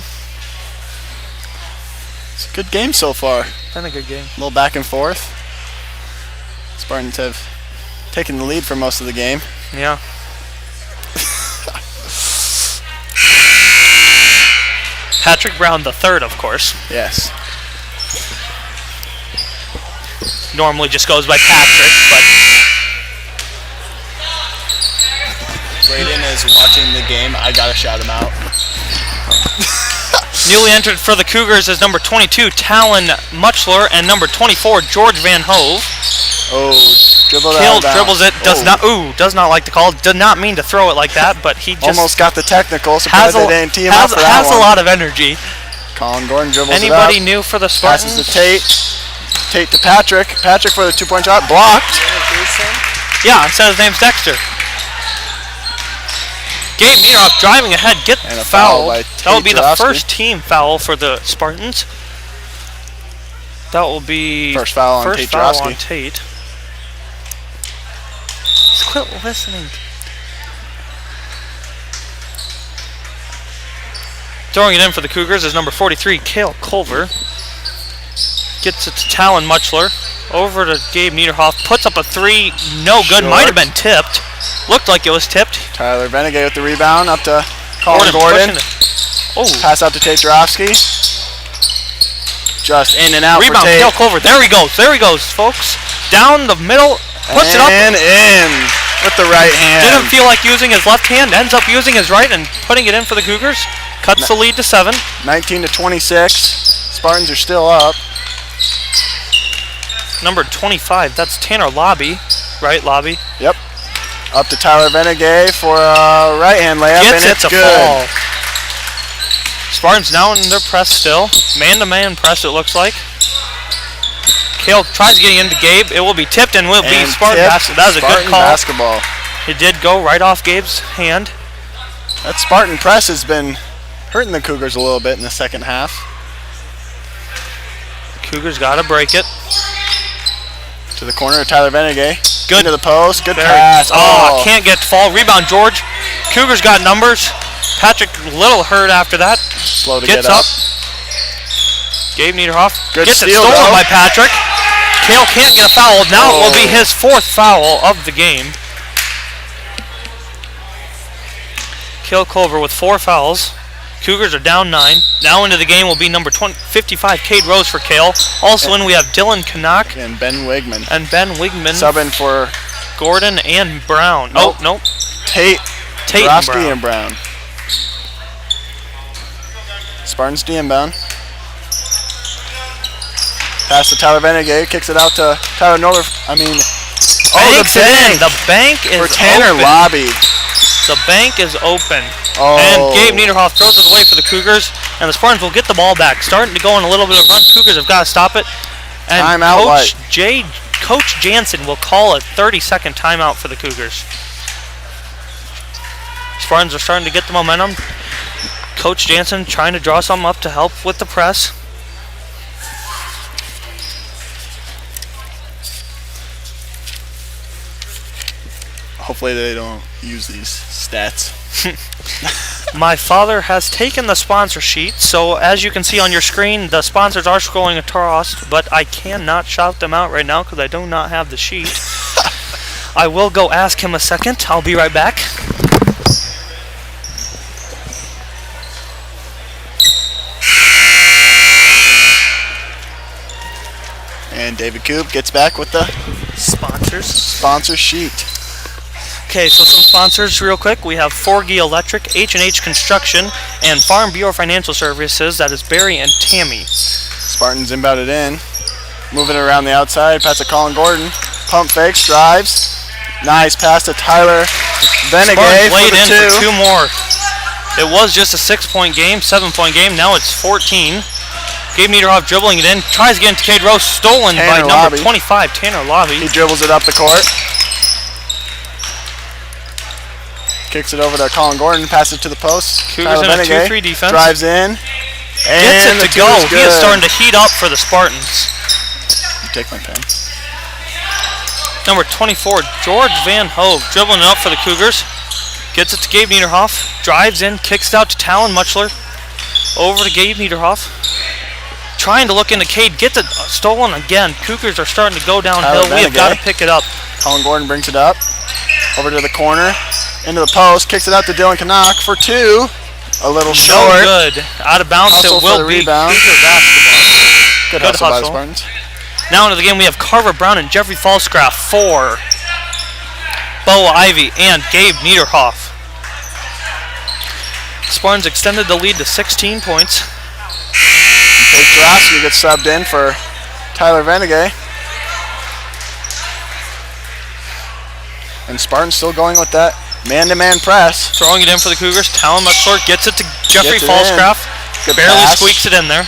It's a good game so far. Been a good game. A little back and forth. Spartans have taken the lead for most of the game. Yeah. Patrick Brown the third, of course. Yes. Normally just goes by Patrick, but Braden is watching the game. I gotta shout him out. newly entered for the Cougars is number 22, Talon Muchler, and number 24, George Van Hove. Oh, Dribbles it, does not like the call. Did not mean to throw it like that, but he just almost got the technical. Surprised they didn't tee him up for that has one. a lot of energy. Colin Gordon dribbles Anybody it up. new for the Spartans? Passes to Tate. Tate to Patrick. Patrick for the 2-point shot. Blocked. Yeah, it says his name's Dexter. Gabe Niederhoff driving ahead, get And a foul. foul by That would be the Tate first team foul for the Spartans. That will be First foul on Tate Jarosky. on Tate. Just quit listening. Throwing it in for the Cougars is number 43, Kale Culver. Gets it to Talon Muchler. Over to Gabe Niederhoff. Puts up a 3. No good. Short. Might have been tipped. Looked like it was tipped. Tyler Venegay with the rebound up to Colin Gordon. Oh. Pass out to Tate Drofsky. Just in and out Rebound, for Tate. Kale Clover. There he goes. There he goes, folks. Down the middle. Puts it up. And in with the right hand. Didn't feel like using his left hand. Ends up using his right and putting it in for the Cougars. Cuts the lead to 7. 19 to 26. Spartans are still up. Number 25. That's Tanner Lobby. Right, Lobby? Yep. Up to Tyler Venegay for a right-hand layup, Gets and it it's to good. fall. Spartans now in their press still. Man-to-man press, it looks like. Kale tries getting into Gabe. It will be tipped and will be Spartan basketball. That was a good call. Basketball. It did go right off Gabe's hand. That Spartan press has been hurting the Cougars a little bit in the second half. Cougars got to break it. To the corner of Tyler Venegay. Good. Into the post. Good pass. Oh, can't get to fall. Rebound, George. Cougars got numbers. Patrick a little hurt after that. Slow to Gets get up. Gabe Niederhoff Good gets steal, it stolen though. by Patrick. Kale can't get a foul. Now it will be his 4th foul of the game. Kale Culver with 4 fouls. Cougars are down 9. Now into the game will be number 55, Cade Rose for Kale. Also in we have Dylan Canuck And Ben Wigman. Subbing for Gordon and Brown. Nope. Oh, nope. Tate Drofsky and Brown. Spartans D inbound. Pass to Tyler Venegay. Kicks it out to Tyler Noller. Banks it in. The bank is for Tanner open. Lobby. The bank is open. Oh. And Gabe Niederhoff throws it away for the Cougars. And the Spartans will get the ball back. Starting to go on a little bit of run. Cougars have got to stop it. And Timeout, Coach Jansen will call a 30-second timeout for the Cougars. Spartans are starting to get the momentum. Coach Jansen trying to draw something up to help with the press. Hopefully they don't use these stats. My father has taken the sponsor sheet, so as you can see on your screen, the sponsors are scrolling across, but I cannot shout them out right now because I do not have the sheet. I will go ask him a second. I'll be right back. And David Coop gets back with the sponsor sheet. Okay, so some sponsors real quick. We have Forgy Electric, H&H Construction, and Farm Bureau Financial Services. That is Barry and Tammy. Spartans inbounded in. Moving it around the outside. Pass to Colin Gordon. Pump fakes, drives. Nice pass to Tyler Venegay for laid the in for 2 more. It was just a 6-point game, 7-point game. Now it's 14. Gabe Niederhoff dribbling it in. Tries to get into Cade Rose. Stolen by number 25, Tanner Lobby. He dribbles it up the court. Kicks it over to Colin Gordon. Passes it to the post. Cougars in a 2-3 defense. Drives in. Gets it to go. He is starting to heat up for the Spartans. You take my pen. Number 24, George Van Hove, dribbling it up for the Cougars. Gets it to Gabe Niederhoff. Drives in, kicks it out to Talon Muchler. Over to Gabe Niederhoff. Trying to look into Cade. Gets it stolen again. Cougars are starting to go downhill. We have got to pick it up. Colin Gordon brings it up. Over to the corner. Into the post. Kicks it out to Dylan Canuck for 2. A little short. No good. Out of bounds. Hustle it will for the be rebound. Cougar basketball. Good hustle by the Spartans. Now into the game we have Carver Brown and Jeffrey Falscraft for Bo Ivy and Gabe Niederhoff. Spartans extended the lead to 16 points. Tate Drofsky gets subbed in for Tyler Venegay. And Spartans still going with that man-to-man press. Throwing it in for the Cougars. Talon Muchler gets it to Jeffrey Falscraft. Barely pass. squeaks it in there.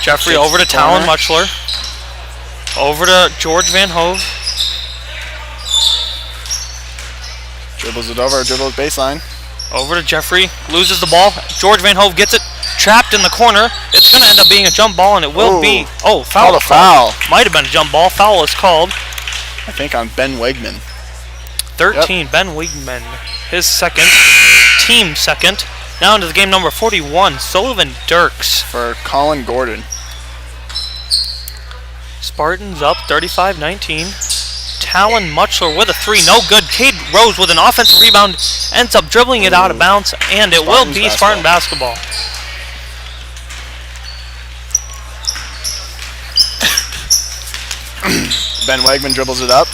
Jeffrey over to Talon Muchler. Over to George Van Hove. Dribbles it over, dribbles baseline. Over to Jeffrey. Loses the ball. George Van Hove gets it. Trapped in the corner. It's going to end up being a jump ball, and it will be. Oh, foul. Called a foul. Might have been a jump ball. Foul is called. I think on Ben Wigman. 13, yep. Ben Wigman. His second. Team second. Now into the game number 41, Sullivan Dirks. For Colin Gordon. Spartans up 35-19. Talon Muchler with a three, no good. Cade Rose with an offensive rebound, ends up dribbling it out of bounds, and it will be Spartan basketball. Ben Wegman dribbles it up,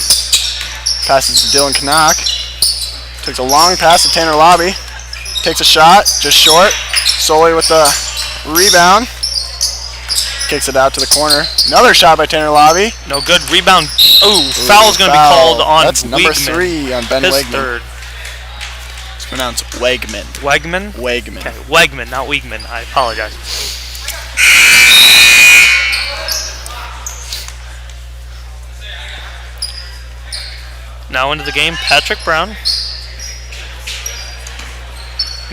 passes to Dylan Knock, takes a long pass to Tanner Lobby, takes a shot, just short, Soley with the rebound, kicks it out to the corner. Another shot by Tanner Lobby. No good. Rebound. Ooh, foul's going to be called on That's number Wegman. 3 on Ben His Wegman. third. It's pronounced Wegman. Wegman? Wegman. Okay, Wegman, not Wiegman. I apologize. Now into the game, Patrick Brown.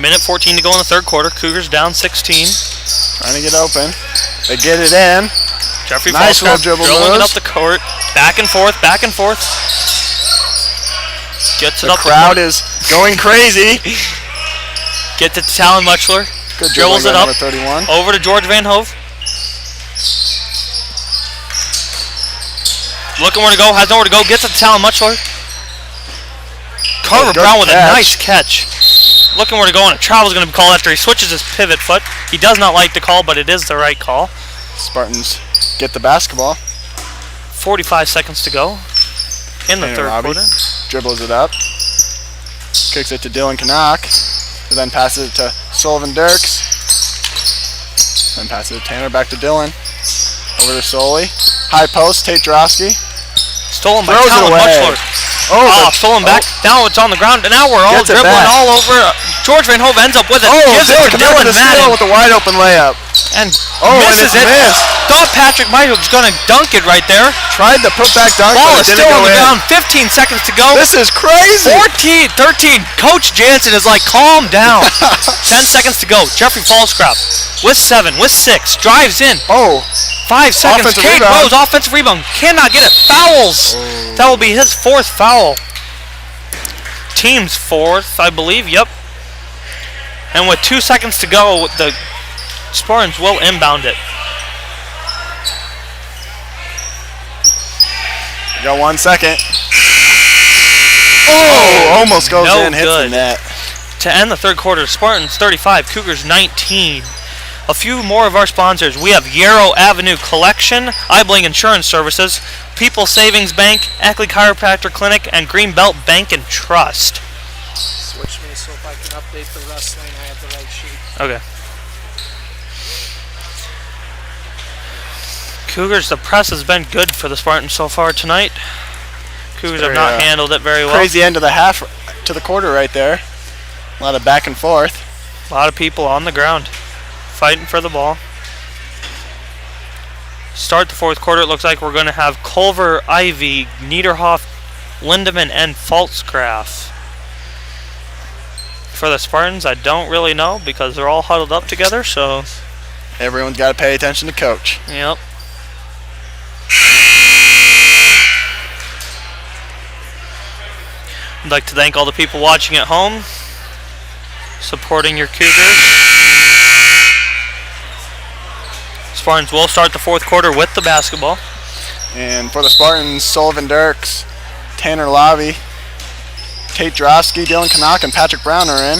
Minute 14 to go in the third quarter. Cougars down 16. Trying to get open. They get it in. Jeffrey Nice little Falscraft dribble dribbling it moves. up the court. Back and forth, back and forth. Gets it The up crowd the court. is going crazy. Gets it to Talon Muchler. Good Dribbles dribbling it by up. number 31. Over to George Van Hove. Looking where to go, has nowhere to go, gets it to Talon Muchler. Carver good Brown with catch. a nice catch. Looking where to go, and a travel is going to be called after he switches his pivot foot. He does not like the call, but it is the right call. Spartans get the basketball. 45 seconds to go in the Tanner third Lobby quarter. dribbles it up. Kicks it to Dylan Knock. Who then passes it to Sullivan Dirks. Then passes it to Tanner, back to Dylan. Over to Soley. High post, Tate Drosky. Stolen by Throws it Talon away. Muchler. Stolen back. Now it's on the ground, and now we're all Gets it dribbling back. all over. George Van Hove ends up with it. Oh, Gives it to Dylan Dylan the steal Madden. with a wide open layup. And and misses it's it. missed. Thought Patrick Michael was going to dunk it right there. Tried the putback dunk, Ball but is it didn't still on go the in. ground. 15 seconds to go. This is crazy. 13. Coach Jansen is like, calm down. 10 seconds to go. Jeffrey Falscraft with 7, with 6. Drives in. Oh, 5 seconds. Offensive Cade rebound. Rose, offensive rebound. Cannot get it. Fouls. That will be his 4th foul. Team's 4th, I believe. Yep. And with 2 seconds to go, the Spartans will inbound it. you got 1 second. Oh, almost goes no in, hits good. the net. To end the third quarter, Spartans 35, Cougars 19. A few more of our sponsors. We have Yarrow Avenue Collection, iBling Insurance Services, People Savings Bank, Ackley Chiropractor Clinic, and Greenbelt Bank and Trust. Switch me so if I can update the wrestling, I have the right sheet. Okay. Cougars, the press has been good for the Spartans so far tonight. Cougars have not handled it very well. Crazy end of the half to the quarter right there. A lot of back and forth. A lot of people on the ground fighting for the ball. Start the fourth quarter. It looks like we're going to have Culver, Ivy, Niederhoff, Lindemann, and Falscraft. For the Spartans, I don't really know because they're all huddled up together. So Everyone's got to pay attention to coach. yep. I'd like to thank all the people watching at home, supporting your Cougars. Spartans will start the fourth quarter with the basketball. And for the Spartans, Sullivan Dirks, Tanner Lobby, Tate Drosky, Dylan Knock, and Patrick Brown are in.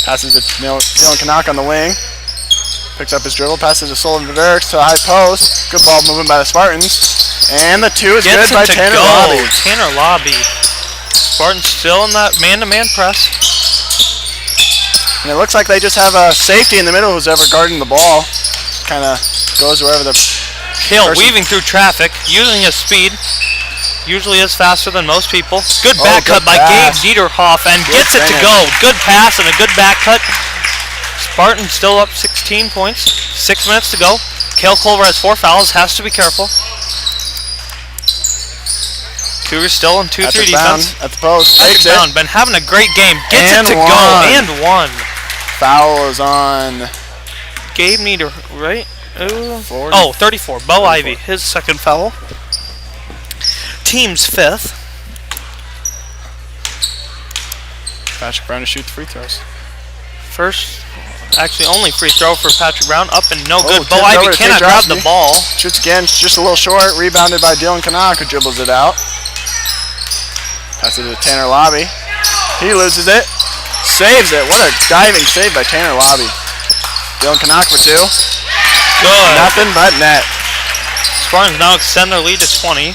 Passes to Dylan Knock on the wing. Picks up his dribble, passes to Sullivan Dirks to a high post. Good ball movement by the Spartans. And the 2 is Gets good by it to Tanner go. Lobby. Tanner Lobby. Spartans still in that man-to-man press. And it looks like they just have a safety in the middle who's ever guarding the ball. Kind of goes wherever the Kale person- weaving through traffic, using his speed. Usually is faster than most people. Good back good cut by pass. Gabe Niederhoff and Good gets it to finish. go. Good pass and a good back cut. Spartans still up 16 points. 6 minutes to go. Kale Culver has 4 fouls. Has to be careful. Cougars still in 2-3 defense. At the post. Patrick Takes Brown it. been having a great game. Gets And it to one. go. And one. Foul is on. Gabe Nieder, right? 40. Oh, 34. Bo 34. Ivy, his second foul. Team's 5th. Patrick Brown to shoot the free throws. First, Actually, only free throw for Patrick Brown. Up and no good. Bo tipped Ivy over to cannot Tate grab the Drosky. ball. Shoots again, just a little short. Rebounded by Dylan Canuck, who dribbles it out. Passes it to Tanner Lobby. He loses it. Saves it. What a diving save by Tanner Lobby. Dylan Canuck for two. Good. Nothing but net. Spartans now extend their lead to 20.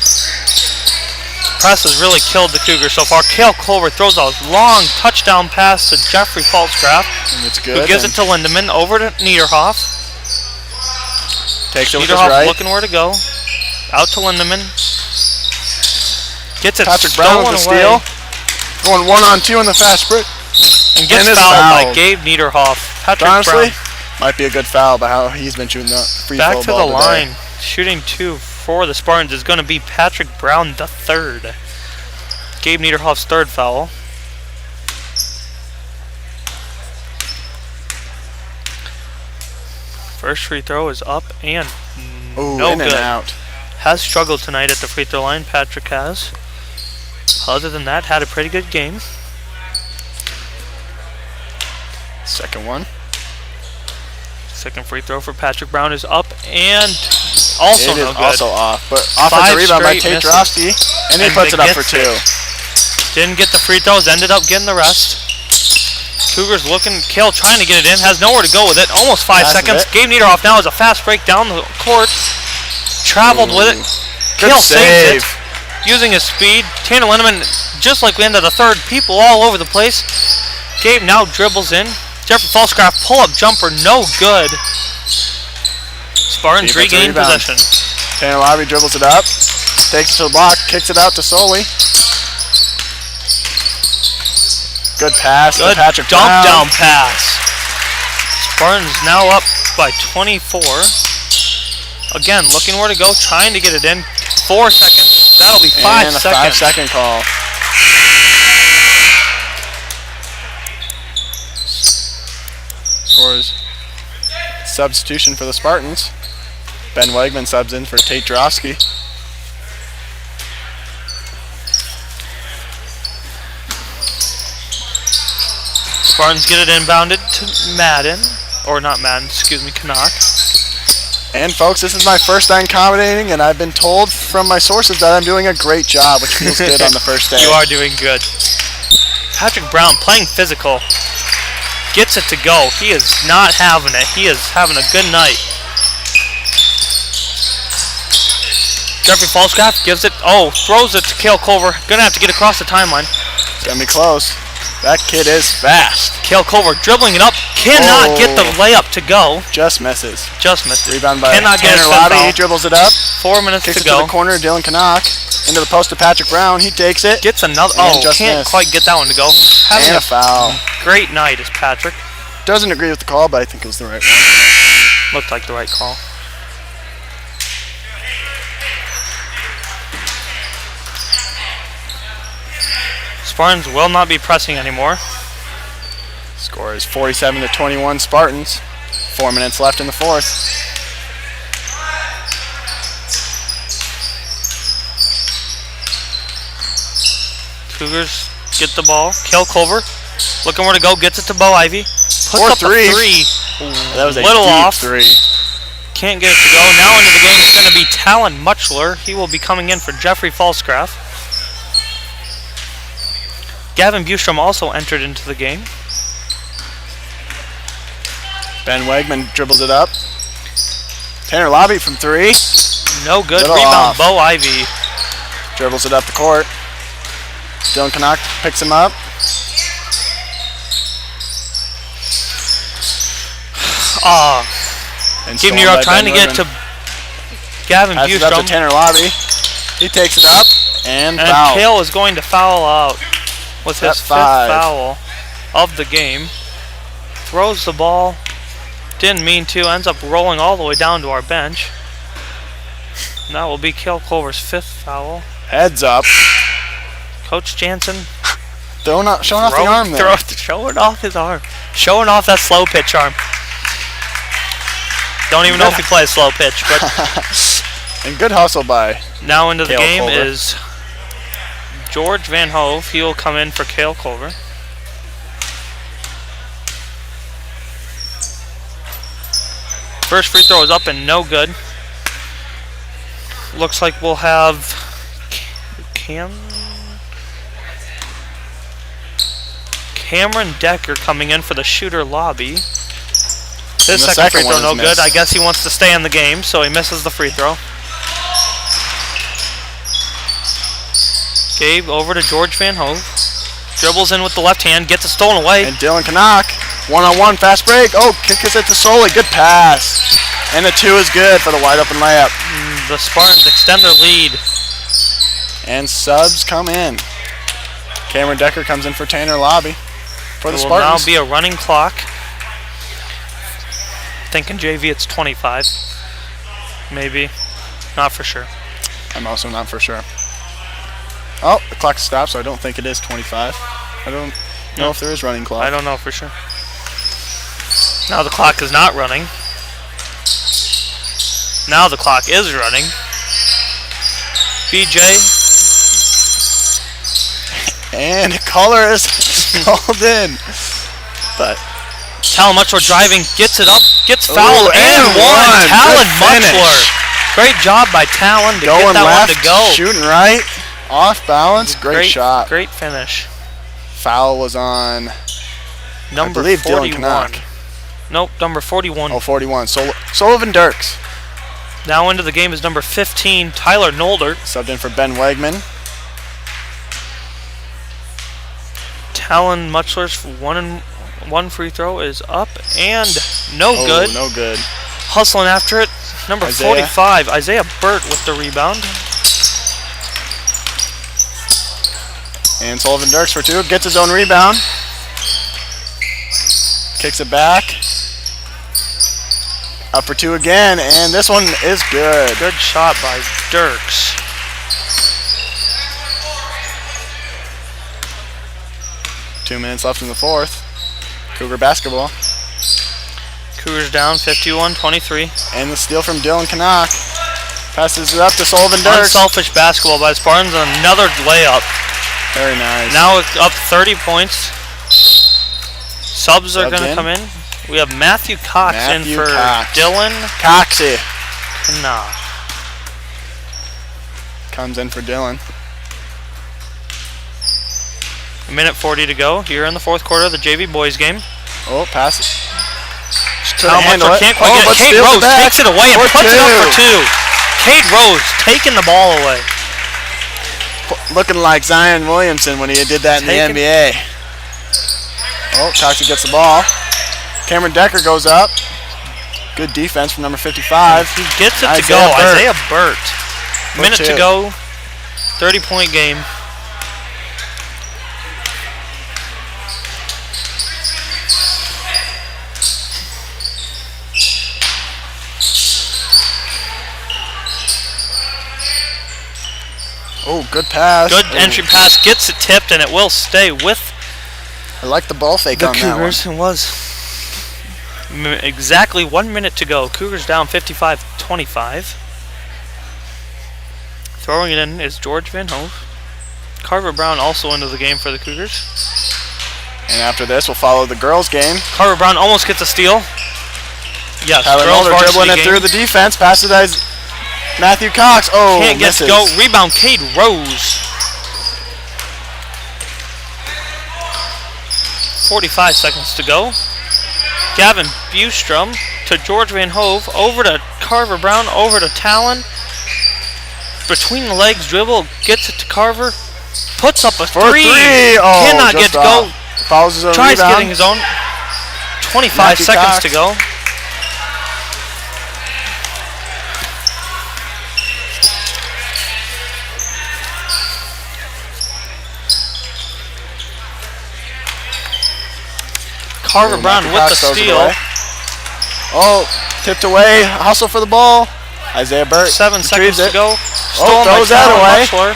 Press has really killed the Cougars so far. Cale Culver throws a long touchdown pass to Jeffrey Falsgraf, And it's good. who gives it to Lindemann over to Niederhoff. Takes it with his Niederhoff right. looking where to go. Out to Lindemann. Gets it Patrick Brown stolen with the away. steal. Going 1-on-2 in the fast break. And gets is fouled by fouled. Gabe Niederhoff. Patrick Honestly, Brown might be a good foul by how he's been shooting the free back throw to the ball today. line. Shooting two for the Spartans is going to be Patrick Brown the third. Gabe Niederhoff's third foul. First free throw is up and Ooh, no in good. and out. Has struggled tonight at the free throw line. Patrick has. Other than that, had a pretty good game. Second one. Second free throw for Patrick Brown is up and also It is no good. also off. But Five offensive rebound by straight Tate Drosky. And he And puts they it up get for two. Didn't get the free throws, ended up getting the rest. Cougars looking, Kale trying to get it in, has nowhere to go with it. Almost 5 Passes seconds. it. Gabe Niederhoff now has a fast break down the court. Traveled with it. Good Kale save. saves it using his speed. Tanner Lindemann, just like we ended the third, people all over the place. Gabe now dribbles in. Jeffrey Falscraft pull-up jumper, no good. Spartans Defensive regain rebound. possession. Tanner Lobby dribbles it up. Takes it to the block. Kicks it out to Soley. Good pass Good to Patrick dump Brown. down pass. Spartans now up by 24. Again, looking where to go, trying to get it in. 4 seconds. That'll be 5 And a seconds. 5-second call. Scores. Substitution for the Spartans. Ben Wegman subs in for Tate Drosky. Spartans get it inbounded to Madden. Or not Madden, excuse me, Canuck. And folks, this is my first time commentating, and I've been told from my sources that I'm doing a great job, which feels good on the first day. You are doing good. Patrick Brown playing physical. Gets it to go. He is not having it. He is having a good night. Jeffrey Falscraft gives it, throws it to Cale Culver. Gonna have to get across the timeline. It's going to be close. That kid is fast. Cale Culver dribbling it up. Cannot get the layup to go. Just misses. Just missed it. Rebound by Cannot get Tanner his Lobby. foul. He dribbles it up. 4 minutes Kicks to it to go. the corner. Dylan Canuck. Into the post to Patrick Brown. He takes it. Gets another. And just Can't missed. quite get that one to go. Having And a a foul. great night is Patrick. Doesn't agree with the call, but I think it was the right one. Looked like the right call. Spartans will not be pressing anymore. Score is 47-21 Spartans. 4 minutes left in the fourth. Cougars get the ball. Cale Culver looking where to go. Gets it to Bo Ivy. Puts Or up three. a three. That was a Little deep off. three. Can't get it to go. Now into the game is going to be Talon Muchler. He will be coming in for Jeffrey Falscraft. Gavin Bustrom also entered into the game. Ben Wegman dribbles it up. Tanner Lobby from three. No good. Little Rebound, off. Bo Ivy. Dribbles it up the court. Dylan Canuck picks him up. And Gabe stolen Nero by trying Ben to get Wegman. to Gavin Passes it up to Bustrom. Tanner Lobby. He takes it up and And foul. Cale is going to foul out with his That's fifth 5. foul of the game. Throws the ball. Didn't mean to. Ends up rolling all the way down to our bench. And that will be Cale Culver's 5th foul. Heads up. Coach Jansen Showing off the arm there. showing off his arm. Showing off that slow pitch arm. Don't even know if he plays slow pitch, but And good hustle by now into the Cale game Culver. is George Van Hove. He will come in for Cale Culver. First free throw is up and no good. Looks like we'll have Cameron Decker coming in for the shooter lobby. His second free throw no good. I guess he wants to stay in the game, so he misses the free throw. Gabe over to George Van Hove. Dribbles in with the left hand, gets it stolen away. And Dylan Canuck, one-on-one, fast break. Oh, kick is it to Soli, good pass. And the 2 is good for the wide open layup. The Spartans extend their lead. And subs come in. Cameron Decker comes in for Tanner Lobby for the It will Spartans. now be a running clock. Thinking JV it's 25. Maybe. Not for sure. I'm also not for sure. Oh, the clock stopped, so I don't think it is 25. I don't know if there is running clock. I don't know for sure. Now the clock is not running. Now the clock is running. BJ. And color is called in. But Talon Muchler driving, gets it up, gets fouled, and and one. one. Talon Good finish. Muchler. Great job by Talon to going get that left, one to go. shooting right, off balance. Great shot. Great finish. Foul was on, Number I believe, 41. Dylan Canuck. Nope, number 41. Oh, 41. Sullivan Dirks. Now into the game is number 15, Tyler Nolder. Subbed in for Ben Wegman. Talon Muchler's one free throw is up and no good. No good. Hustling after it, number Isaiah. 45, Isaiah Burt with the rebound. And Sullivan Dirks for 2. Gets his own rebound. Kicks it back. Up for 2 again, and this one is good. Good shot by Dirks. Two minutes left in the fourth. Cougar basketball. Cougars down 51-23. And the steal from Dylan Canuck. Passes it up to Sullivan Dirks. Unselfish basketball by the Spartans. Another layup. Very nice. Now it's up 30 points. Subs are going to come in. We have Matthew Cox in for Dylan Coxie Canuck. comes in for Dylan. A minute 40 to go here in the fourth quarter of the JV boys game. Oh, pass it. Can't quite get it. Cade Rose takes it away and puts it up for 2. Cade Rose taking the ball away. Looking like Zion Williamson when he did that in the NBA. Oh, Coxie gets the ball. Cameron Decker goes up. Good defense from number 55. He gets it to go. Isaiah Burt. Minute to go. 30-point game. Oh, good pass. Good entry pass. Gets it tipped, and it will stay with I like the ball fake the on that one. Cougars. It was exactly 1 minute to go. Cougars down 55-25. Throwing it in is George Van Hove. Carver Brown also into the game for the Cougars. And after this, we'll follow the girls' game. Carver Brown almost gets a steal. Yes, Tyler girls Mulder varsity dribbling it game. through the defense. Passes it Matthew Cox. Oh, Can't get to go. Rebound, Cade Rose. 45 seconds to go. Gavin Bustrom to George Van Hove. Over to Carver Brown. Over to Talon. Between the legs dribble. Gets it to Carver. Puts up a three. Oh, cannot get to go. Fouls his own Tries rebound. getting his own. 25 Matthew seconds Cox. to go. Carver Brown Matthew with Cox the throws it steal. away. Oh, tipped away. Hustle for the ball. Isaiah Burt 7 seconds retrieves to go. Oh, Stolen by throws that Talon away. Muchler.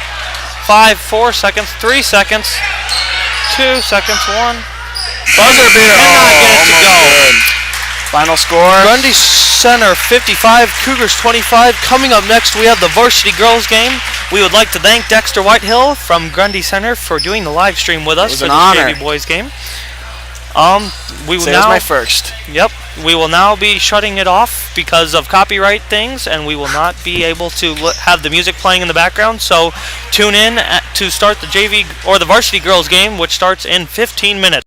5, 4 seconds, 3 seconds, 2 seconds, 1. Buzzer beater. Cannot get it to almost go. good. Final score. Grundy Center 55, Cougars 25. Coming up next, we have the Varsity girls game. We would like to thank Dexter Whitehill from Grundy Center for doing the live stream with us was for an the honor. JV boys game. We will Say it was now. my first. Yep. we will now be shutting it off because of copyright things, and we will not be able to have the music playing in the background. So tune in to start the JV or the varsity girls game, which starts in 15 minutes.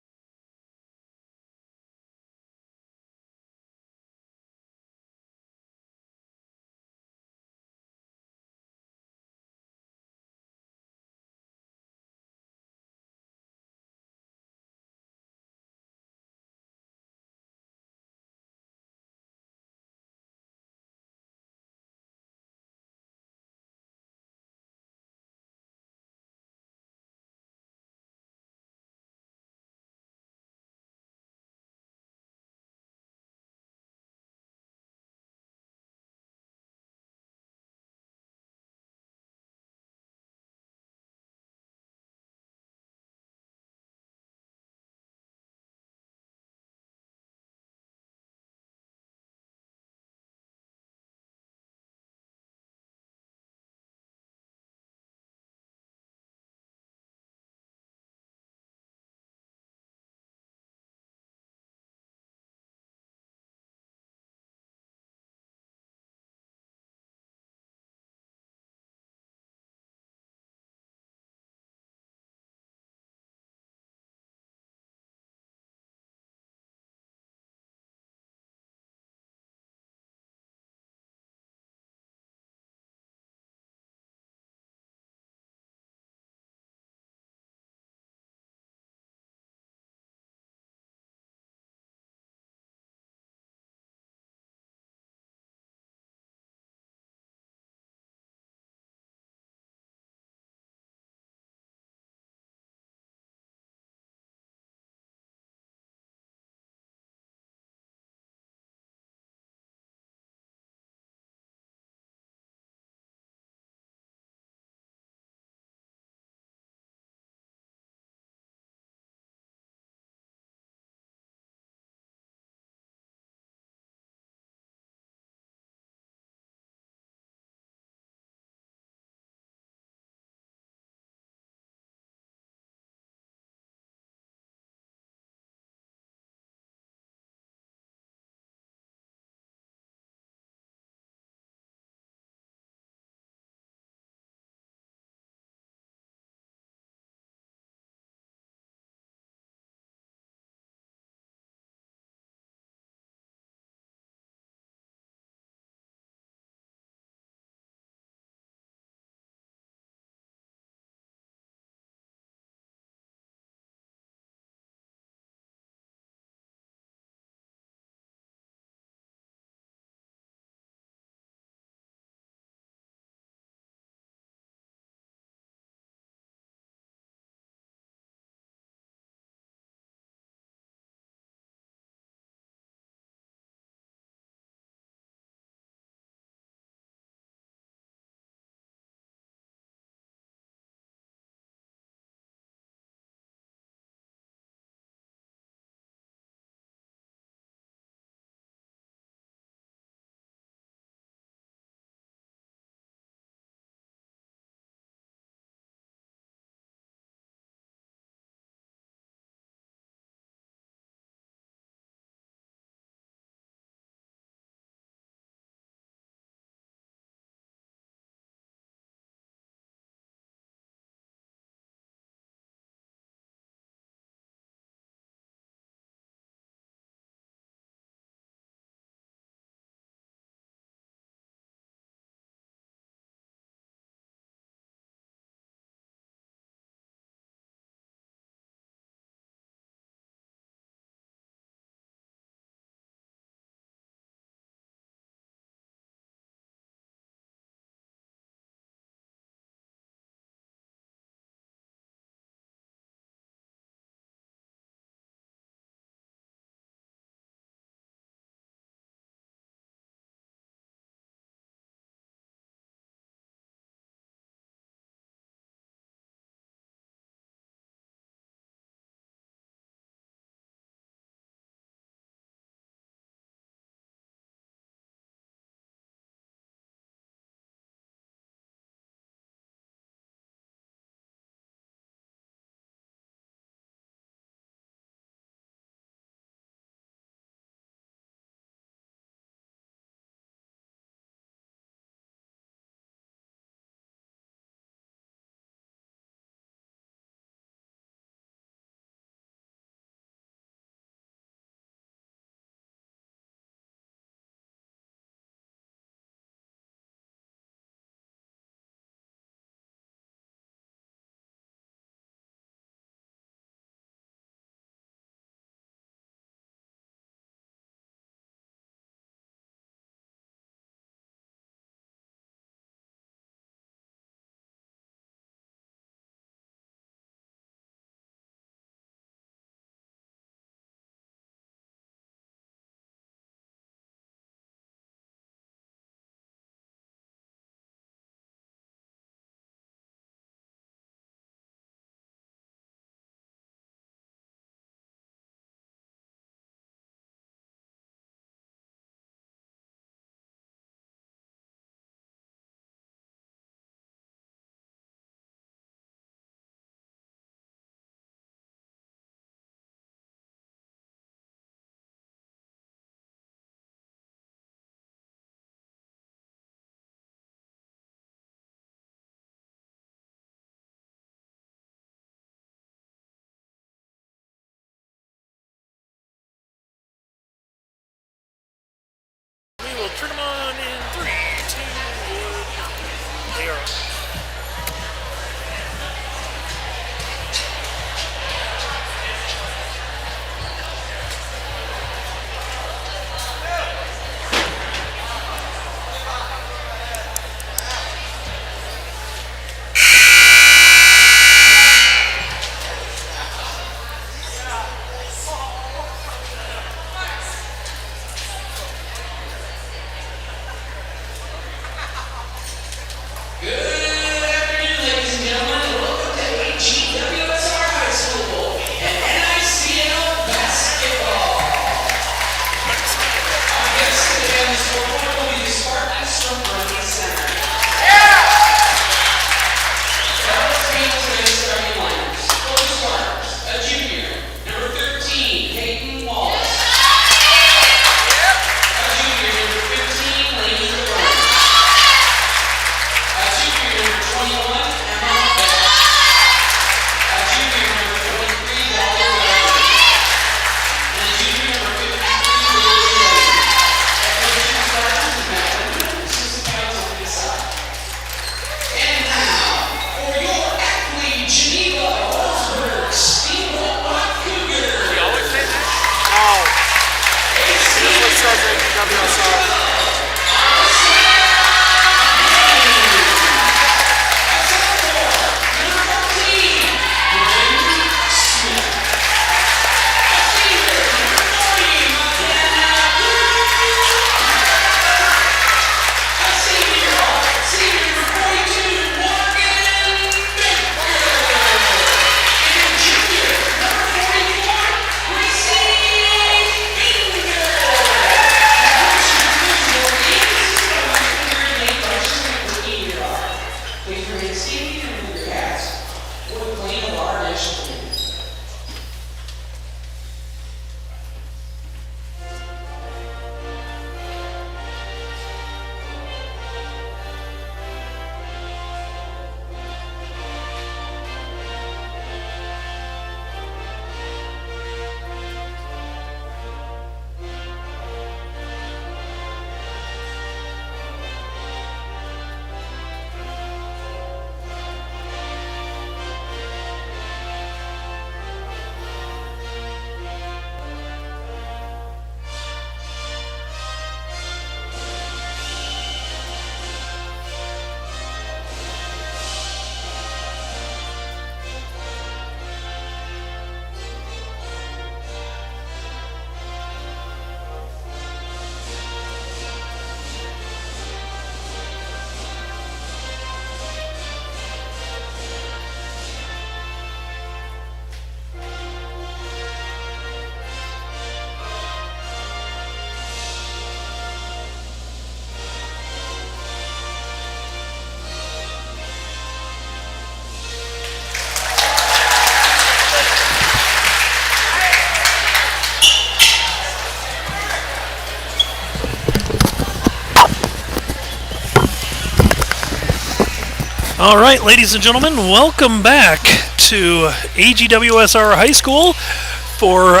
All right, ladies and gentlemen, welcome back to AGWSR High School for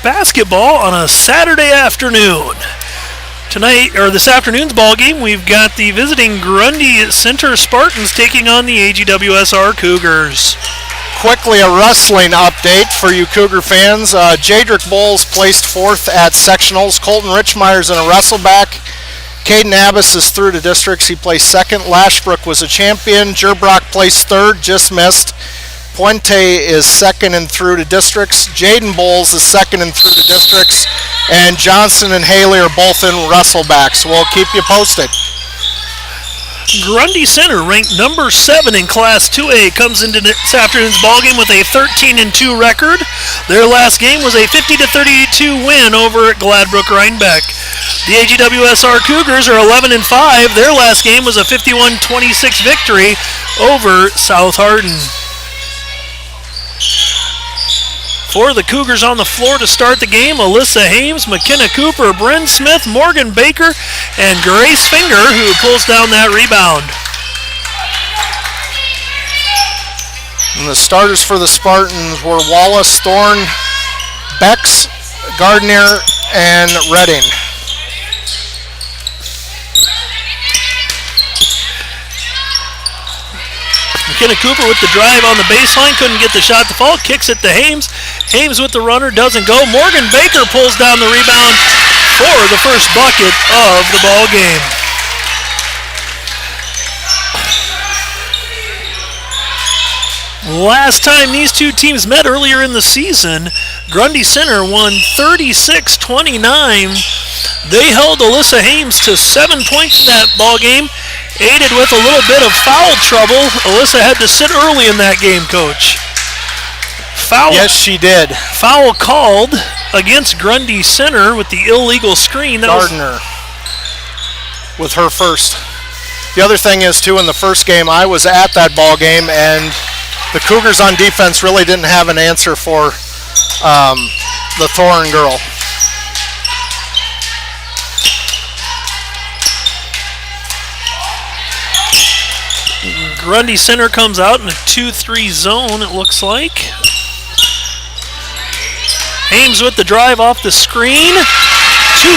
basketball on a Saturday afternoon. Tonight, or this afternoon's ball game, we've got the visiting Grundy Center Spartans taking on the AGWSR Cougars. Quickly, a wrestling update for you Cougar fans. Jadrick Bowles placed 4th at sectionals. Colton Richmeyer's in a wrestleback. Caden Abbas is through to districts. He placed 2nd. Lashbrook was a champion. Gerbrock placed 3rd, just missed. Puente is 2nd and through to districts. Jaden Bowles is 2nd and through to districts. And Johnson and Haley are both in wrestlebacks. We'll keep you posted. Grundy Center, ranked number 7 in Class 2A, comes into this afternoon's ballgame with a 13-2 record. Their last game was a 50-32 win over at Gladbrook Rhinebeck. The AGWSR Cougars are 11-5. Their last game was a 51-26 victory over South Hardin. For the Cougars on the floor to start the game, Alyssa Hames, McKenna Cooper, Bryn Smith, Morgan Baker, and Grace Finger, who pulls down that rebound. And the starters for the Spartans were Wallace, Thorne, Bex, Gardner, and Redding. McKenna Cooper with the drive on the baseline, couldn't get the shot to fall, kicks it to Hames. Hames with the runner, doesn't go. Morgan Baker pulls down the rebound for the first bucket of the ball game. Last time these two teams met earlier in the season, Grundy Center won 36-29. They held Alyssa Hames to 7 points in that ball game, aided with a little bit of foul trouble. Alyssa had to sit early in that game, Coach. Foul. Yes, she did. Foul called against Grundy Center with the illegal screen. That Gardner with her first. The other thing is, too, in the first game, I was at that ball game, and the Cougars on defense really didn't have an answer for the Thorne girl. Grundy Center comes out in a 2-3 zone, it looks like. Hames with the drive off the screen. 2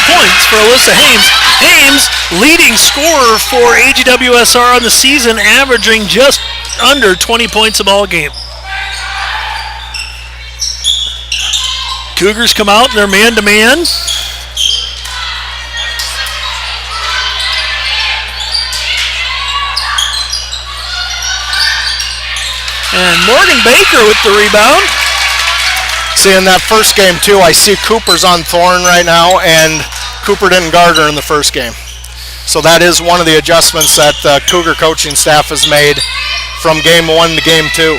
points for Alyssa Hames. Hames, leading scorer for AGWSR on the season, averaging just under 20 points a ball game. Cougars come out in their man-to-man. And Morgan Baker with the rebound. See, in that first game, too, I see Cooper's on Thorne right now, and Cooper didn't guard her in the first game. So that is one of the adjustments that the Cougar coaching staff has made from game 1 to game 2.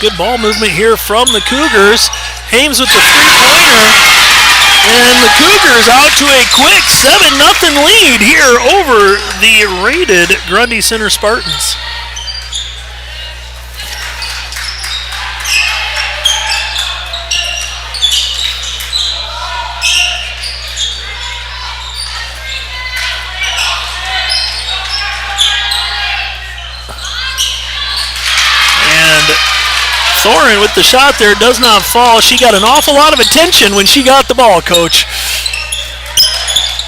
Good ball movement here from the Cougars. Hames with the three-pointer. And the Cougars out to a quick 7-0 lead here over the rated Grundy Center Spartans. Thorin with the shot there, does not fall. She got an awful lot of attention when she got the ball, Coach.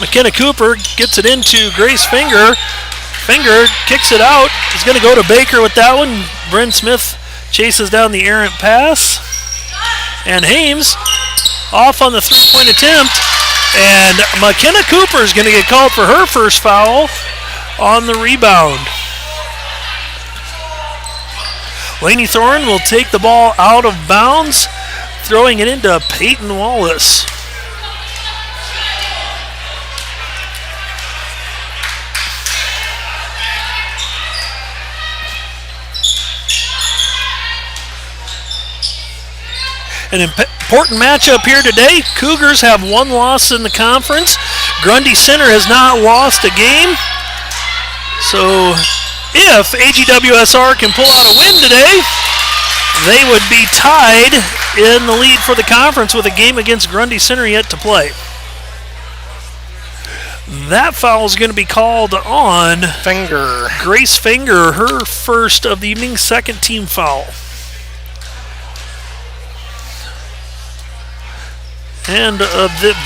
McKenna Cooper gets it into Grace Finger. Finger kicks it out. He's going to go to Baker with that one. Bryn Smith chases down the errant pass. And Hames off on the three-point attempt. And McKenna Cooper is going to get called for her first foul on the rebound. Lainey Thorne will take the ball out of bounds, throwing it into Peyton Wallace. An important matchup here today. Cougars have one loss in the conference. Grundy Center has not lost a game. So if AGWSR can pull out a win today, they would be tied in the lead for the conference with a game against Grundy Center yet to play. That foul is going to be called on Finger. Grace Finger, her first of the evening, second team foul. And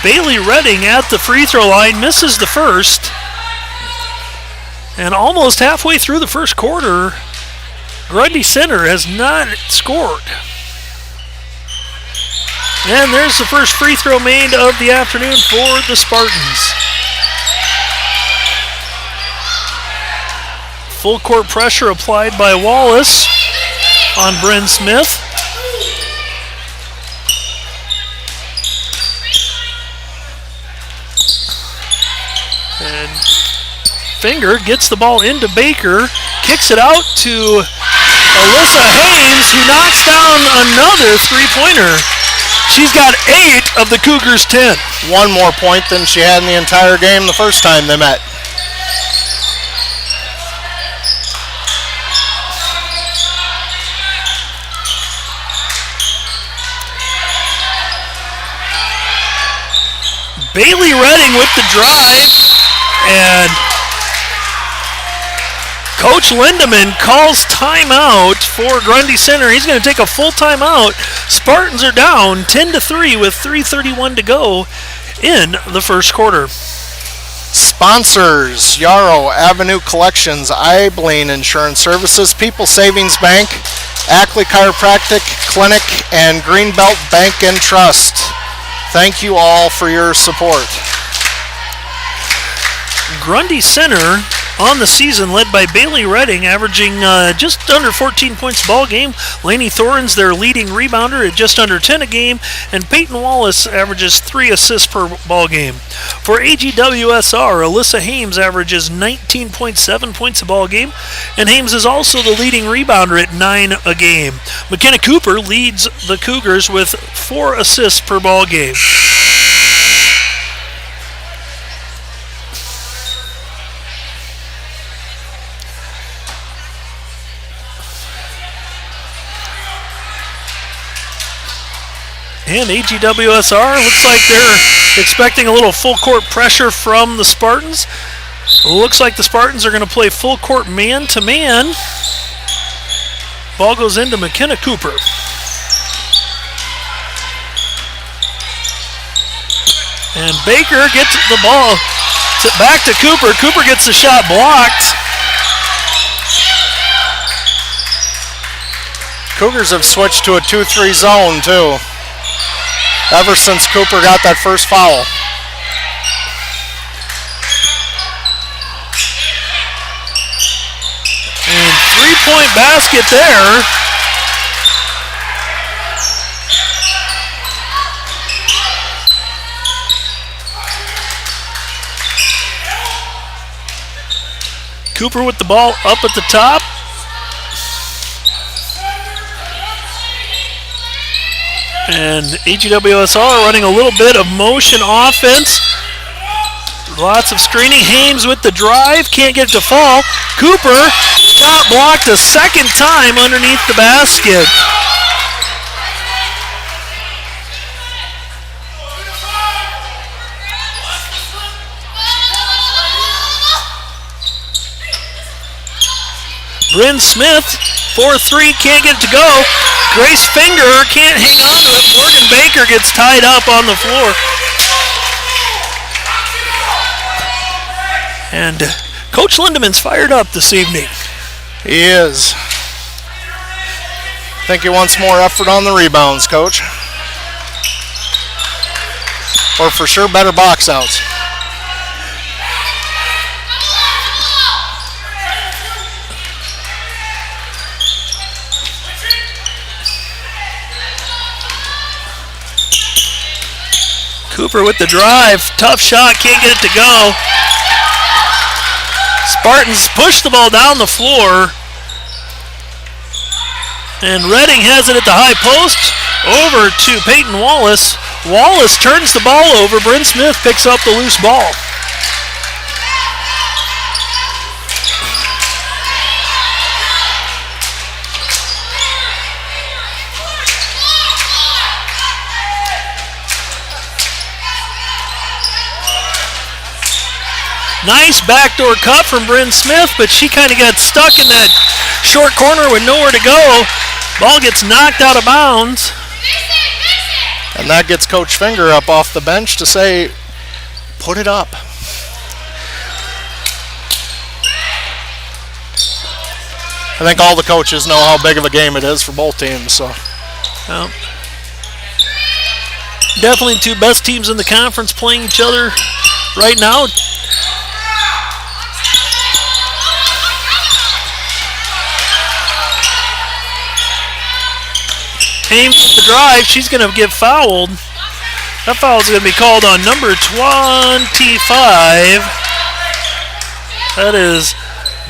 Bailey Redding at the free throw line misses the first. And almost halfway through the first quarter, Grundy Center has not scored. And there's the first free throw made of the afternoon for the Spartans. Full court pressure applied by Wallace on Bryn Smith. And Finger gets the ball into Baker, kicks it out to Alyssa Haynes, who knocks down another three-pointer. She's got 8 of the Cougars' 10. One more point than she had in the entire game the first time they met. Bailey Redding with the drive, and Coach Lindemann calls timeout for Grundy Center. He's going to take a full timeout. Spartans are down 10-3 with 3:31 to go in the first quarter. Sponsors: Yarrow Avenue Collections, Abilene Insurance Services, People Savings Bank, Ackley Chiropractic Clinic, and Greenbelt Bank and Trust. Thank you all for your support. Grundy Center on the season led by Bailey Redding, averaging just under 14 points a ball game. Lainey Thorns, their leading rebounder, at just under 10 a game. And Peyton Wallace averages 3 assists per ball game. For AGWSR, Alyssa Hames averages 19.7 points a ball game. And Hames is also the leading rebounder at 9 a game. McKenna Cooper leads the Cougars with 4 assists per ball game. And AGWSR looks like they're expecting a little full court pressure from the Spartans. Looks like the Spartans are going to play full court man-to-man. Ball goes into McKenna Cooper. And Baker gets the ball back to Cooper. Cooper gets the shot blocked. Cougars have switched to a 2-3 zone too, ever since Cooper got that first foul. And three-point basket there. Cooper with the ball up at the top. And AGWSR running a little bit of motion offense. Lots of screening. Hames with the drive. Can't get it to fall. Cooper, shot blocked a second time underneath the basket. Bryn Smith, 4-3, can't get it to go. Grace Finger can't hang on to it. Morgan Baker gets tied up on the floor. And Coach Lindemann's fired up this evening. He is. Think he wants more effort on the rebounds, Coach. Or for sure better box outs. Cooper with the drive. Tough shot. Can't get it to go. Spartans push the ball down the floor. And Redding has it at the high post. Over to Peyton Wallace. Wallace turns the ball over. Bryn Smith picks up the loose ball. Nice backdoor cut from Bryn Smith, but she kind of got stuck in that short corner with nowhere to go. Ball gets knocked out of bounds. And that gets Coach Finger up off the bench to say, put it up. I think all the coaches know how big of a game it is for both teams. So, definitely two best teams in the conference playing each other right now. Ames with the drive. She's going to get fouled. That foul is going to be called on number 25. That is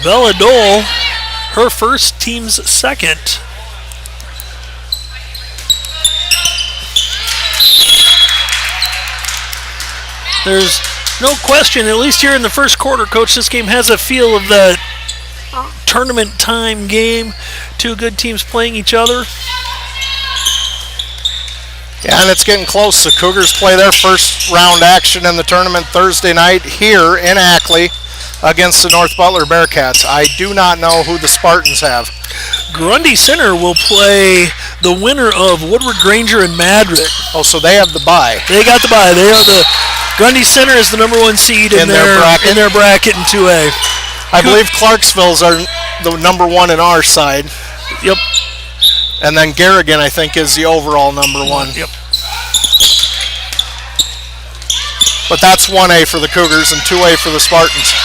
Bella Dole, her first, team's second. There's no question, at least here in the first quarter, Coach, this game has a feel of that tournament time game. Two good teams playing each other. Yeah, and it's getting close. The Cougars play their first round action in the tournament Thursday night here in Ackley against the North Butler Bearcats. I do not know who the Spartans have. Grundy Center will play the winner of Woodward Granger and Madrid. Oh, so they have the bye. They got the bye. They are the Grundy Center is the number one seed in their bracket in 2A. I believe Clarksville's are the number one in our side. Yep. And then Garrigan, I think, is the overall number one. Yep. But that's 1A for the Cougars and 2A for the Spartans.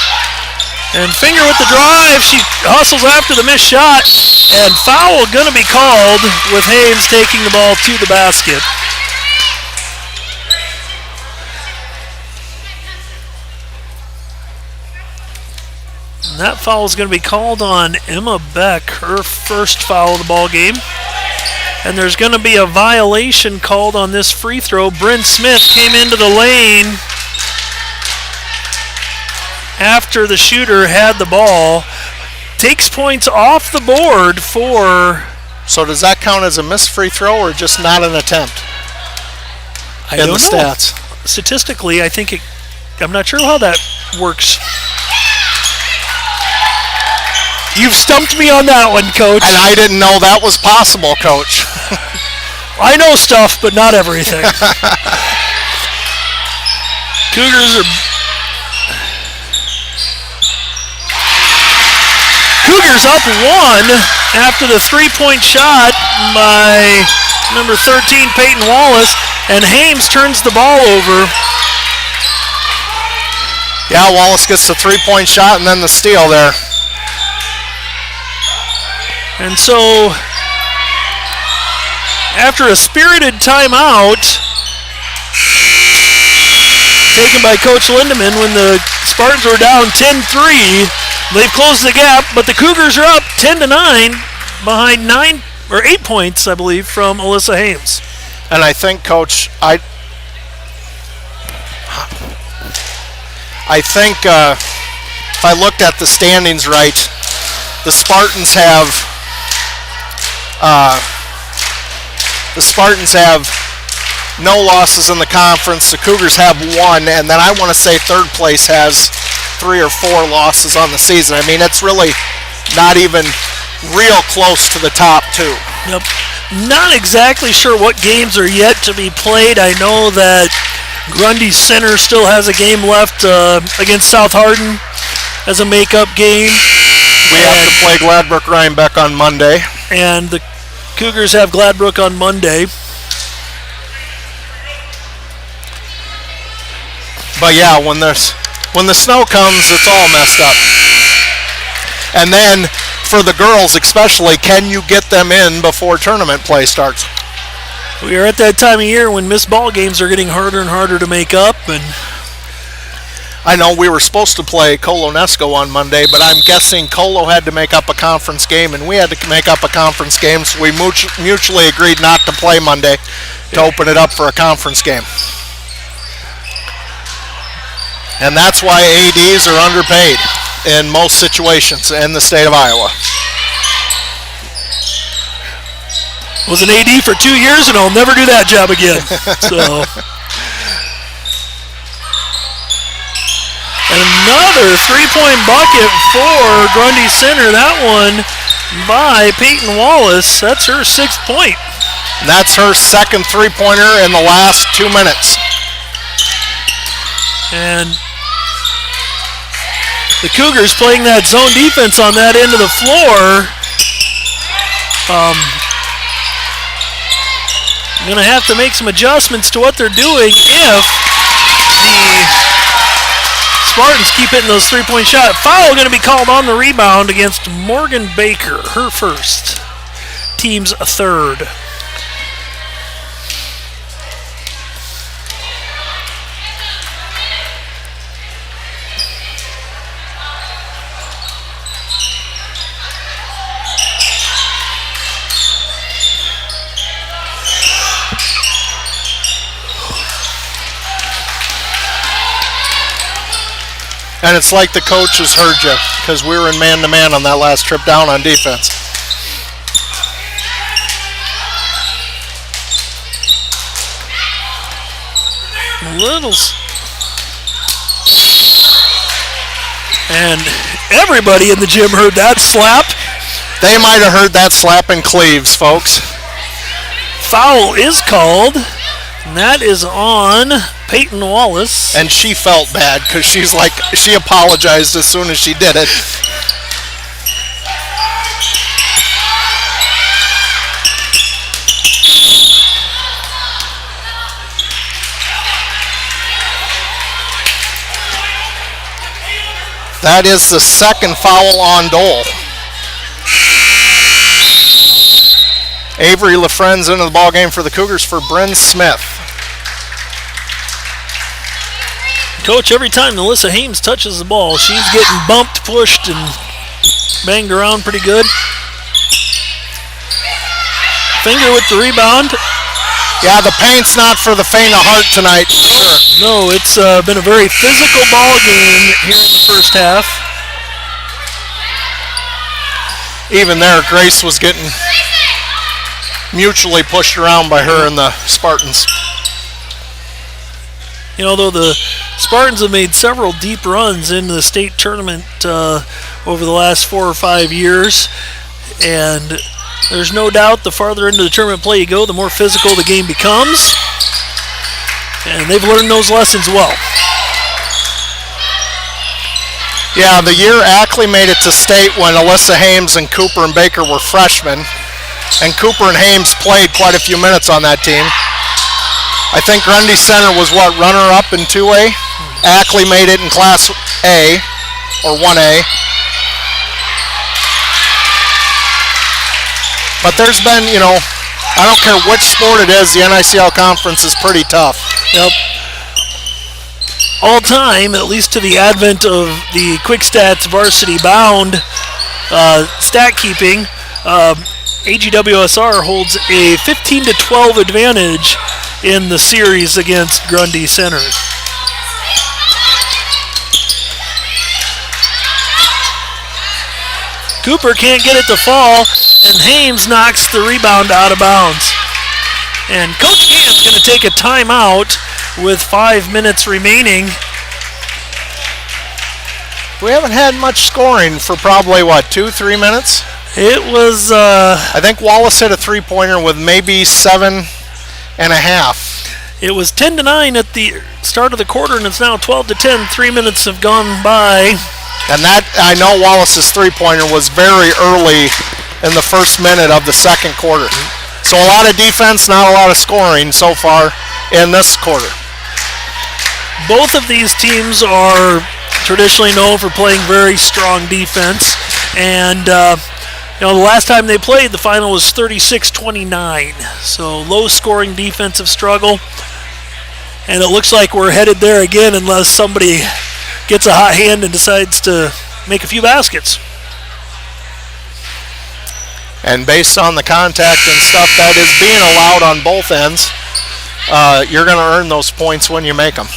And Finger with the drive. She hustles after the missed shot. And foul going to be called with Hames taking the ball to the basket. And that foul is going to be called on Emma Beck, her first foul of the ball game. And there's going to be a violation called on this free throw. Bryn Smith came into the lane after the shooter had the ball. Takes points off the board for... So does that count as a missed free throw or just not an attempt? I don't know. Stats. Statistically, I think I'm not sure how that works. You've stumped me on that one, Coach. And I didn't know that was possible, Coach. I know stuff, but not everything. Cougars up one after the three-point shot by number 13, Peyton Wallace, and Hames turns the ball over. Yeah, Wallace gets the three-point shot and then the steal there. And so, after a spirited timeout taken by Coach Lindemann when the Spartans were down 10-3, they've closed the gap, but the Cougars are up 10-9 behind 8 points, I believe, from Alyssa Hames. And I think, Coach, I think if I looked at the standings right, the Spartans have no losses in the conference. The Cougars have one, and then I want to say third place has 3 or 4 losses on the season. I mean, it's really not even real close to the top two. Yep. Not exactly sure what games are yet to be played. I know that Grundy Center still has a game left against South Hardin as a makeup game. We have to play Gladbrook Rhinebeck on Monday. And the Cougars have Gladbrook on Monday. But yeah, when the snow comes, it's all messed up. And then for the girls especially, can you get them in before tournament play starts? We are at that time of year when missed ball games are getting harder and harder to make up. And I know we were supposed to play Colonesco on Monday, but I'm guessing Colo had to make up a conference game, and we had to make up a conference game, so we mutually agreed not to play Monday to open it up for a conference game. And that's why ADs are underpaid in most situations in the state of Iowa. Was an AD for 2 years, and I'll never do that job again. So, and Another three-point bucket for Grundy Center. That one by Peyton Wallace. That's her 6th point. That's her second three-pointer in the last 2 minutes. And the Cougars playing that zone defense on that end of the floor. Going to have to make some adjustments to what they're doing if the Spartans keep hitting those three-point shots. Foul going to be called on the rebound against Morgan Baker, her first, team's third. And it's like the coaches heard you, because we were in man-to-man on that last trip down on defense. And everybody in the gym heard that slap. They might have heard that slap in Cleves, folks. Foul is called, and that is on Peyton Wallace. And she felt bad because she apologized as soon as she did it. That is the second foul on Dole. Avery LaFren's into the ball game for the Cougars for Bryn Smith. Coach, every time Melissa Hames touches the ball, she's getting bumped, pushed, and banged around pretty good. Finger with the rebound. Yeah, the paint's not for the faint of heart tonight. Sure. No, it's been a very physical ball game here in the first half. Even there, Grace was getting mutually pushed around by her and the Spartans. You know, though, the Spartans have made several deep runs into the state tournament over the last 4 or 5 years, and there's no doubt the farther into the tournament play you go, the more physical the game becomes, and they've learned those lessons well. Yeah, the year Ackley made it to state when Alyssa Hames and Cooper and Baker were freshmen, and Cooper and Hames played quite a few minutes on that team. I think Grundy Center was, runner-up in 2A? Ackley made it in Class A, or 1A. But there's been, I don't care which sport it is, the NICL conference is pretty tough. Yep. All time, at least to the advent of the Quick Stats Varsity Bound stat keeping, AGWSR holds a 15-12 advantage in the series against Grundy Center. Cooper can't get it to fall, and Hames knocks the rebound out of bounds. And Coach Gant's going to take a timeout with 5 minutes remaining. We haven't had much scoring for probably, 2-3 minutes? It was... I think Wallace hit a three-pointer with maybe 7.5. It was 10-9 at the start of the quarter, and it's now 12-10. 3 minutes have gone by. And that, I know Wallace's three-pointer was very early in the first minute of the second quarter. So a lot of defense, not a lot of scoring so far in this quarter. Both of these teams are traditionally known for playing very strong defense. And, the last time they played, the final was 36-29. So low-scoring defensive struggle. And it looks like we're headed there again unless somebody gets a hot hand and decides to make a few baskets. And based on the contact and stuff that is being allowed on both ends, you're going to earn those points when you make them.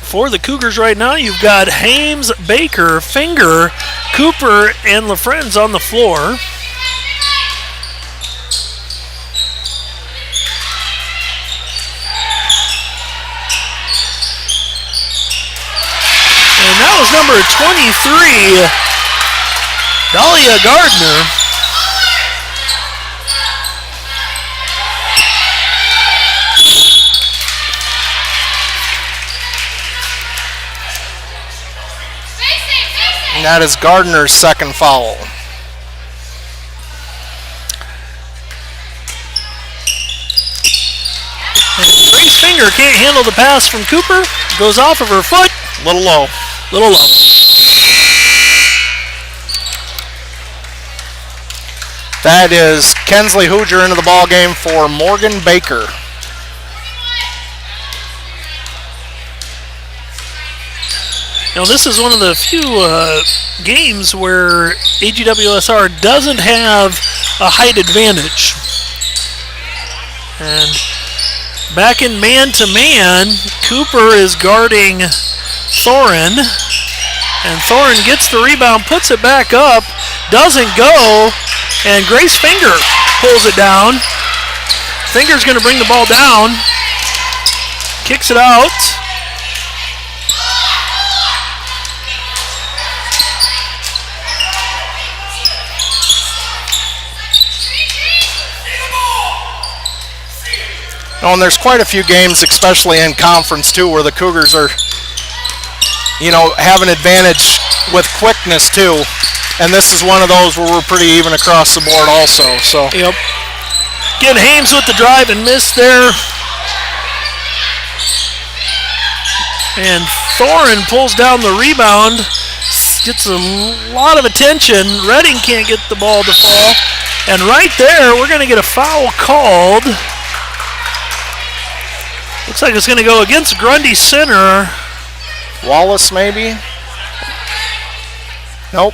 For the Cougars right now, you've got Hames, Baker, Finger, Cooper, and LaFren's on the floor. That was number 23, Dahlia Gardner. And that is Gardner's second foul. Grace Finger can't handle the pass from Cooper. Goes off of her foot. Little low. Little low. That is Kensley Hooger into the ball game for Morgan Baker. Now this is one of the few games where AGWSR doesn't have a height advantage. And back in man-to-man, Cooper is guarding Thorin. And Thorin gets the rebound, puts it back up, doesn't go, and Grace Finger pulls it down. Finger's going to bring the ball down, kicks it out. Oh, and there's quite a few games, especially in conference too, where the Cougars are, have an advantage with quickness too. And this is one of those where we're pretty even across the board also. So. Yep. Again, Hames with the drive and miss there. And Thorin pulls down the rebound. Gets a lot of attention. Redding can't get the ball to fall. And right there, we're going to get a foul called. Looks like it's going to go against Grundy center. Wallace, maybe? Nope.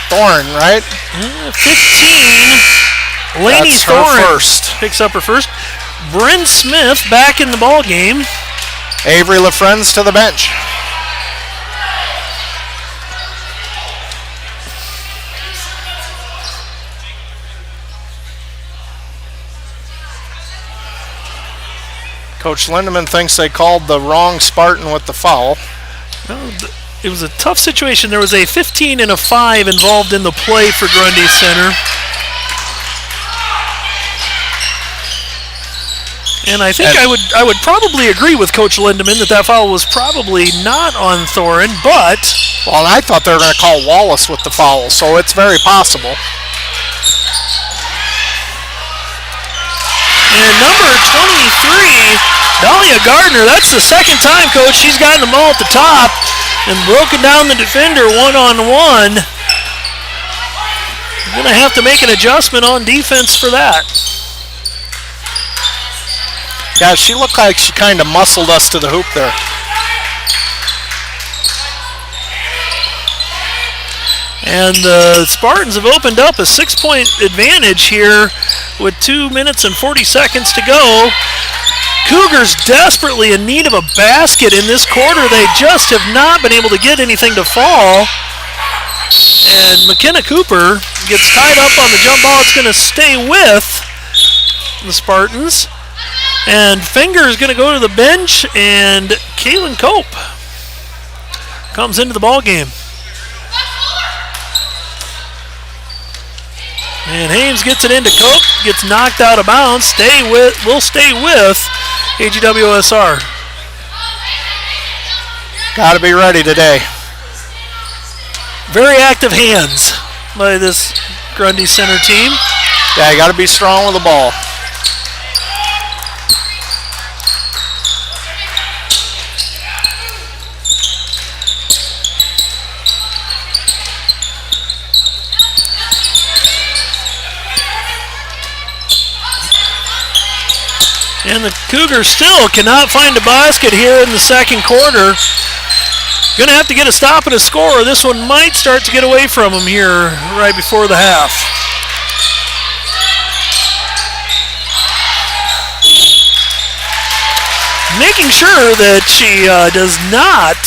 Thorne, right? 15. Laney Thorne picks up her first. Bryn Smith back in the ball game. Avery LaFrenz to the bench. Coach Lindemann thinks they called the wrong Spartan with the foul. Well, it was a tough situation. There was a 15 and a 5 involved in the play for Grundy Center. And I think I would probably agree with Coach Lindemann that foul was probably not on Thorin, but... Well, and I thought they were going to call Wallace with the foul, so it's very possible. And number 23, Dahlia Gardner, that's the second time, Coach, she's gotten the ball at the top and broken down the defender one-on-one. Going to have to make an adjustment on defense for that. Yeah, she looked like she kind of muscled us to the hoop there. And the Spartans have opened up a 6-point advantage here with 2 minutes and 40 seconds to go. Cougars desperately in need of a basket in this quarter. They just have not been able to get anything to fall. And McKenna Cooper gets tied up on the jump ball. It's going to stay with the Spartans. And Finger is going to go to the bench, and Kaylin Cope comes into the ball game. And Hames gets it into Cope, gets knocked out of bounds. Will stay with AGWSR. Got to be ready today. Very active hands by this Grundy Center team. Yeah, you got to be strong with the ball. And the Cougars still cannot find a basket here in the second quarter. Going to have to get a stop and a score. This one might start to get away from them here right before the half. Making sure that she does not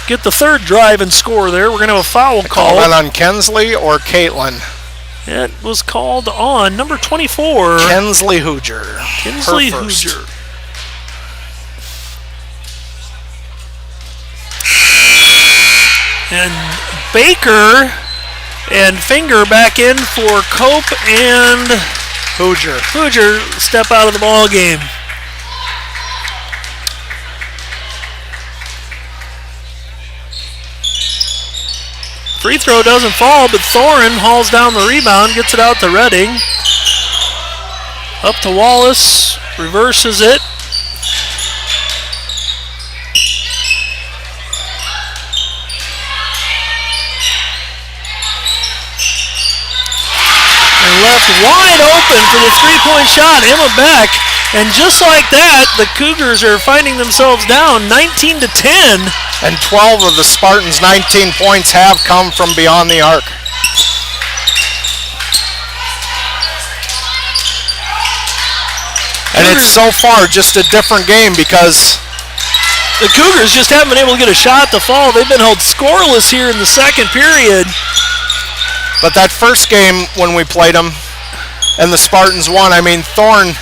get the third drive and score there. We're going to have a foul call. Call on Kensley or Caitlin? It was called on number 24. Kensley Hooger. Kensley Hooger. Baker and Finger back in for Cope and Hoosier step out of the ball game. Free throw doesn't fall, but Thorin hauls down the rebound, gets it out to Redding. Up to Wallace, reverses it. And left wide open for the three-point shot, Emma Beck. And just like that, the Cougars are finding themselves down 19-10. And 12 of the Spartans' 19 points have come from beyond the arc. And it's so far just a different game because the Cougars just haven't been able to get a shot to fall. They've been held scoreless here in the second period. But that first game when we played them and the Spartans won, I mean, Thorne,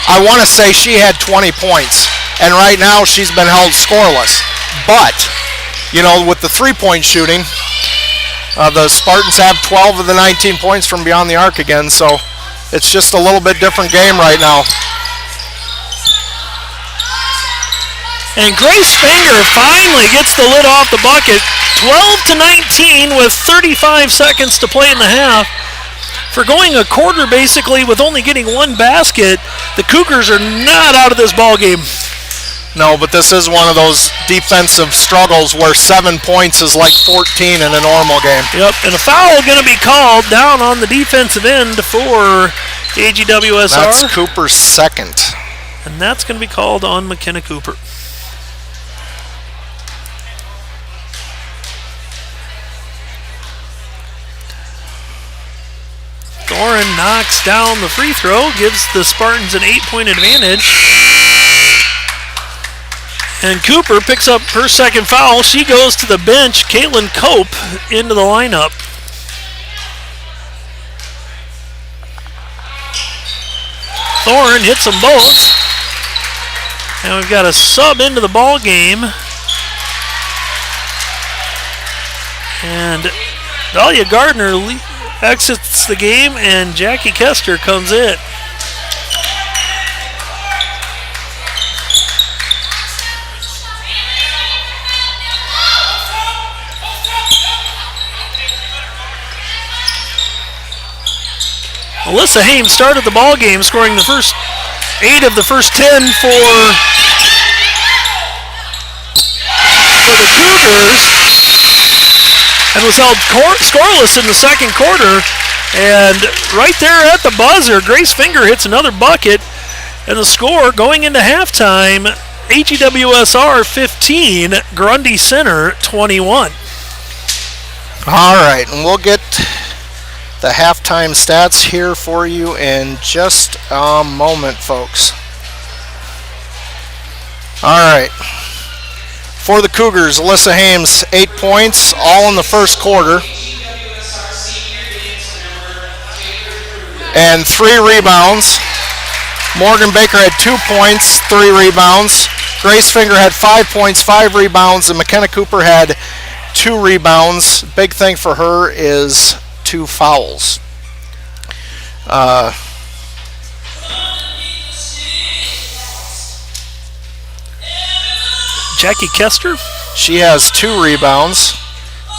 I want to say she had 20 points. And right now she's been held scoreless. But, you know, with the three-point shooting, the Spartans have 12 of the 19 points from beyond the arc again. So it's just a little bit different game right now. And Grace Finger finally gets the lid off the bucket. 12-19 with 35 seconds to play in the half. For going a quarter basically with only getting one basket, the Cougars are not out of this ball game. No, but this is one of those defensive struggles where 7 points is like 14 in a normal game. Yep, and a foul going to be called down on the defensive end for AGWSR. That's Cooper's second. And that's going to be called on McKenna Cooper. Thorin knocks down the free throw, gives the Spartans an 8-point advantage. And Cooper picks up her second foul. She goes to the bench. Caitlin Cope into the lineup. Thorin hits them both. And we've got a sub into the ball game. And Dahlia Gardner exits the game, and Jackie Kester comes in. Alyssa Hames started the ball game, scoring the first 8 of the first 10 for the Cougars, and was held scoreless in the second quarter. And right there at the buzzer, Grace Finger hits another bucket, and the score going into halftime, AGWSR 15, Grundy Center 21. All right, and we'll get the halftime stats here for you in just a moment, folks. All right. For the Cougars, Alyssa Hames, 8 points, all in the first quarter. And 3 rebounds. Morgan Baker had 2 points, 3 rebounds. Grace Finger had 5 points, 5 rebounds, and McKenna Cooper had 2 rebounds. Big thing for her is 2 fouls. Jackie Kester? She has 2 rebounds.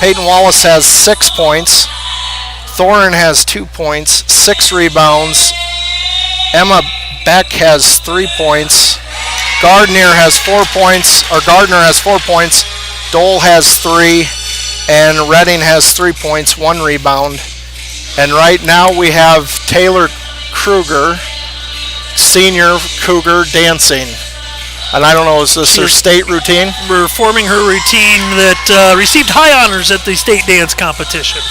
Peyton Wallace has 6 points. Thorin has 2 points, 6 rebounds. Emma Beck has 3 points. Gardner has 4 points. Dole has 3. And Redding has 3 points, 1 rebound. And right now we have Taylor Kruger, senior Cougar, dancing. And I don't know, is this her state routine? Performing her routine that received high honors at the state dance competition.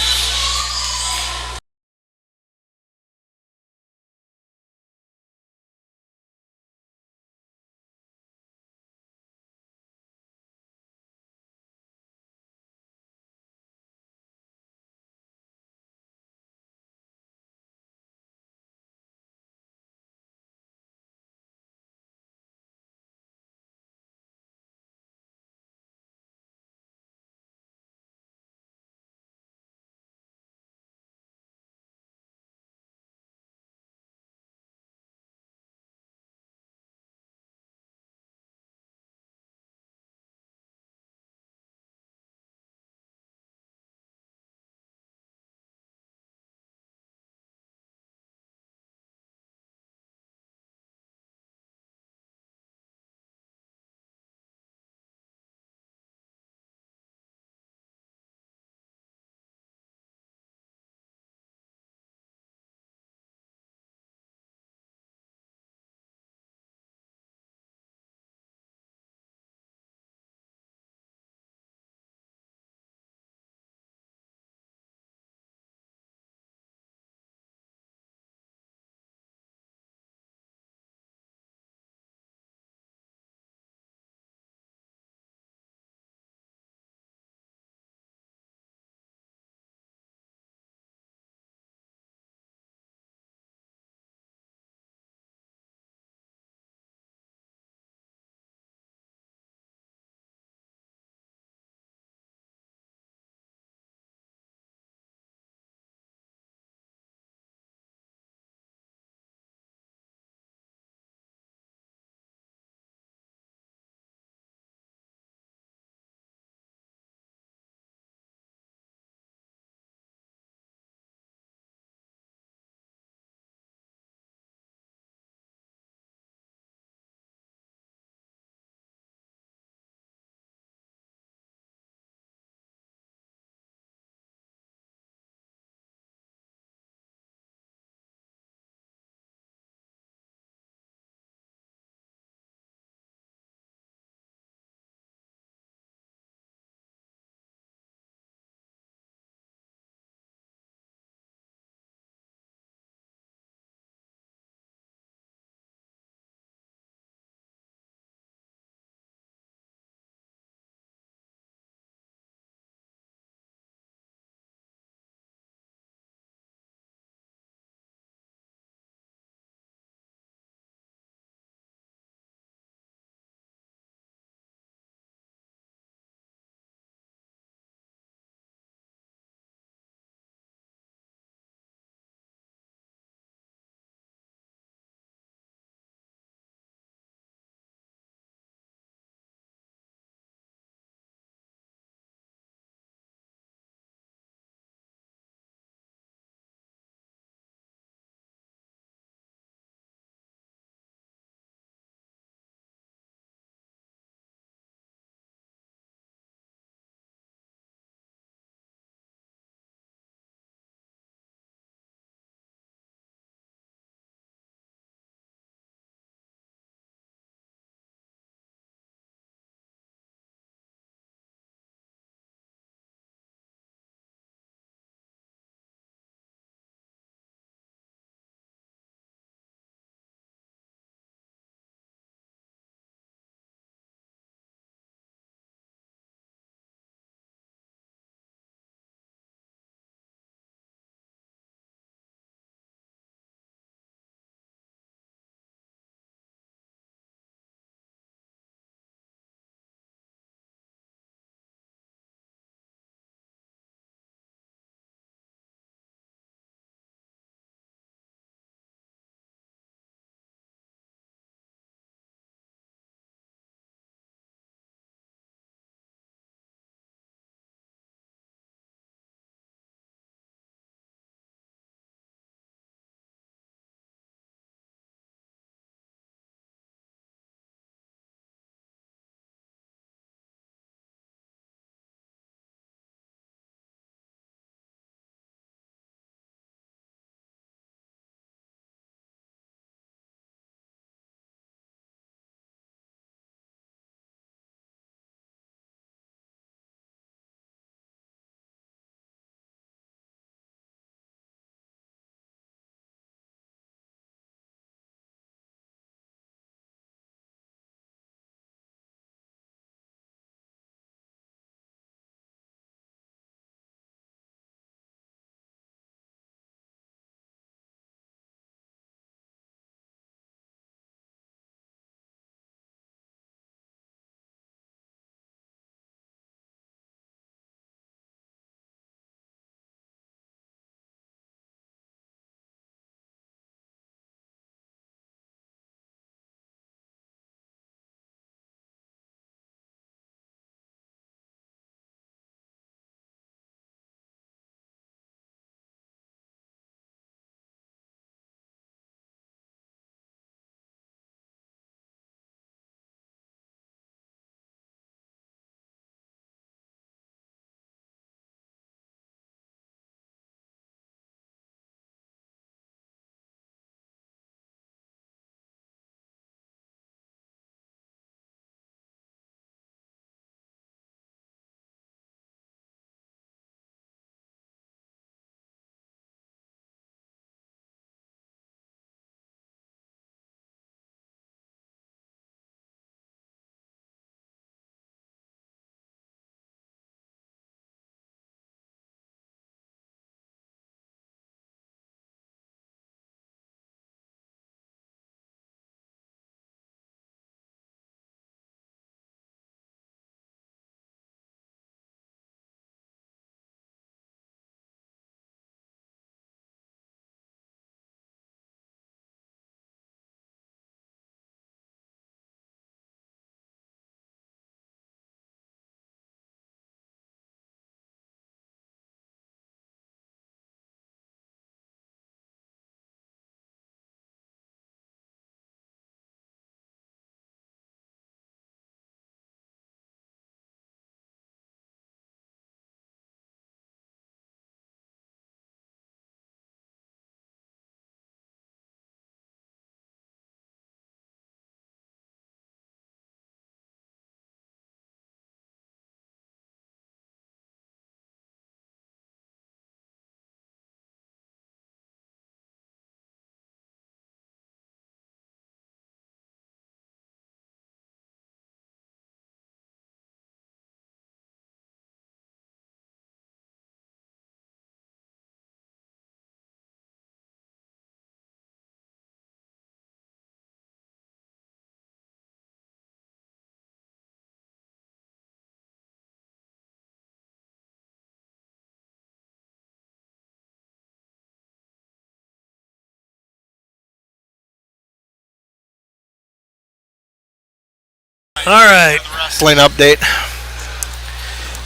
All right. Wrestling update.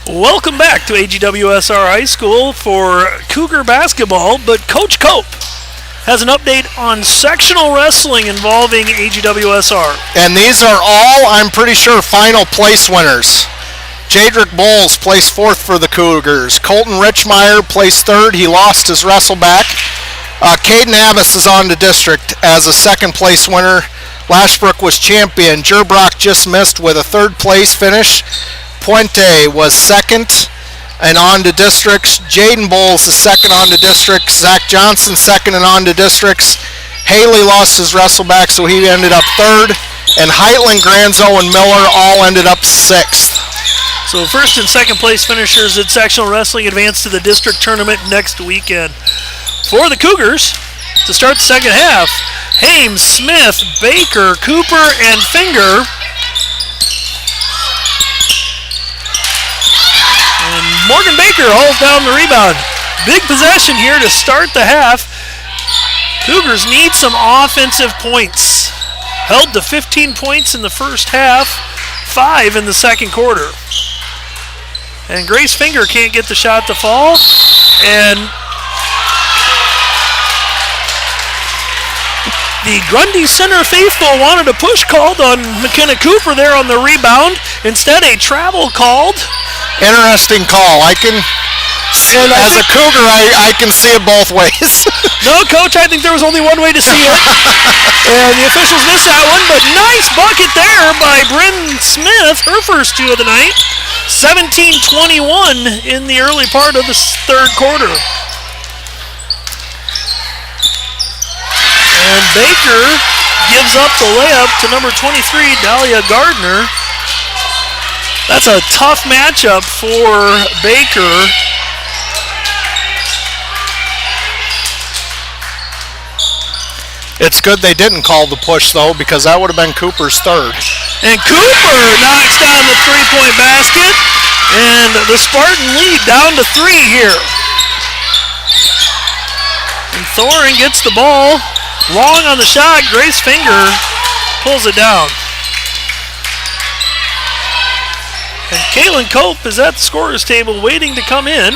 Welcome back to AGWSR High School for Cougar basketball, but Coach Cope has an update on sectional wrestling involving AGWSR. And these are all, I'm pretty sure, final place winners. Jadrick Bowles placed 4th for the Cougars. Colton Richmeyer placed 3rd. He lost his wrestle back. Caden Abbas is on to district as a 2nd place winner. Lashbrook was champion. Jerbrock just missed with a 3rd place finish. Puente was 2nd and on to districts. Jaden Bowles is 2nd on to districts. Zach Johnson 2nd and on to districts. Haley lost his wrestle back, so he ended up 3rd. And Heitland, Granzo, and Miller all ended up 6th. So 1st and 2nd place finishers in sectional wrestling advance to the district tournament next weekend. For the Cougars, to start the second half, Hames, Smith, Baker, Cooper, and Finger. And Morgan Baker holds down the rebound. Big possession here to start the half. Cougars need some offensive points. Held to 15 points in the first half, 5 in the second quarter. And Grace Finger can't get the shot to fall. And the Grundy Center faithful wanted a push called on McKenna Cooper there on the rebound. Instead, a travel called. Interesting call. As a Cougar, I can see it both ways. No, Coach, I think there was only one way to see it. And the officials missed that one, but nice bucket there by Bryn Smith, her first 2 of the night. 17-21 in the early part of the third quarter. And Baker gives up the layup to number 23, Dahlia Gardner. That's a tough matchup for Baker. It's good they didn't call the push, though, because that would have been Cooper's 3rd. And Cooper knocks down the three-point basket. And the Spartan lead down to 3 here. And Thorin gets the ball. Long on the shot. Grace Finger pulls it down. And Caitlin Cope is at the scorer's table waiting to come in.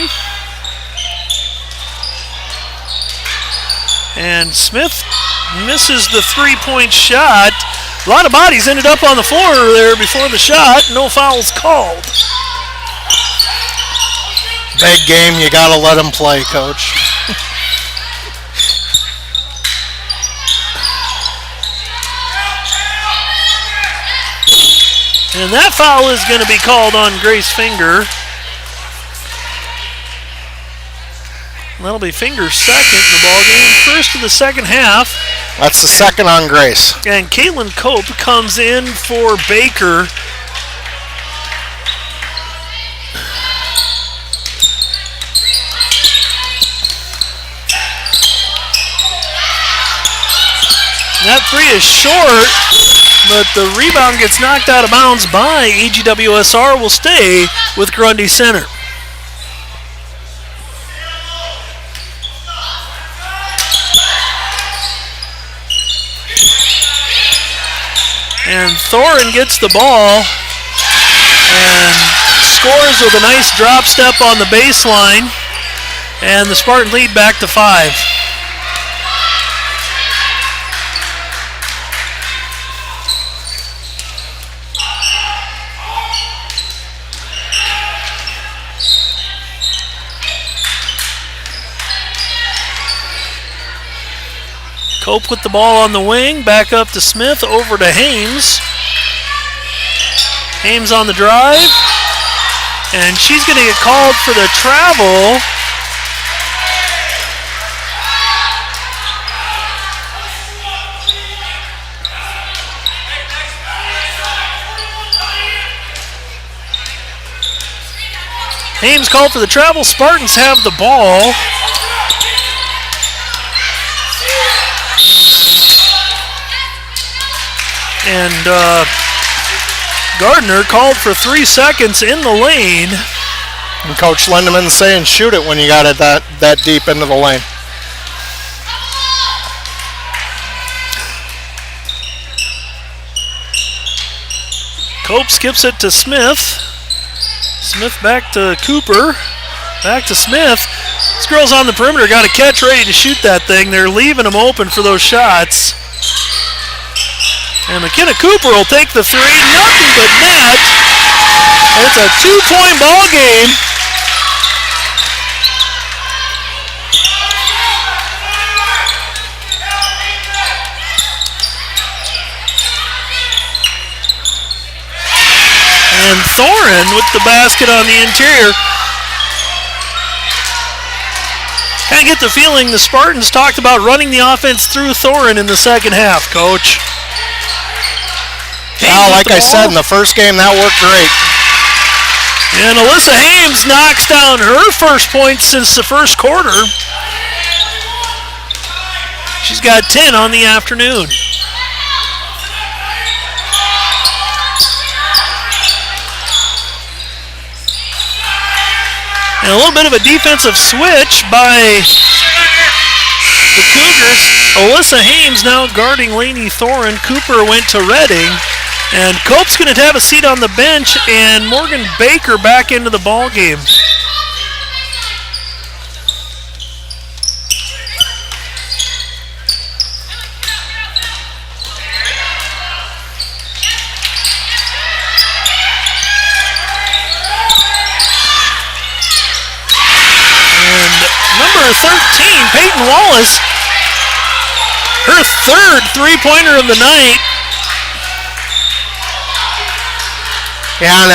And Smith misses the three-point shot. A lot of bodies ended up on the floor there before the shot. No fouls called. Big game. You got to let them play, Coach. And that foul is going to be called on Grace Finger. That'll be Finger's 2nd in the ballgame. First of the second half. That's the 2nd on Grace. And Caitlin Cope comes in for Baker. That 3 is short, but the rebound gets knocked out of bounds by AGWSR. Will stay with Grundy Center. And Thorin gets the ball and scores with a nice drop step on the baseline. And the Spartan lead back to 5. Cope with the ball on the wing, back up to Smith, over to Hames. Hames on the drive, and she's going to get called for the travel. Hames called for the travel. Spartans have the ball. And Gardner called for 3 seconds in the lane. And Coach Lindemann saying shoot it when you got it that deep into the lane. Cope skips it to Smith. Smith back to Cooper. Back to Smith. This girl's on the perimeter. Got a catch ready to shoot that thing. They're leaving them open for those shots. And McKenna Cooper will take the three. Nothing but net. It's a 2-point ball game. And Thorin with the basket on the interior. Kind of get the feeling the Spartans talked about running the offense through Thorin in the second half, Coach. Well, like I said in the first game, that worked great. And Alyssa Hames knocks down her first point since the first quarter. She's got 10 on the afternoon. And a little bit of a defensive switch by the Cougars. Alyssa Hames now guarding Lainey Thorin. Cooper went to Redding. And Cope's going to have a seat on the bench, and Morgan Baker back into the ball game. Number 13, Peyton Wallace, her third three-pointer of the night. Yeah, and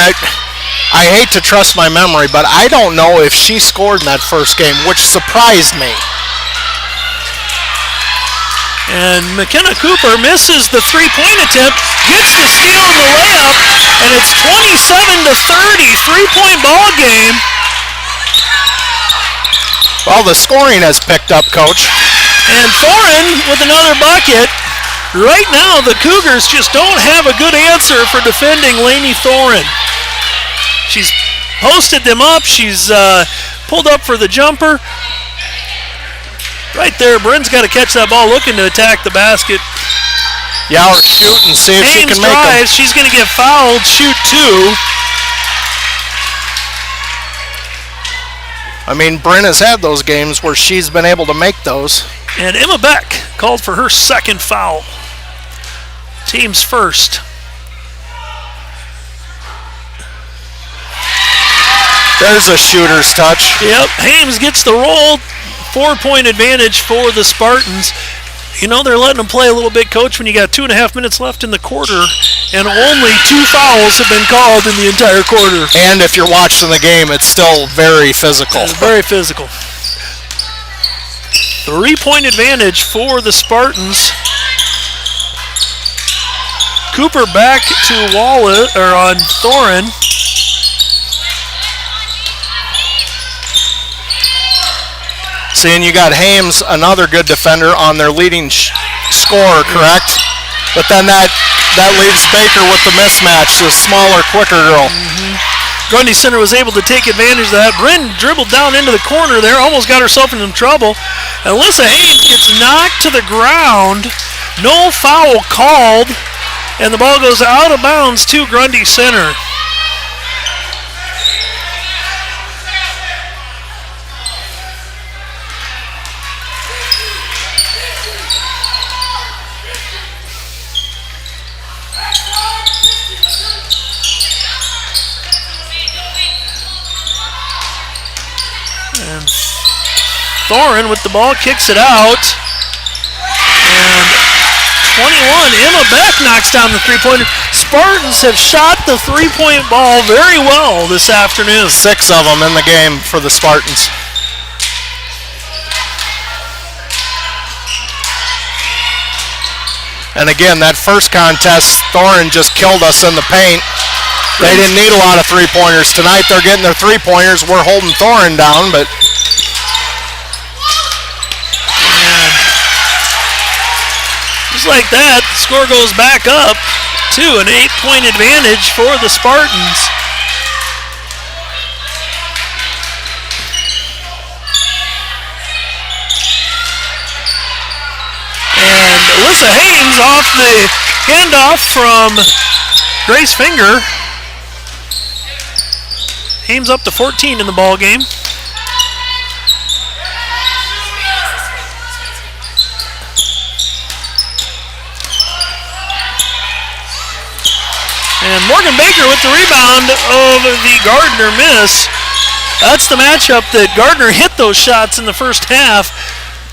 I hate to trust my memory, but I don't know if she scored in that first game, which surprised me. And McKenna Cooper misses the three-point attempt, gets the steal and the layup, and it's 27-30, three-point ball game. Well, the scoring has picked up, Coach. And Thorin with another bucket. Right now, the Cougars just don't have a good answer for defending Lainey Thorin. She's posted them up. She's pulled up for the jumper. Right there, Bryn's got to catch that ball, looking to attack the basket. Yeah, or shoot and see if she can make drives. them. She's going to get fouled, shoot two. I mean, Bryn has had those games where she's been able to make those. And Emma Beck called for her second foul. Team's first. There's a shooter's touch. Yep, Hames gets the roll. 4-point advantage for the Spartans. You know, they're letting them play a little bit, Coach, when you got 2.5 minutes left in the quarter, and only 2 fouls have been called in the entire quarter. And if you're watching the game, it's still very physical. It's very physical. 3-point advantage for the Spartans. Cooper back to Wallace, or on Thorin. Seeing you got Hames, another good defender, on their leading scorer, correct? But then that leaves Baker with the mismatch, the smaller, quicker girl. Grundy Center was able to take advantage of that. Bryn dribbled down into the corner there, almost got herself in some trouble. Alyssa Hames gets knocked to the ground. No foul called, and the ball goes out of bounds to Grundy Center. And Thorin with the ball kicks it out. And 21, Emma Beck knocks down the three-pointer. Spartans have shot the three-point ball very well this afternoon. 6 of them in the game for the Spartans. And again, that first contest, Thorin just killed us in the paint. They didn't need a lot of three-pointers. Tonight they're getting their three-pointers. We're holding Thorin down, but... Just like that, the score goes back up to an 8-point advantage for the Spartans. And Alyssa Hames off the handoff from Grace Finger. Hames up to 14 in the ball game. And Morgan Baker with the rebound of the Gardner miss. That's the matchup that Gardner hit those shots in the first half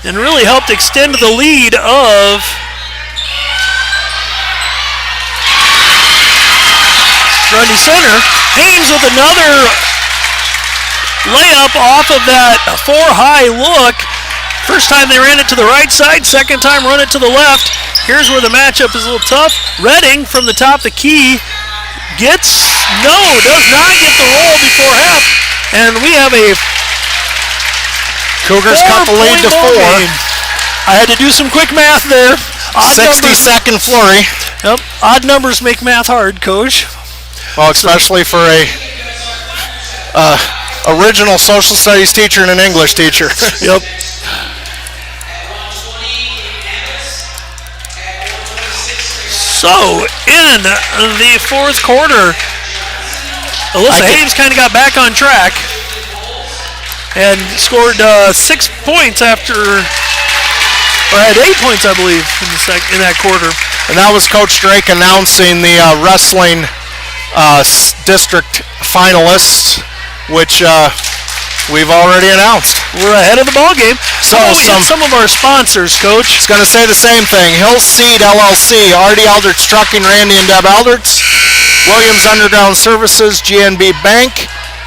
and really helped extend the lead of Grundy Center. Hames with another layup off of that 4-high look. First time they ran it to the right side, second time run it to the left. Here's where the matchup is a little tough. Redding from the top of the key does not get the roll before half. And we have a Cougars cut the lead to 4. Game. I had to do some quick math there. 60-second flurry. Yep, odd numbers make math hard, Coach. Well, especially for a original social studies teacher and an English teacher. Yep. So, in the fourth quarter, Alyssa Hames kind of got back on track and scored 6 points had 8 points, I believe, in that quarter. And that was Coach Drake announcing the wrestling district finalists, which we've already announced. We're ahead of the ball game. So some of our sponsors, Coach. I was going to say the same thing. Hill Seed LLC, Artie Alderts Trucking, Randy and Deb Alderts, Williams Underground Services, GNB Bank,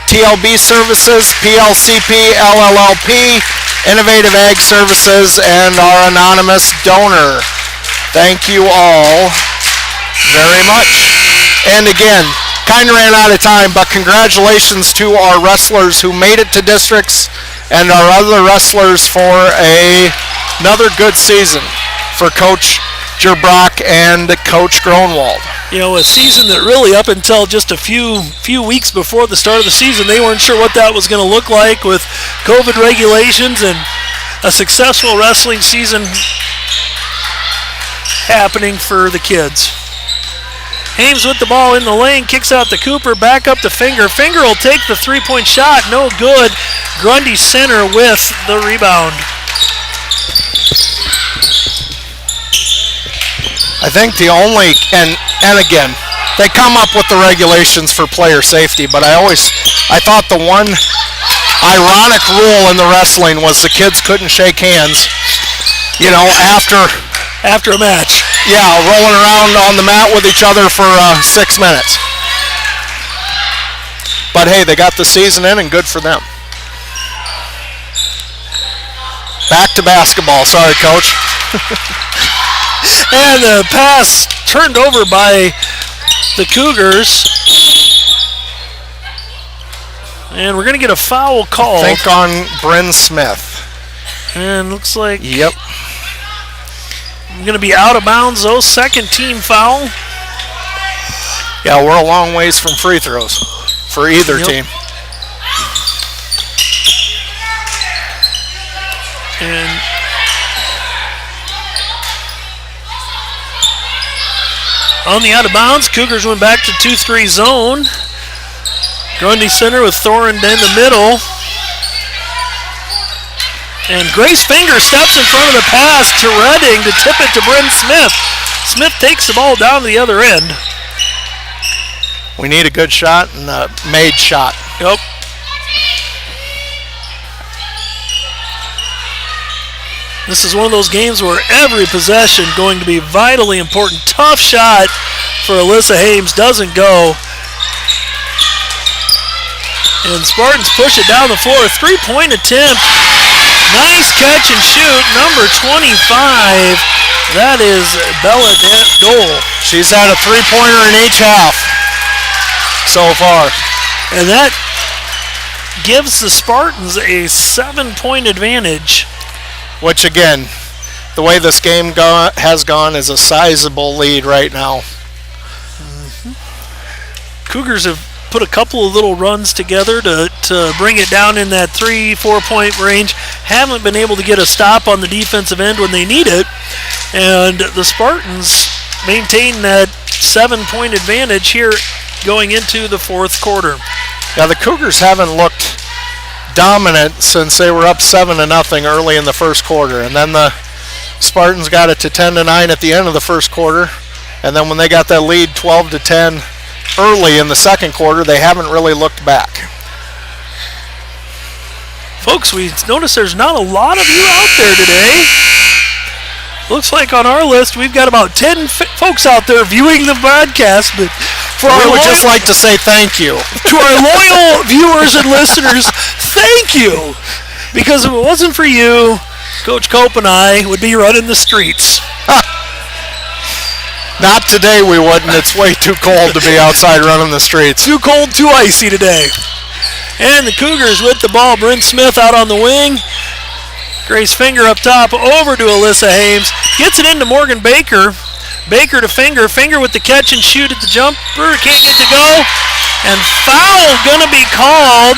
TLB Services, PLCP, LLLP, Innovative Ag Services, and our anonymous donor. Thank you all very much. And again, kind of ran out of time, but congratulations to our wrestlers who made it to districts and our other wrestlers for another good season for Coach Gerbrock and Coach Gronwald. You know, a season that really up until just a few weeks before the start of the season, they weren't sure what that was going to look like with COVID regulations, and a successful wrestling season happening for the kids. Hames with the ball in the lane, kicks out to Cooper, back up to Finger. Finger will take the three-point shot, no good. Grundy Center with the rebound. I think the only, and again, they come up with the regulations for player safety, but I thought the one ironic rule in the wrestling was the kids couldn't shake hands, after a match. Yeah, rolling around on the mat with each other for 6 minutes. But hey, they got the season in, and good for them. Back to basketball. Sorry, Coach. And the pass turned over by the Cougars. And we're going to get a foul call. I think on Bryn Smith. And looks like... Yep. Going to be out of bounds, though. Second team foul. Yeah, we're a long ways from free throws for either team. And on the out of bounds, Cougars went back to 2-3 zone. Grundy Center with Thorin in the middle. And Grace Finger steps in front of the pass to Redding to tip it to Bryn Smith. Smith takes the ball down to the other end. We need a good shot and a made shot. Yep. This is one of those games where every possession going to be vitally important. Tough shot for Alyssa Hames, doesn't go. And Spartans push it down the floor. 3-point attempt. Nice catch and shoot, number 25. That is Bella Dole. She's had a three-pointer in each half so far. And that gives the Spartans a 7-point advantage. Which, again, the way this game has gone is a sizable lead right now. Cougars have put a couple of little runs together to bring it down in that 3-4 point range. Haven't been able to get a stop on the defensive end when they need it. And the Spartans maintain that 7-point advantage here going into the fourth quarter. Yeah, the Cougars haven't looked dominant since they were up 7-0 early in the first quarter, and then the Spartans got it to 10-9 at the end of the first quarter, and then when they got that lead 12-10 early in the second quarter, they haven't really looked back. Folks, we notice there's not a lot of you out there today. Looks like on our list we've got about 10 folks out there viewing the broadcast, but we would just like to say thank you. To our loyal viewers and listeners, thank you. Because if it wasn't for you, Coach Cope and I would be running the streets. Not today we wouldn't. It's way too cold to be outside running the streets. Too cold, too icy today. And the Cougars with the ball. Bryn Smith out on the wing. Grace Finger up top, over to Alyssa Hames. Gets it into Morgan Baker. Baker to Finger. Finger with the catch and shoot at the jumper. Can't get to go. And foul gonna be called.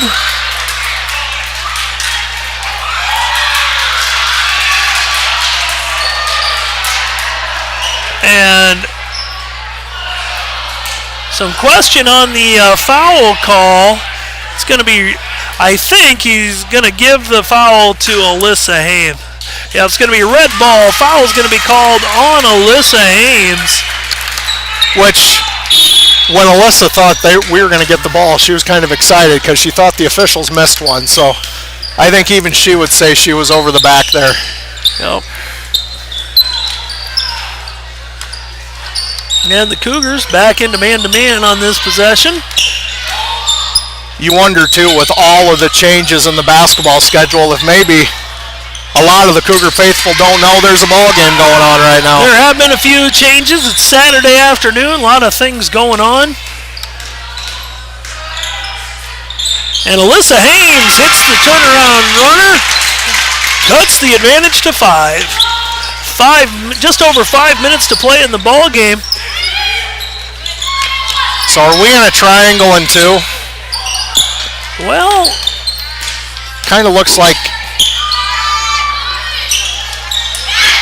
And some question on the foul call. It's going to be, I think he's going to give the foul to Alyssa Hames. Yeah, it's going to be a red ball. Foul is going to be called on Alyssa Hames. Which, when Alyssa thought we were going to get the ball, she was kind of excited because she thought the officials missed one. So I think even she would say she was over the back there. Yep. And the Cougars back into man-to-man on this possession. You wonder, too, with all of the changes in the basketball schedule, if maybe a lot of the Cougar faithful don't know there's a ball game going on right now. There have been a few changes. It's Saturday afternoon. A lot of things going on. And Alyssa Hames hits the turnaround runner. Cuts the advantage to 5. Just over 5 minutes to play in the ball game. So are we in a triangle in 2? Well, kind of looks like.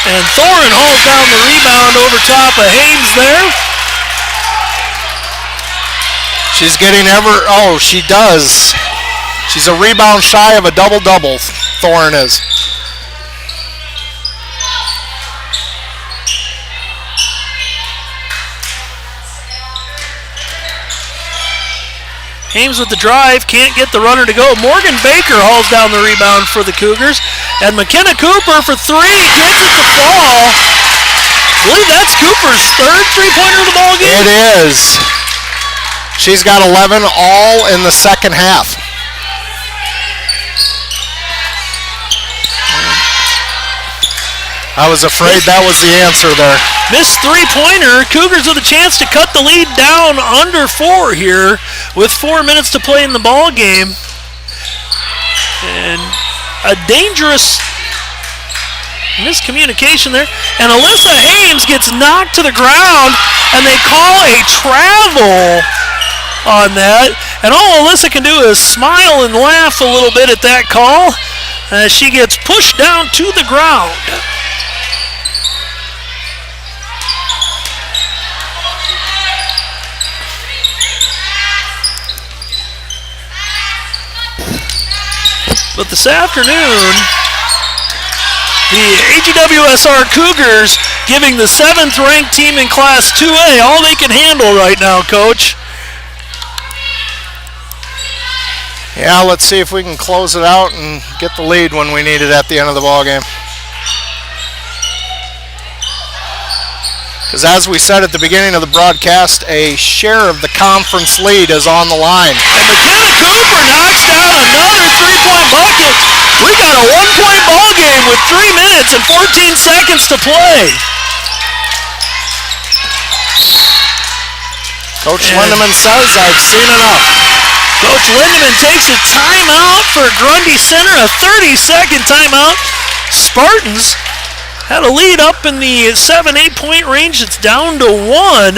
And Thorin hauls down the rebound over top of Hames there. She's getting she does. She's a rebound shy of a double-double, Thorin is. Hames with the drive, can't get the runner to go. Morgan Baker hauls down the rebound for the Cougars. And McKenna Cooper for 3, gets it to fall. I believe that's Cooper's third three-pointer of the ball game. It is. She's got 11 all in the second half. I was afraid that was the answer there. Missed three-pointer. Cougars with a chance to cut the lead down under 4 here with 4 minutes to play in the ball game. And a dangerous miscommunication there. And Alyssa Hames gets knocked to the ground, and they call a travel on that. And all Alyssa can do is smile and laugh a little bit at that call as she gets pushed down to the ground. But this afternoon, the AGWSR Cougars giving the 7th-ranked team in Class 2A all they can handle right now, Coach. Yeah, let's see if we can close it out and get the lead when we need it at the end of the ball game. Because as we said at the beginning of the broadcast, a share of the conference lead is on the line. And McKenna Cooper knocks down another three-point bucket. We got a 1-point ball game with 3 minutes and 14 seconds to play. Coach Lindemann says, I've seen enough. Coach Lindemann takes a timeout for Grundy Center, a 30-second timeout. Spartans had a lead up in the 7-8 point range. It's down to 1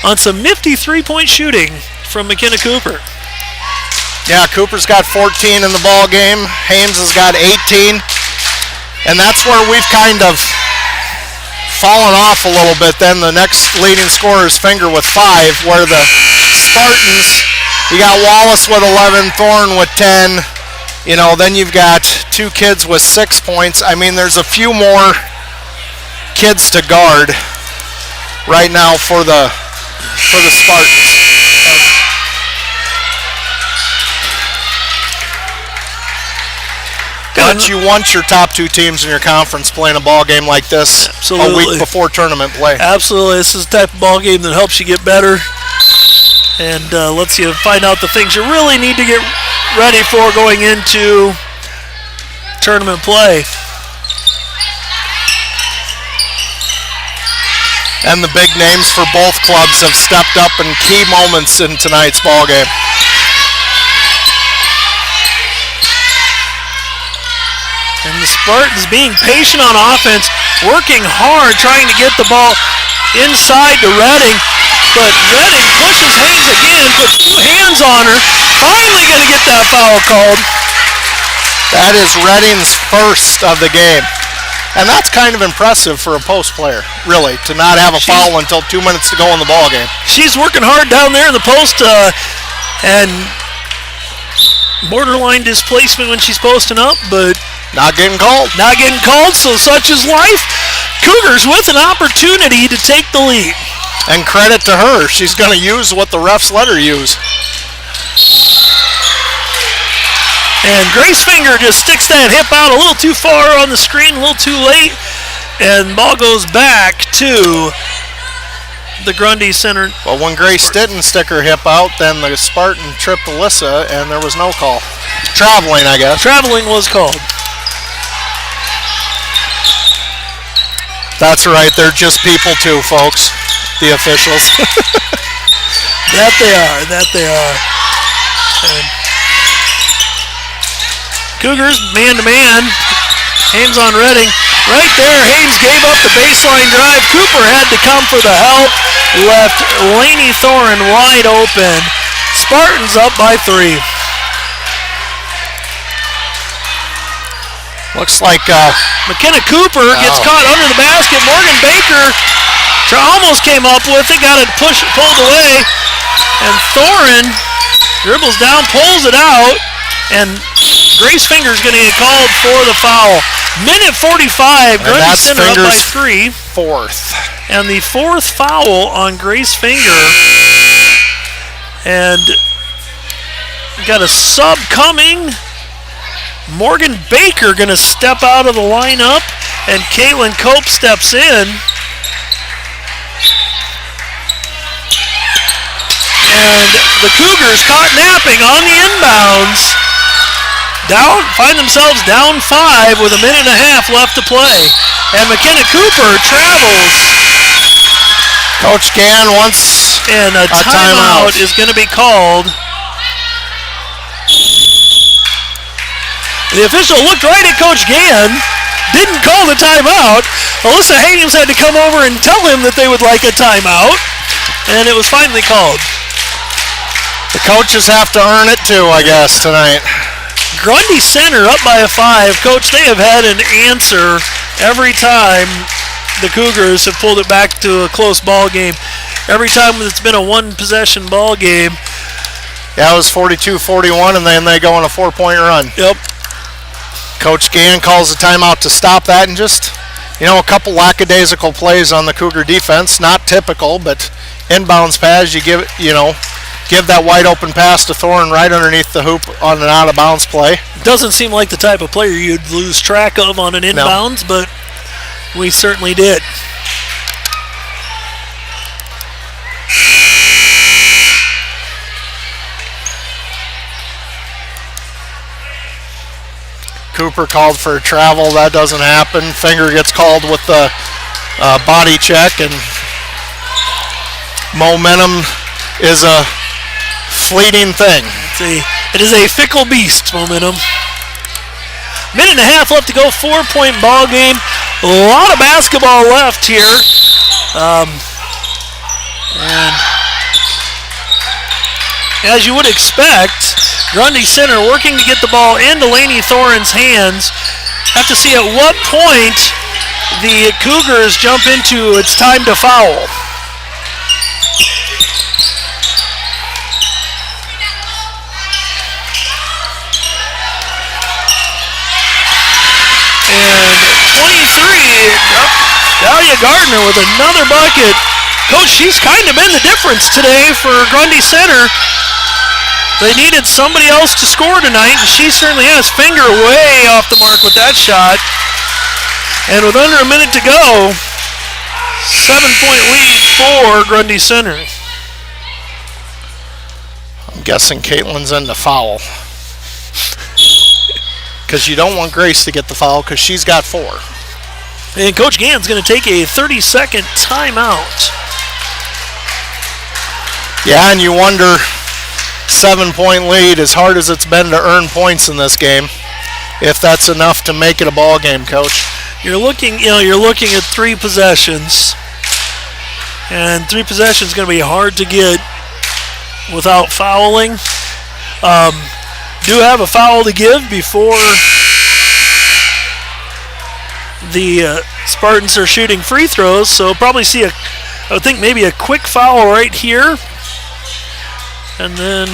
on some nifty three-point shooting from McKenna Cooper. Yeah, Cooper's got 14 in the ball game. Hames has got 18. And that's where we've kind of fallen off a little bit. Then the next leading scorer is Finger with 5, where the Spartans, you got Wallace with 11, Thorne with 10. You know, then you've got 2 kids with 6 points. I mean, there's a few more kids to guard right now for the Spartans. But you want your top 2 teams in your conference playing a ball game like this a week before tournament play. Absolutely. This is the type of ball game that helps you get better and lets you find out the things you really need to get ready for going into tournament play. And the big names for both clubs have stepped up in key moments in tonight's ball game. And the Spartans being patient on offense, working hard, trying to get the ball inside to Redding. But Redding pushes Haynes again, puts 2 hands on her. Finally going to get that foul called. That is Redding's first of the game. And that's kind of impressive for a post player, really, to not have a foul until 2 minutes to go in the ball game. She's working hard down there in the post and borderline displacement when she's posting up, but not getting called. Not getting called, so such is life. Cougars with an opportunity to take the lead. And credit to her. She's going to use what the refs let her use. And Grace Finger just sticks that hip out a little too far on the screen, a little too late. And ball goes back to the Grundy Center. Well, when Grace didn't stick her hip out, then the Spartan tripped Alyssa, and there was no call. Traveling, I guess. Traveling was called. That's right. They're just people too, folks. The officials. That they are. That they are. And Cougars man-to-man. Haynes on Redding. Right there, Haynes gave up the baseline drive. Cooper had to come for the help. Left Laney Thorin wide open. Spartans up by 3. Looks like McKenna Cooper gets caught under the basket. Morgan Baker almost came up with it, got it pulled away, and Thorin dribbles down, pulls it out, and Grace Finger's going to get called for the foul. Minute 45, Grundy Center up by 3. 4th. And the 4th foul on Grace Finger. And got a sub coming. Morgan Baker going to step out of the lineup, and Caitlin Cope steps in. And the Cougars caught napping on the inbounds. Find themselves down 5 with a minute and a half left to play. And McKenna Cooper travels. Coach Gann wants and a timeout is going to be called. The official looked right at Coach Gann, didn't call the timeout. Alyssa Haynes had to come over and tell him that they would like a timeout, and it was finally called. The coaches have to earn it too, I guess, tonight. Grundy Center up by a 5. Coach, they have had an answer every time the Cougars have pulled it back to a close ball game. Every time it's been a one-possession ball game. Yeah, it was 42-41, and then they go on a 4-point run. Yep. Coach Gann calls a timeout to stop that, and just, a couple lackadaisical plays on the Cougar defense. Not typical, but inbounds pass, you give that wide open pass to Thorne right underneath the hoop on an out of bounds play. Doesn't seem like the type of player you'd lose track of on an inbounds, but we certainly did. Cooper called for a travel. That doesn't happen. Finger gets called with the body check, and momentum is a fleeting thing. It is a fickle beast, momentum. Minute and a half left to go, 4-point ball game. A lot of basketball left here. And as you would expect, Grundy Center working to get the ball into Laney Thorin's hands. Have to see at what point the Cougars jump into it's time to foul. And 23, Dahlia Gardner with another bucket. Coach, she's kind of been the difference today for Grundy Center. They needed somebody else to score tonight, and she certainly has. Finger way off the mark with that shot. And with under a minute to go, 7-point lead for Grundy Center. I'm guessing Caitlin's in the foul. Because you don't want Grace to get the foul because she's got 4. And Coach Gann's going to take a 30-second timeout. Yeah, and you wonder, 7-point lead, as hard as it's been to earn points in this game, if that's enough to make it a ball game, Coach. You're looking at 3 possessions, and 3 possessions is going to be hard to get without fouling. Do have a foul to give before the Spartans are shooting free throws, so probably see I would think maybe a quick foul right here, and then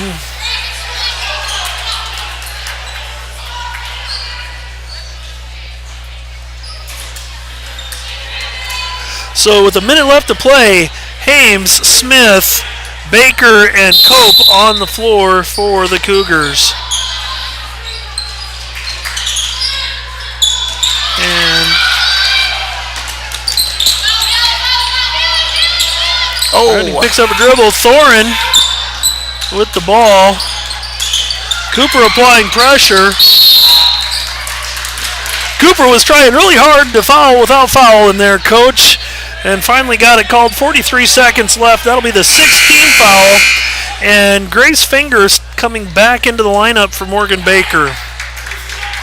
so with a minute left to play, Hames, Smith, Baker, and Cope on the floor for the Cougars. And Grundy picks up a dribble. Thorin with the ball. Cooper applying pressure. Cooper was trying really hard to foul without fouling there, Coach, and finally got it called. 43 seconds left. That'll be the 16th foul. And Grace Fingers coming back into the lineup for Morgan Baker.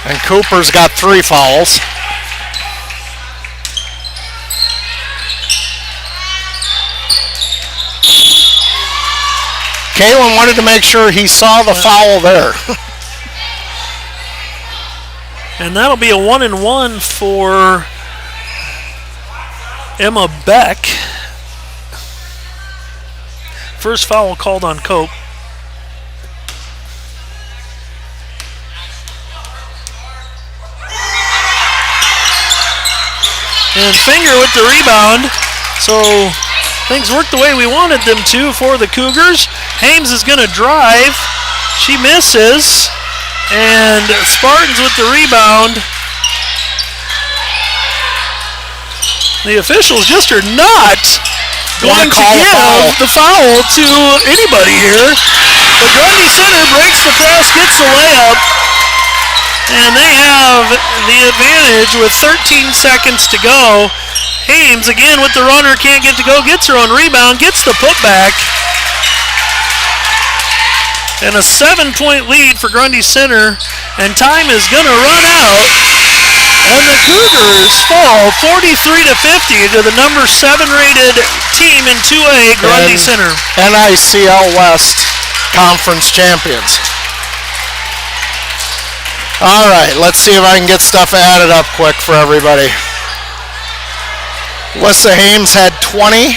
And Cooper's got 3 fouls. Kalen wanted to make sure he saw the foul there. And that'll be a 1-and-1 for Emma Beck. First foul called on Cope. And Finger with the rebound. So things worked the way we wanted them to for the Cougars. Hames is going to drive. She misses. And Spartans with the rebound. The officials just are not going to give the foul to anybody here. But Grundy Center breaks the press, gets the layup, and they have the advantage with 13 seconds to go. Hames again with the runner, can't get to go, gets her own rebound, gets the putback. And a 7-point lead for Grundy Center, and time is going to run out. And the Cougars fall 43-50 to the number 7 rated team in 2A, Grundy Center. NICL West Conference champions. All right, let's see if I can get stuff added up quick for everybody. Alyssa Hames had 20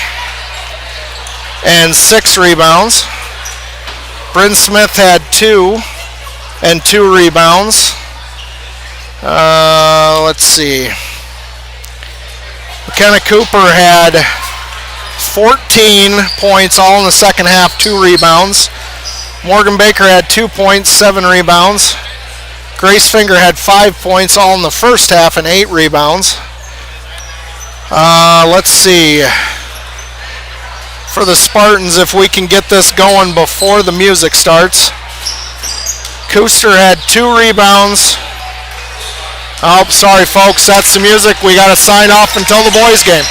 and 6 rebounds. Bryn Smith had 2 and 2 rebounds. Let's see. McKenna Cooper had 14 points, all in the second half, 2 rebounds. Morgan Baker had 2 points, 7 rebounds. Grace Finger had 5 points, all in the first half, and 8 rebounds. Let's see. For the Spartans, if we can get this going before the music starts. Kuster had 2 rebounds. Oh, sorry, folks. That's the music. We got to sign off until the boys' game.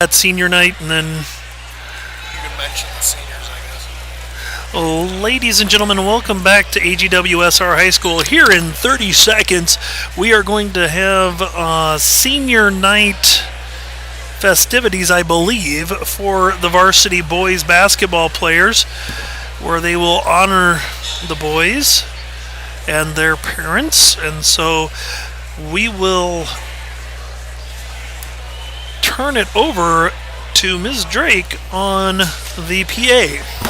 at senior night, and then You can mention the seniors, I guess. ladies and gentlemen, welcome back to AGWSR High School. Here in 30 seconds, we are going to have senior night festivities, I believe, for the varsity boys basketball players, where they will honor the boys and their parents. And so we will turn it over to Ms. Drake on the PA.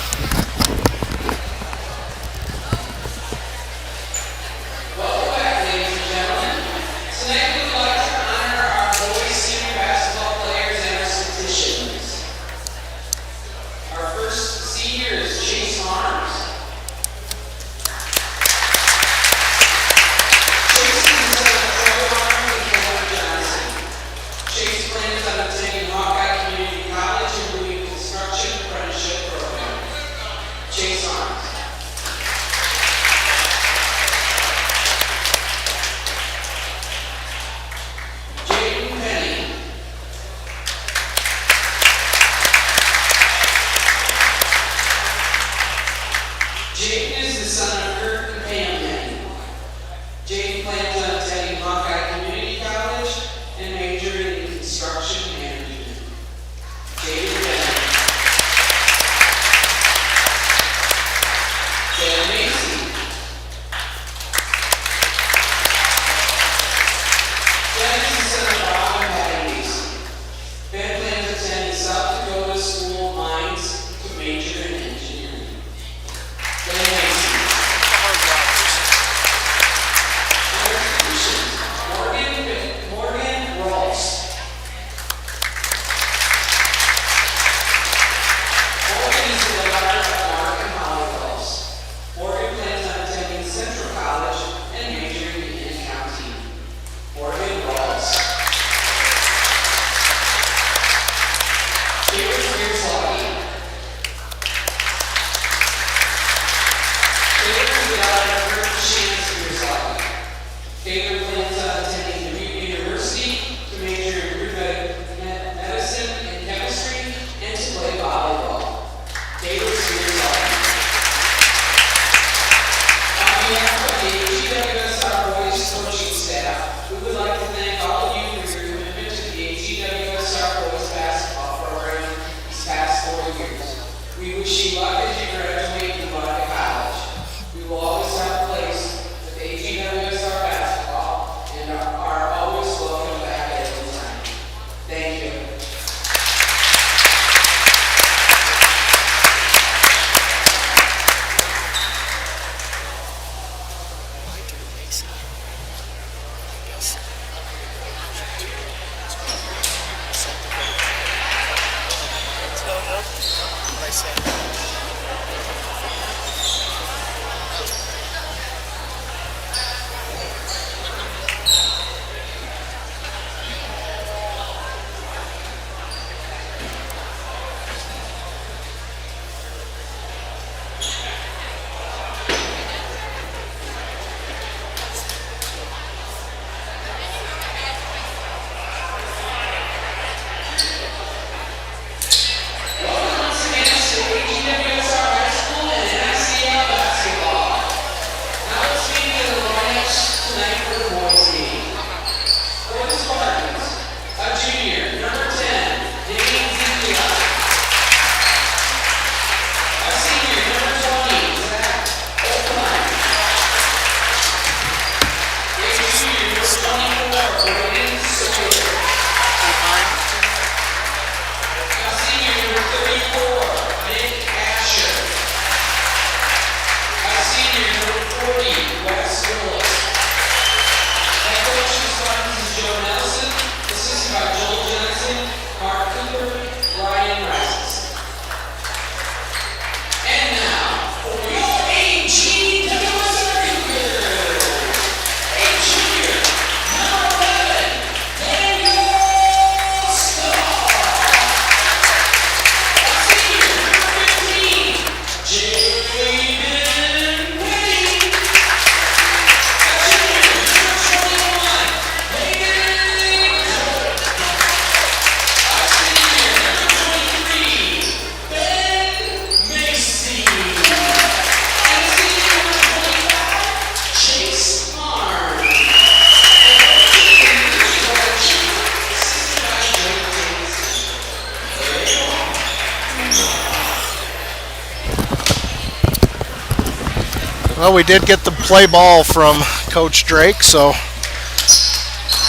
Well, we did get the play ball from Coach Drake, so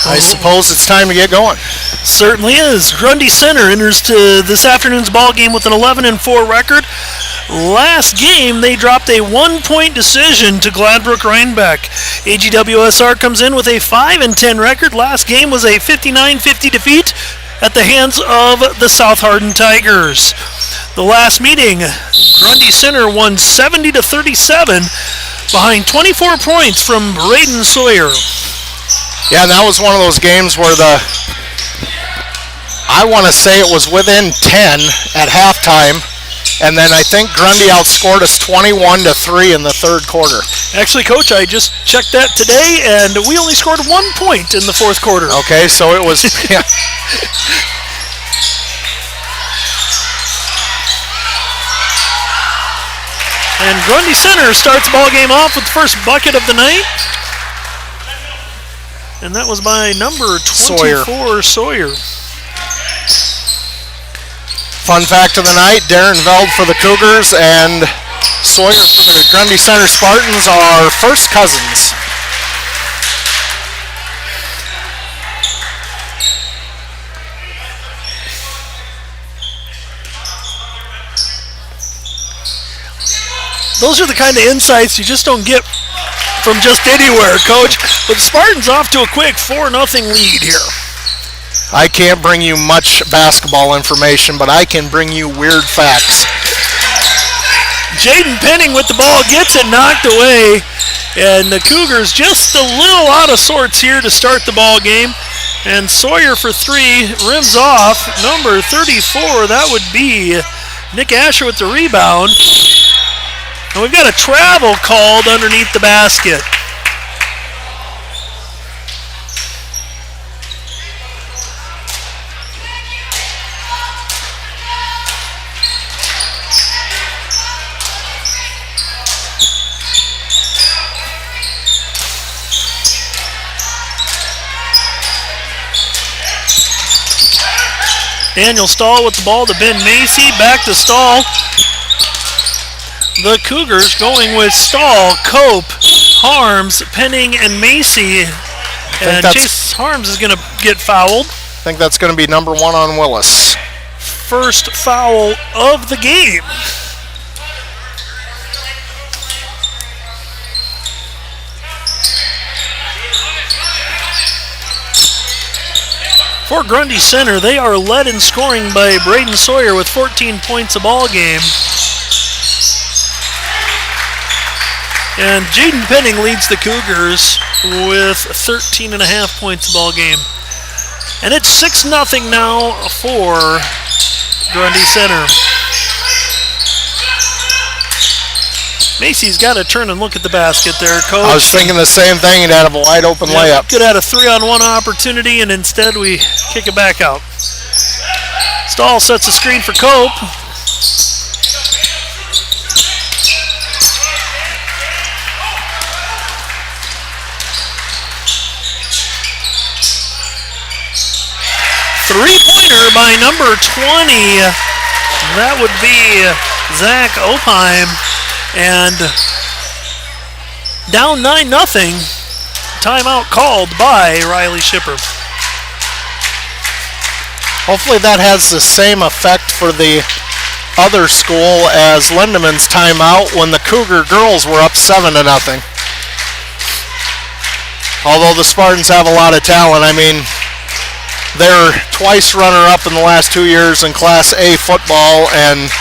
I suppose it's time to get going. Certainly is. Grundy Center enters to this afternoon's ball game with an 11-4 record. Last game, they dropped a 1-point decision to Gladbrook Rhinebeck. AGWSR comes in with a 5-10 record. Last game was a 59-50 defeat at the hands of the South Hardin Tigers. The last meeting, Grundy Center won 70-37 behind 24 points from Braden Sawyer. Yeah, and that was one of those games where I want to say it was within 10 at halftime, and then I think Grundy outscored us 21-3 in the third quarter. Actually, Coach, I just checked that today, and we only scored 1 point in the fourth quarter. Okay, so it was... Yeah. And Grundy Center starts the ball game off with the first bucket of the night. And that was by number 24, Sawyer. Fun fact of the night, Darren Veld for the Cougars and Sawyer for the Grundy Center Spartans are first cousins. Those are the kind of insights you just don't get from just anywhere, Coach. But the Spartans off to a quick 4-0 lead here. I can't bring you much basketball information, but I can bring you weird facts. Jaden Penning with the ball gets it knocked away, and the Cougars just a little out of sorts here to start the ball game. And Sawyer for three rims off. Number 34, that would be Nick Asher with the rebound. And we've got a travel called underneath the basket. Daniel Stahl with the ball to Ben Macy. Back to Stahl. The Cougars going with Stahl, Cope, Harms, Penning, and Macy. And Chase Harms is going to get fouled. I think that's going to be number 1 on Willis. First foul of the game. For Grundy Center, they are led in scoring by Braden Sawyer with 14 points a ball game. And Jaden Penning leads the Cougars with 13.5 points a ball game. And it's 6-0 now for Grundy Center. Macy's got to turn and look at the basket there, Coach. I was thinking the same thing. He'd have a wide open layup. Could have had a 3-on-1 opportunity, and instead we kick it back out. Stahl sets the screen for Cope. Three-pointer by number 20. That would be Zach Opheim. And down 9-0. Timeout called by Riley Shipper. Hopefully that has the same effect for the other school as Lindemann's timeout when the Cougar girls were up 7-0. Although the Spartans have a lot of talent. I mean, they're twice runner-up in the last 2 years in Class A football, and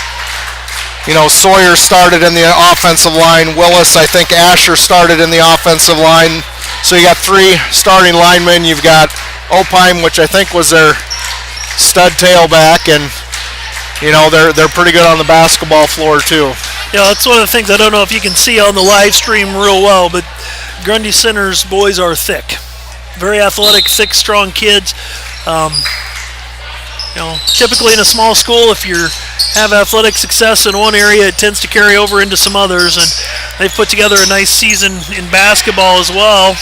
you know, Sawyer started in the offensive line. Willis, I think Asher started in the offensive line. So you got 3 starting linemen. You've got Opheim, which I think was their stud tailback, and you know they're pretty good on the basketball floor too. Yeah, that's one of the things I don't know if you can see on the live stream real well, but Grundy Center's boys are thick, very athletic, thick, strong kids. You know, typically in a small school, if you have athletic success in one area, it tends to carry over into some others, and they've put together a nice season in basketball as well.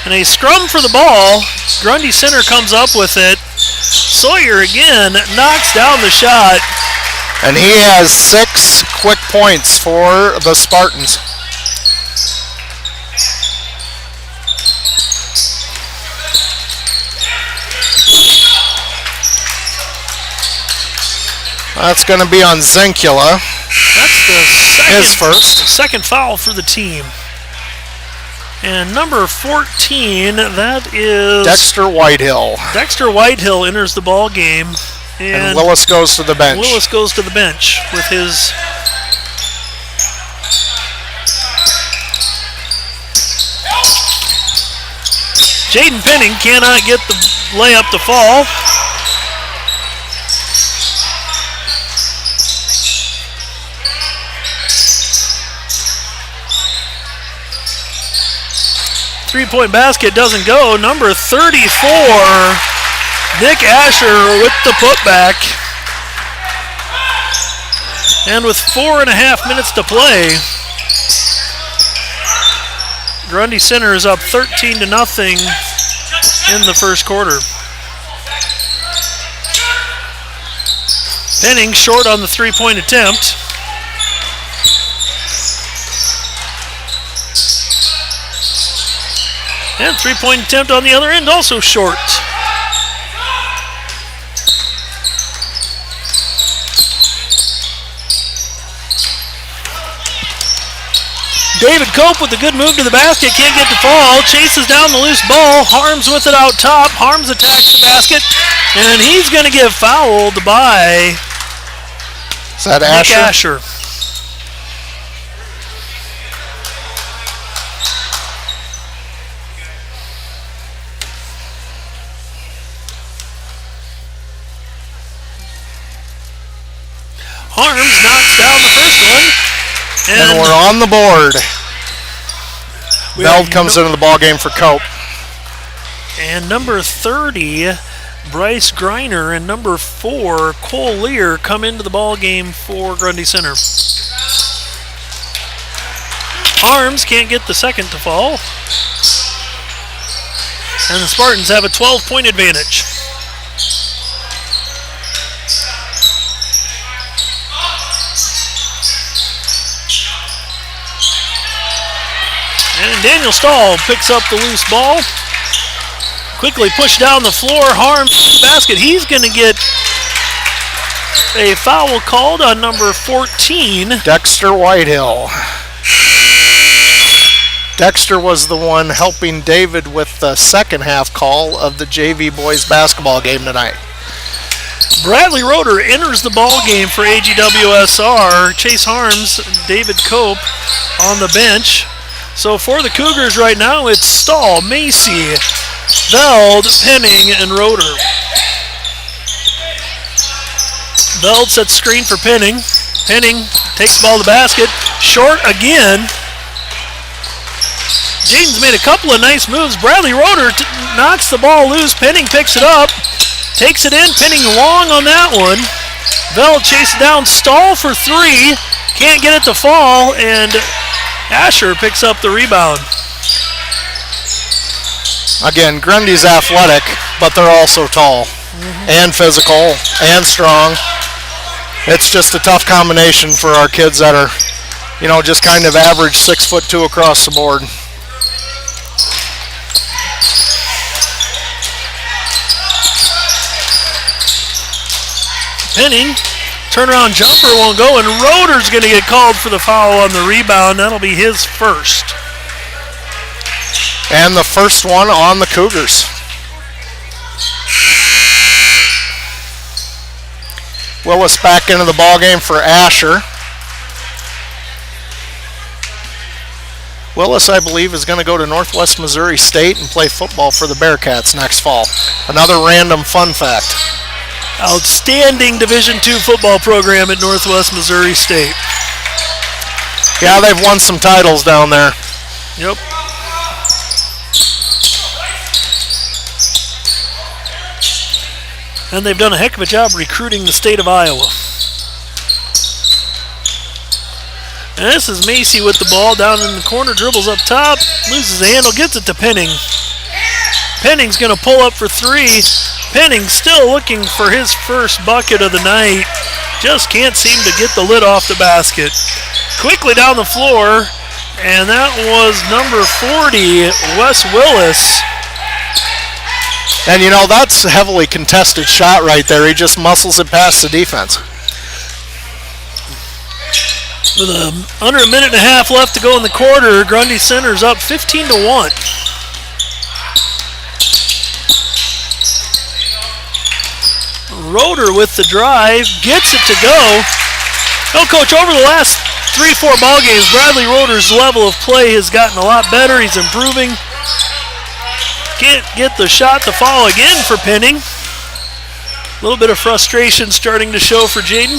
And a scrum for the ball. Grundy Center comes up with it. Sawyer again knocks down the shot. And he has 6 quick points for the Spartans. That's going to be on Zenkula. That's the first. Second foul for the team. And number 14, that is Dexter Whitehill. Dexter Whitehill enters the ball game. And Willis goes to the bench. Willis goes to the bench with his Jaden Penning cannot get the layup to fall. Three-point basket doesn't go. Number 34, Nick Asher with the putback. And with 4.5 minutes to play, Grundy Center is up 13-0 in the first quarter. Penning short on the three-point attempt. And three-point attempt on the other end, also short. David Cope with a good move to the basket, can't get to fall, chases down the loose ball, Harms with it out top, Harms attacks the basket, and he's going to get fouled by Is that Nick Asher? Asher. Harms knocks down the first one. And we're on the board. Veld comes into the ball game for Cope. And number 30, Bryce Greiner, and number 4, Cole Lear, come into the ball game for Grundy Center. Harms can't get the second to fall. And the Spartans have a 12-point advantage. And Daniel Stahl picks up the loose ball. Quickly pushed down the floor. Harms to the basket. He's going to get a foul called on number 14. Dexter Whitehill. Dexter was the one helping David with the second half call of the JV boys basketball game tonight. Bradley Roeder enters the ball game for AGWSR. Chase Harms, David Cope on the bench. So for the Cougars right now, it's Stahl, Macy, Veld, Penning, and Roeder. Veld sets screen for Penning. Penning takes the ball to the basket. Short again. Jaden's made a couple of nice moves. Bradley Roeder knocks the ball loose. Penning picks it up. Takes it in. Penning long on that one. Veld chases down Stahl for three. Can't get it to fall. And Asher picks up the rebound. Again, Grundy's athletic, but they're also tall and physical and strong. It's just a tough combination for our kids that are, you know, just kind of average 6'2" across the board. Penning, turnaround jumper won't go, and Roeder's going to get called for the foul on the rebound. That'll be his first. And the first one on the Cougars. Willis back into the ball game for Asher. Willis, I believe, is going to go to Northwest Missouri State and play football for the Bearcats next fall. Another random fun fact. Outstanding Division II football program at Northwest Missouri State. Yeah, they've won some titles down there. Yep. And they've done a heck of a job recruiting the state of Iowa. And this is Macy with the ball down in the corner, dribbles up top, loses the handle, gets it to Penning. Penning's going to pull up for three. Penning still looking for his first bucket of the night. just can't seem to get the lid off the basket. Quickly down the floor, and that was number 40, Wes Willis. And you know, that's a heavily contested shot right there. He just muscles it past the defense. With under a minute and a half left to go in the quarter, Grundy Center's up 15-1. Roeder with the drive, gets it to go. No, Coach, over the last 3-4 ball games, Bradley Roeder's level of play has gotten a lot better. He's improving. Can't get the shot to fall again for Penning. A little bit of frustration starting to show for Jaden.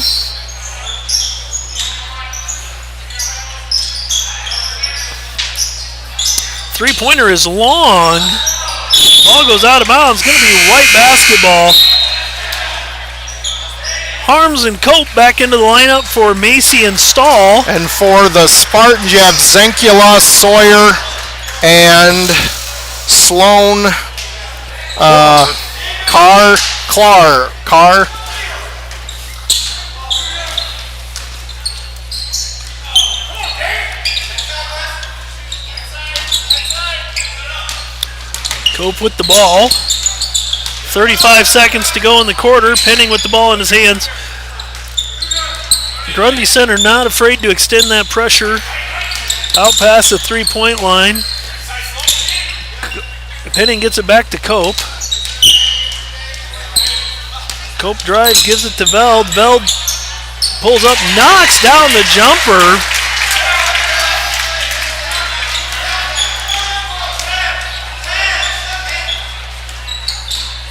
Three-pointer is long. Ball goes out of bounds. Going to be white basketball. Harms and Cope back into the lineup for Macy and Stahl. And for the Spartans, you have Zenkula, Sawyer, and Sloan, Carr. Cope with the ball. 35 seconds to go in the quarter. Penning with the ball in his hands. Grundy Center not afraid to extend that pressure out past the three-point line. Penning gets it back to Cope. Cope drives, gives it to Veld. Veld pulls up, knocks down the jumper.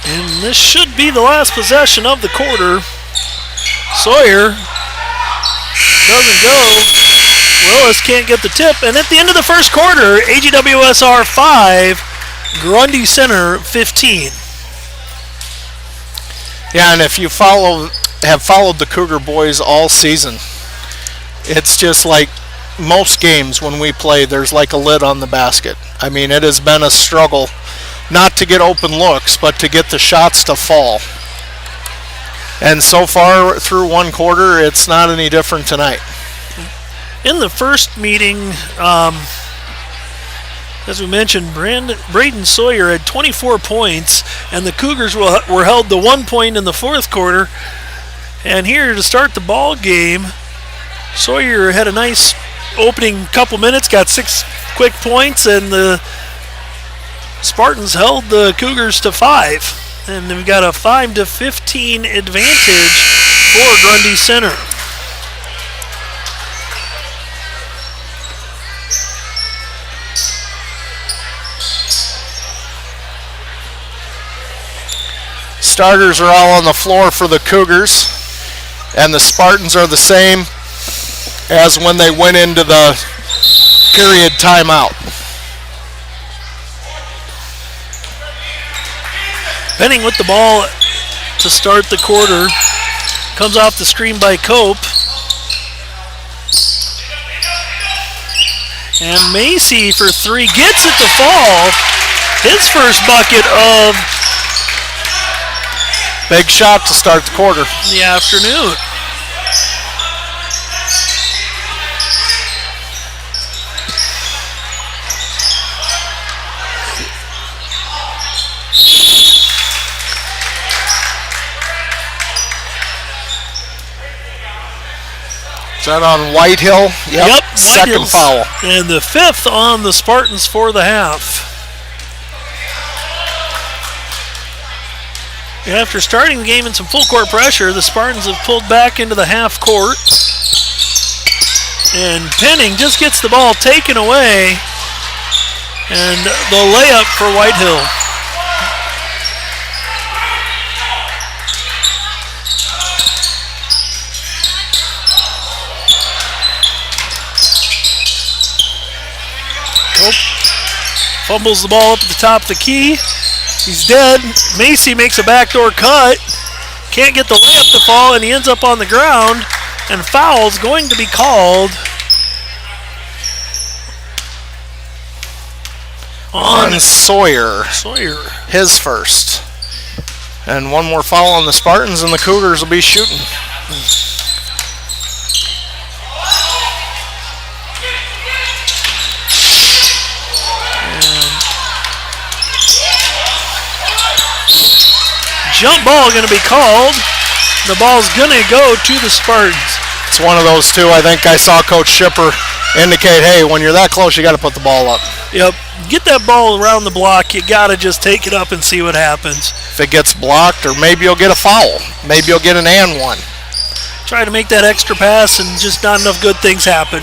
And this should be the last possession of the quarter. Sawyer doesn't go. Willis can't get the tip. And at the end of the first quarter, AGWSR 5, Grundy Center 15. Yeah, and if you have followed the Cougar boys all season, it's just like most games when we play, there's like a lid on the basket. I mean, it has been a struggle not to get open looks, but to get the shots to fall. And so far through one quarter, it's not any different tonight. In the first meeting, as we mentioned, Braden Sawyer had 24 points, and the Cougars were held to 1 point in the fourth quarter. And here to start the ball game, Sawyer had a nice opening couple minutes, got 6 quick points, and the Spartans held the Cougars to 5. And we've got a 5-15 advantage for Grundy Center. Starters are all on the floor for the Cougars, and the Spartans are the same as when they went into the period timeout. Penning with the ball to start the quarter. Comes off the screen by Cope. And Macy for 3 gets it to fall. His first bucket of big shot to start the quarter. The afternoon. Is that on Whitehill? Yep, second foul. And the 5th on the Spartans for the half. After starting the game in some full court pressure, the Spartans have pulled back into the half court. And Penning just gets the ball taken away. And the layup for Whitehill. Cope fumbles the ball up at the top of the key. He's dead. Macy makes a backdoor cut. Can't get the layup to fall, and he ends up on the ground. And foul's going to be called on Sawyer. His first. And one more foul on the Spartans, and the Cougars will be shooting. Jump ball going to be called. The ball's going to go to the Spartans. It's one of those two. I think I saw Coach Schipper indicate, hey, when you're that close, you got to put the ball up. Yep. Get that ball around the block. You got to just take it up and see what happens. If it gets blocked, or maybe you'll get a foul. Maybe you'll get an and one. Try to make that extra pass, and just not enough good things happen.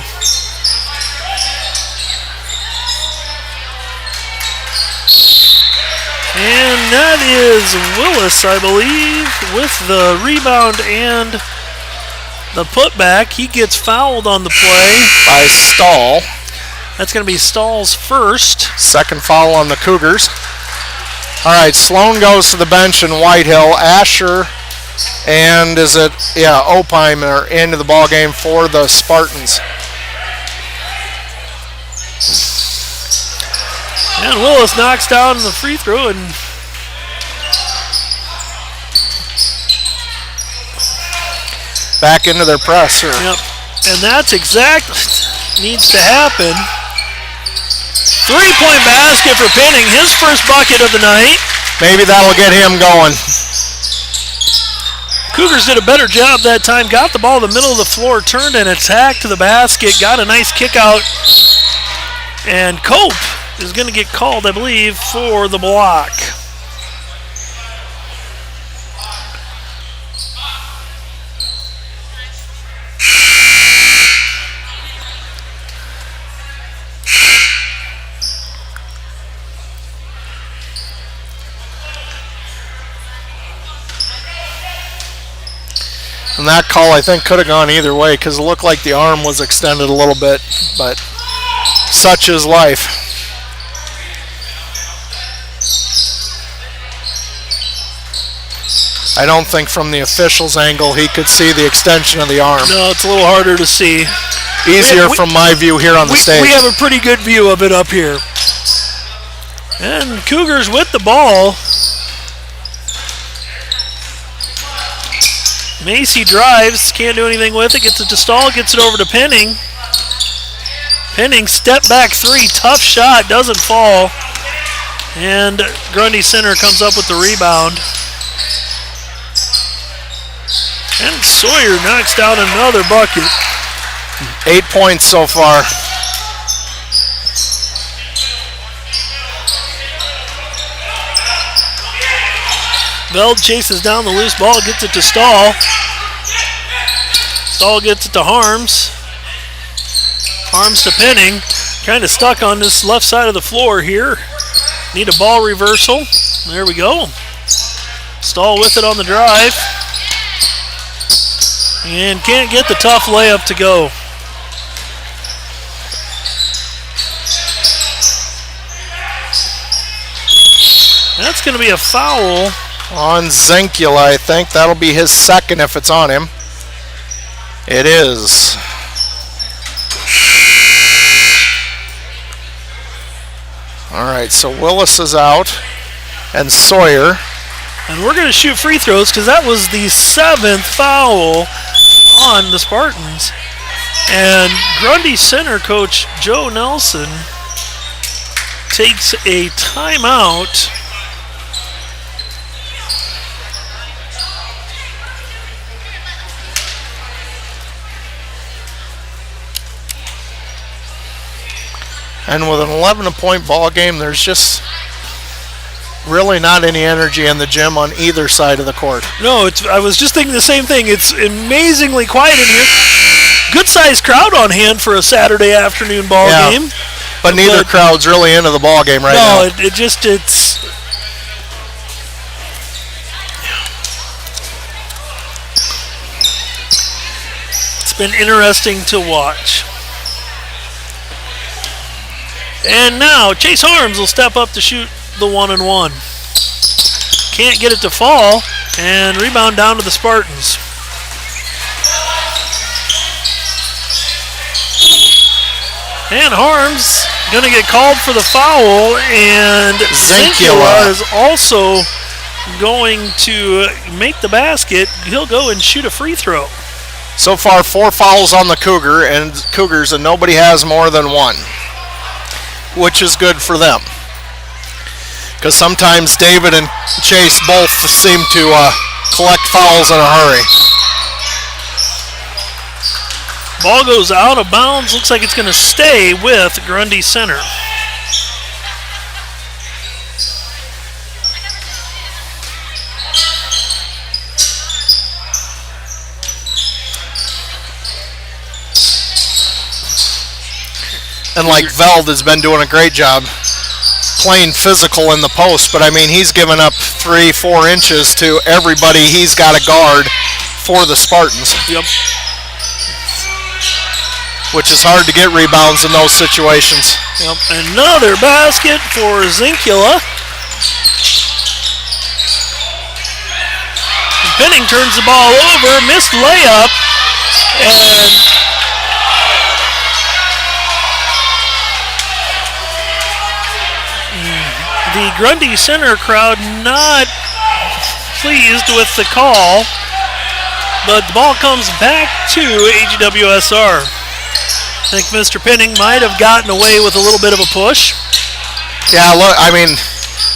And that is Willis, I believe, with the rebound and the putback. He gets fouled on the play. By Stahl. That's going to be Stahl's first. Second foul on the Cougars. All right, Sloan goes to the bench in Whitehill. Asher and Opheim are into the ball game for the Spartans. And Willis knocks down the free throw and back into their press here. Yep. And that's exactly needs to happen. 3-point basket for Penning, his first bucket of the night. Maybe that'll get him going. Cougars did a better job that time. Got the ball in the middle of the floor, turned and attacked to the basket, got a nice kick out. And Cope is going to get called, I believe, for the block. And that call, I think, could have gone either way because it looked like the arm was extended a little bit, but such is life. I don't think from the official's angle he could see the extension of the arm. No, it's a little harder to see. Easier from my view here on the stage. We have a pretty good view of it up here. And Cougars with the ball. Macy drives, can't do anything with it, gets it to Stahl, gets it over to Penning. Penning, step back three, tough shot, doesn't fall. And Grundy Center comes up with the rebound. And Sawyer knocks down another bucket. 8 points so far. Veld chases down the loose ball, gets it to Stahl. Stahl gets it to Harms. Harms to Penning. Kind of stuck on this left side of the floor here. Need a ball reversal. There we go. Stahl with it on the drive. And can't get the tough layup to go. That's going to be a foul on Zenkula. I think that'll be his second if it's on him. It is. All right, so Willis is out and Sawyer. And we're going to shoot free throws because that was the 7th foul on the Spartans. And Grundy Center coach Joe Nelson takes a timeout. And with an 11-point ball game, there's just really not any energy in the gym on either side of the court. No, I was just thinking the same thing. It's amazingly quiet in here. Good-sized crowd on hand for a Saturday afternoon ball game. But neither crowd's really into the ball game right now. No, it's been interesting to watch. And now Chase Harms will step up to shoot the 1-and-1. Can't get it to fall, and rebound down to the Spartans. And Harms going to get called for the foul, and Zenkula is also going to make the basket. He'll go and shoot a free throw. So far, 4 fouls on the Cougars, and nobody has more than 1, which is good for them. Because sometimes David and Chase both seem to collect fouls in a hurry. Ball goes out of bounds. Looks like it's going to stay with Grundy Center. And like Veld has been doing a great job playing physical in the post, but I mean he's given up 3-4 inches to everybody he's got to guard for the Spartans. Yep. Which is hard to get rebounds in those situations. Yep. Another basket for Zinkula. Penning turns the ball over, missed layup, and the Grundy Center crowd not pleased with the call, but the ball comes back to AGWSR. I think Mr. Penning might have gotten away with a little bit of a push. Yeah, look, I mean,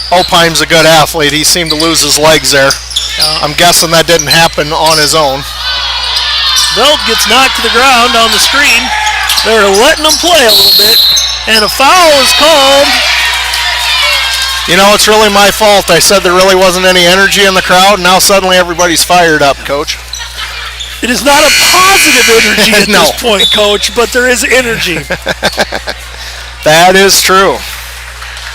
Opine's a good athlete. He seemed to lose his legs there. I'm guessing that didn't happen on his own. Veld gets knocked to the ground on the screen. They're letting him play a little bit, and a foul is called. You know, it's really my fault. I said there really wasn't any energy in the crowd. Now suddenly everybody's fired up, Coach. It is not a positive energy at No. this point, Coach, but there is energy. That is true.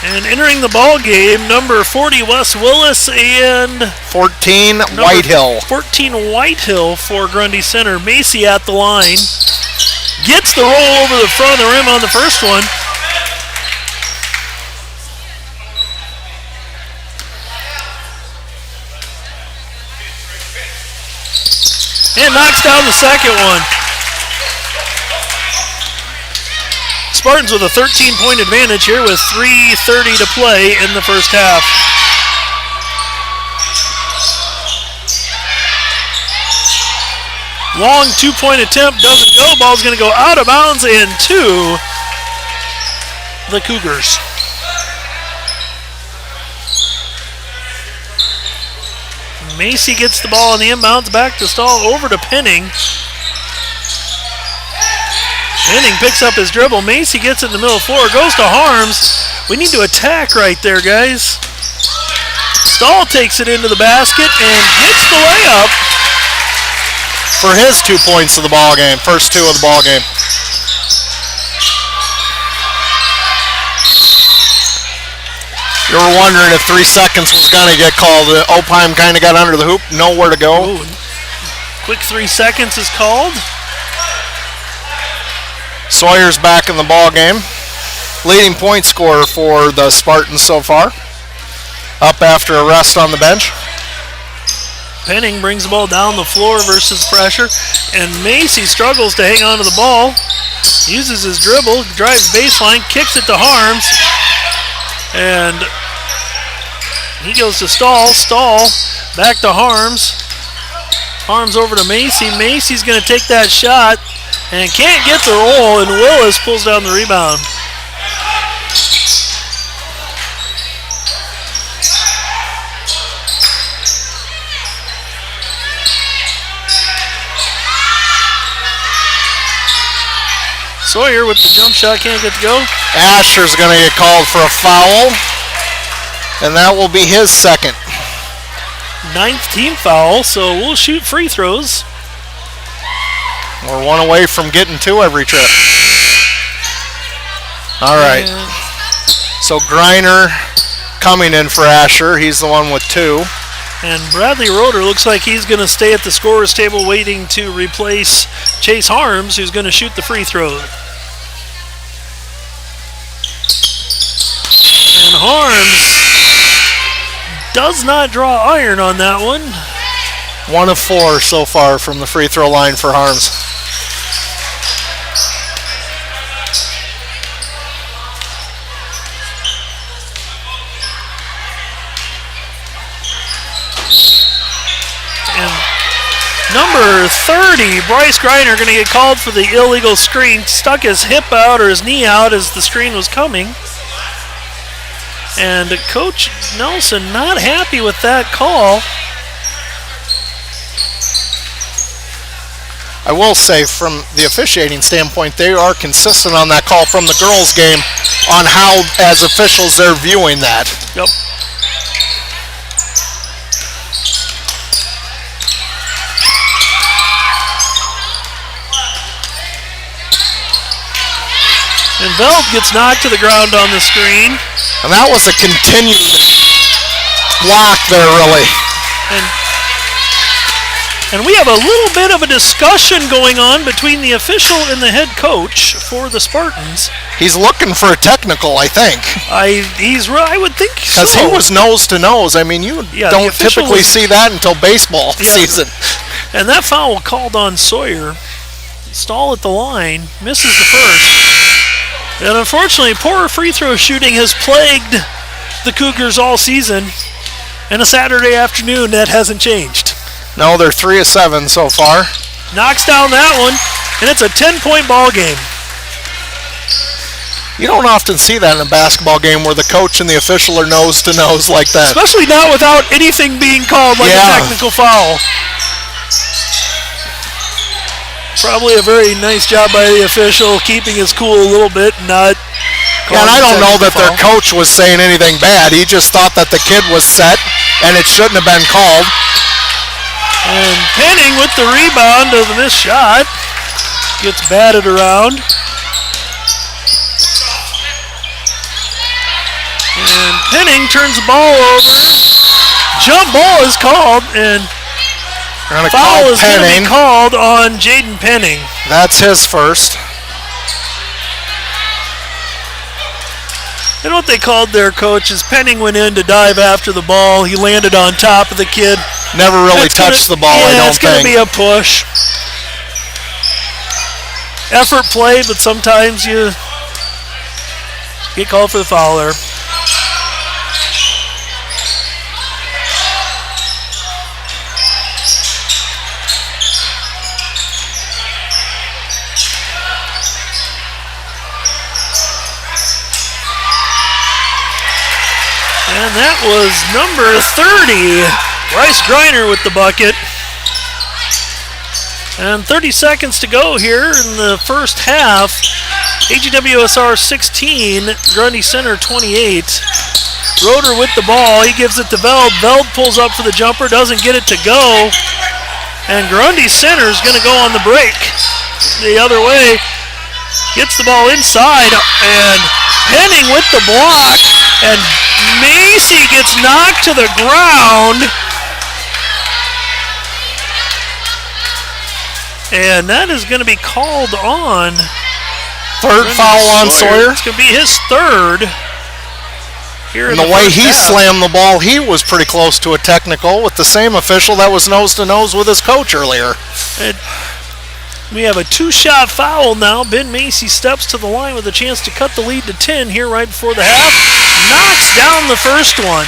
And entering the ball game, number 40, Wes Willis, and 14, Whitehill. 14, Whitehill for Grundy Center. Macy at the line. Gets the roll over the front of the rim on the first one. And knocks down the second one. Spartans with a 13-point advantage here with 3:30 to play in the first half. Long two-point attempt doesn't go. Ball's going to go out of bounds and to the Cougars. Macy gets the ball on the inbounds, back to Stahl, over to Penning. Penning picks up his dribble. Macy gets it in the middle of the floor, goes to Harms. We need to attack right there, guys. Stahl takes it into the basket and gets the layup. For his 2 points of the ball game, first two of the ball game. You were wondering if 3 seconds was going to get called. Opine kind of got under the hoop, nowhere to go. Ooh. Quick 3 seconds is called. Sawyer's back in the ball game. Leading point scorer for the Spartans so far. Up after a rest on the bench. Penning brings the ball down the floor versus pressure, and Macy struggles to hang on to the ball. Uses his dribble, drives baseline, kicks it to Harms, and he goes to Stahl. Stahl back to Harms. Harms over to Macy. Macy's going to take that shot and can't get the roll, and Willis pulls down the rebound. Sawyer with the jump shot, can't get to go. Asher's going to get called for a foul, and that will be his second. 9th team foul, so we'll shoot free throws. We're one away from getting two every trip. All right. So Greiner coming in for Asher. He's the one with 2. And Bradley Roeder looks like he's going to stay at the scorer's table waiting to replace Chase Harms, who's going to shoot the free throw. And Harms does not draw iron on that one. 1 of 4 so far from the free throw line for Harms. Number 30, Bryce Greiner, going to get called for the illegal screen. Stuck his hip out or his knee out as the screen was coming. And Coach Nelson not happy with that call. I will say, from the officiating standpoint, they are consistent on that call from the girls' game on how, as officials, they're viewing that. Yep. And Veld gets knocked to the ground on the screen. And that was a continued block there, really. And we have a little bit of a discussion going on between the official and the head coach for the Spartans. He's looking for a technical, I think. I would think so. Because he was nose to nose. I mean, you don't typically see that until baseball season. And that foul called on Sawyer. Stall at the line, misses the first. And unfortunately, poor free throw shooting has plagued the Cougars all season. And a Saturday afternoon, that hasn't changed. No, they're 3 of 7 so far. Knocks down that one, and it's a 10-point ball game. You don't often see that in a basketball game where the coach and the official are nose to nose like that. Especially not without anything being called like a technical foul. Probably a very nice job by the official, keeping his cool a little bit, not. Yeah, and I don't know that their coach was saying anything bad. He just thought that the kid was set, and it shouldn't have been called. And Penning with the rebound of the missed shot. Gets batted around. And Penning turns the ball over. Jump ball is called, and foul is going to be called on Jaden Penning. That's his first. And what they called their coach is Penning went in to dive after the ball. He landed on top of the kid. Never really touched the ball, I don't think. It's going to be a push. Effort play, but sometimes you get called for the foul there. And that was number 30, Bryce Griner with the bucket. And 30 seconds to go here in the first half. AGWSR 16, Grundy Center 28. Roeder with the ball, he gives it to Veld. Veld pulls up for the jumper, doesn't get it to go. And Grundy Center is going to go on the break the other way. Gets the ball inside, and Penning with the block, and Macy gets knocked to the ground. And that is going to be called on. Third foul on Sawyer. It's going to be his third. Here and the way he slammed the ball, he was pretty close to a technical with the same official that was nose to nose with his coach earlier. We have a 2-shot foul now. Ben Macy steps to the line with a chance to cut the lead to 10 here right before the half. Knocks down the first one.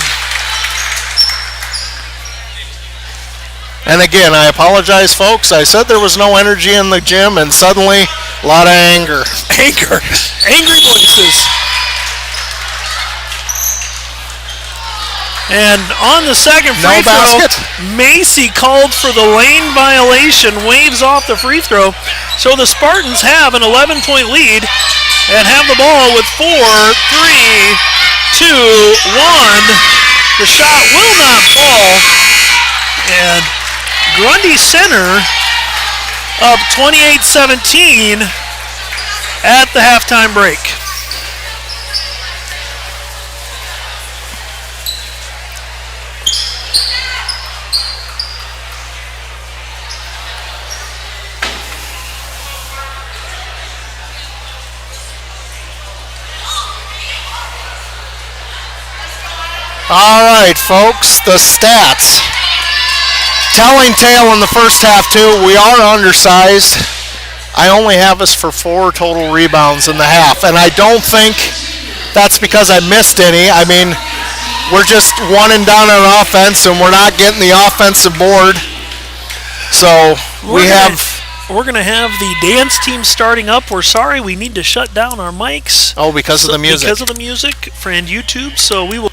And again, I apologize, folks. I said there was no energy in the gym, and suddenly a lot of anger. Angry voices. And on the second free throw, Macy called for the lane violation, waves off the free throw. So the Spartans have an 11-point lead and have the ball with 4, 3, 2, 1. The shot will not fall. And Grundy Center up 28-17 at the halftime break. All right, folks, the stats. Telling tale in the first half, too. We are undersized. I only have us for 4 total rebounds in the half, and I don't think that's because I missed any. I mean, we're just one and done on offense, and we're not getting the offensive board. So we have we're going to have the dance team starting up. We're sorry, we need to shut down our mics. Oh, because of the music. Because of the music for YouTube. So we will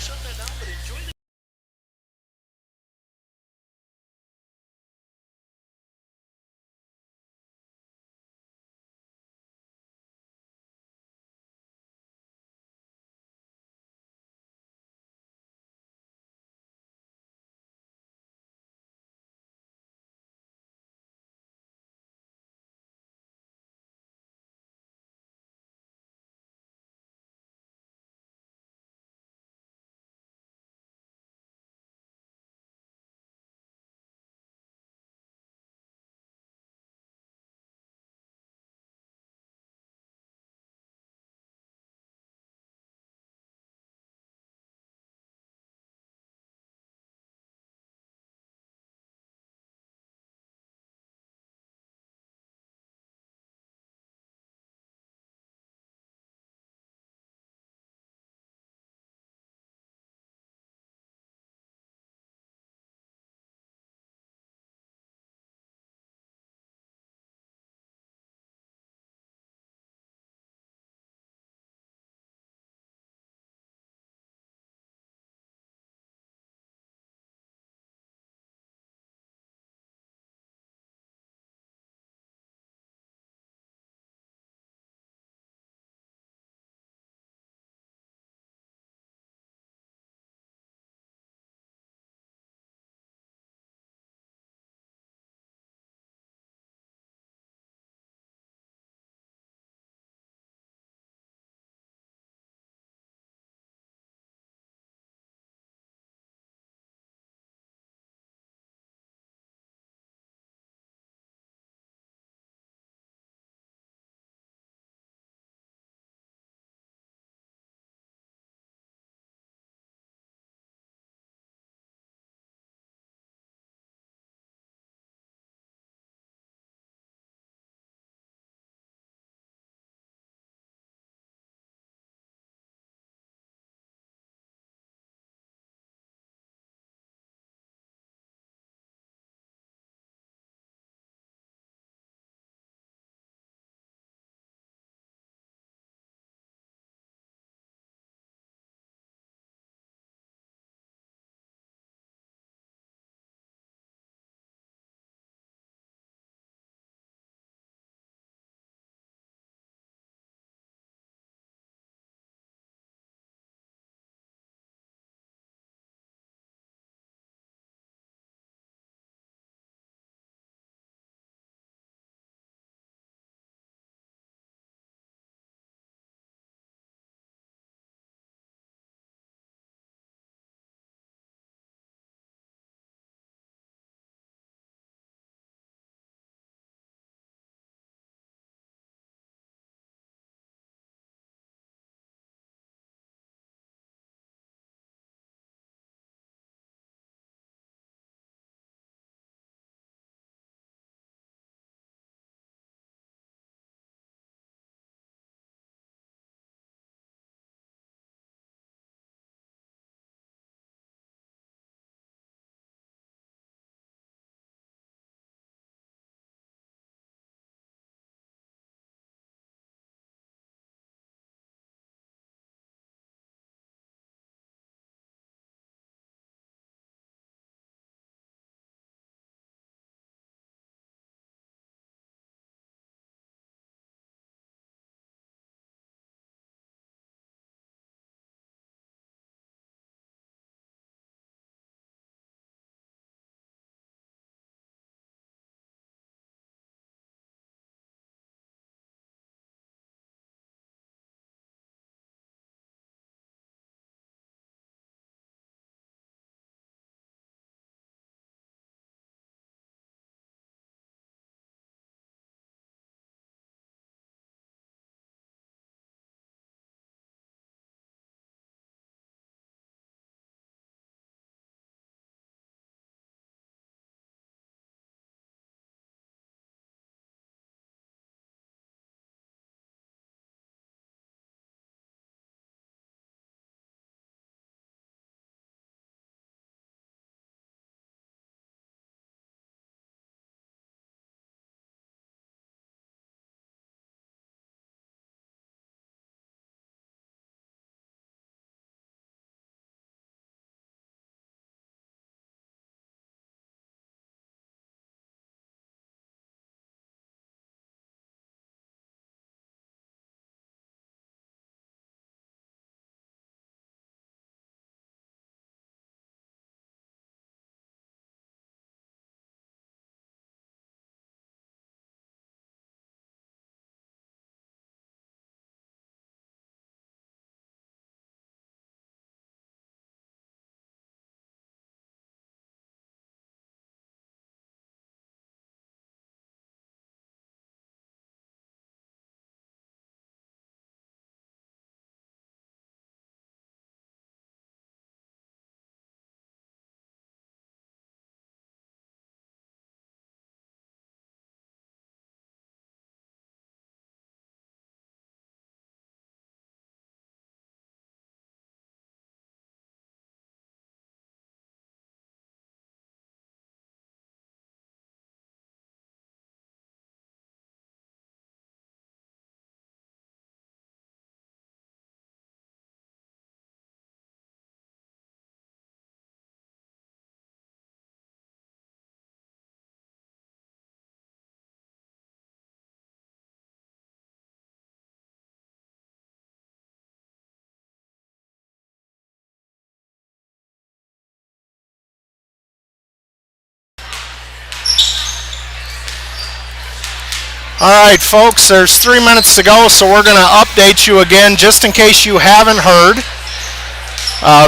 All right, folks, there's 3 minutes to go, so we're going to update you again just in case you haven't heard.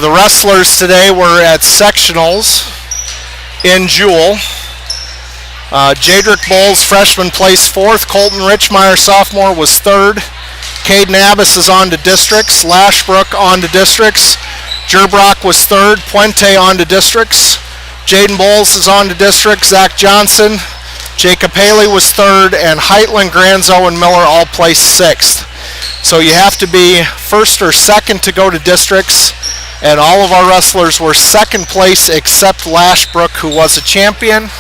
The wrestlers today were at sectionals in Jewel. Jadrick Bowles, freshman, placed 4th. Colton Richmeyer, sophomore, was 3rd. Caden Abbas is on to districts. Lashbrook on to districts. Gerbrock was 3rd. Puente on to districts. Jaden Bowles is on to districts. Zach Johnson, Jacob Haley was 3rd, and Heitland, Granzo, and Miller all placed 6th. So you have to be 1st or 2nd to go to districts, and all of our wrestlers were 2nd place except Lashbrook, who was a champion.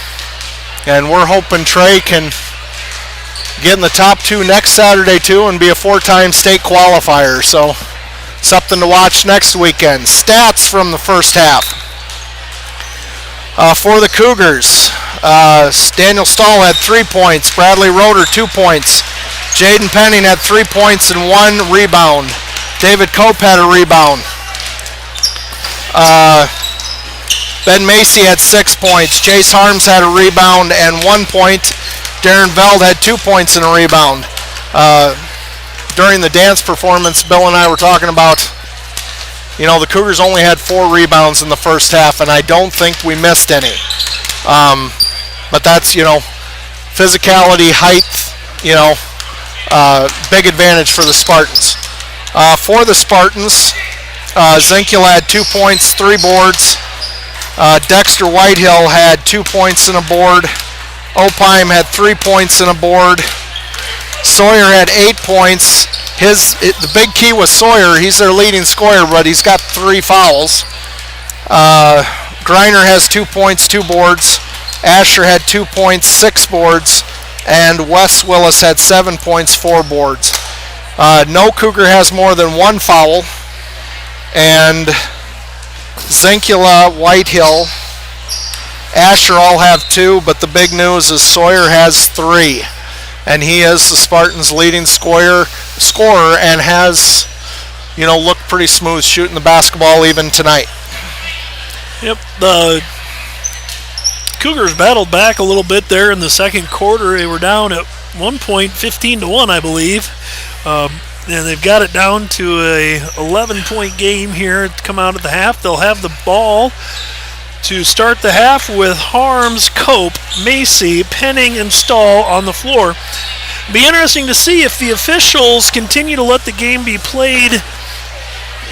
And we're hoping Trey can get in the top 2 next Saturday too and be a 4-time state qualifier. So something to watch next weekend. Stats from the first half. For the Cougars, Daniel Stahl had 3 points. Bradley Roeder 2 points. Jaden Penning had 3 points and 1 rebound. David Cope had a rebound. Ben Macy had 6 points. Chase Harms had a rebound and 1 point. Darren Veld had 2 points and a rebound. During the dance performance, Bill and I were talking about, the Cougars only had 4 rebounds in the first half, and I don't think we missed any. But that's, physicality, height, big advantage for the Spartans. For the Spartans, Zinkula had 2 points, 3 boards. Dexter Whitehill had 2 points and a board. Opheim had 3 points and a board. Sawyer had 8 points. The big key was Sawyer. He's their leading scorer, but he's got 3 fouls. Greiner has 2 points, 2 boards. Asher had 2 points, 6 boards. And Wes Willis had 7 points, 4 boards. No Cougar has more than 1 foul. And Zinkula, Whitehill, Asher all have 2, but the big news is Sawyer has 3. And he is the Spartans' leading scorer and has, looked pretty smooth shooting the basketball even tonight. Yep, the Cougars battled back a little bit there in the second quarter. They were down at one point, 15-1, I believe. And they've got it down to a 11-point game here to come out at the half. They'll have the ball to start the half with Harms, Cope, Macy, Penning, and Stahl on the floor. Be interesting to see if the officials continue to let the game be played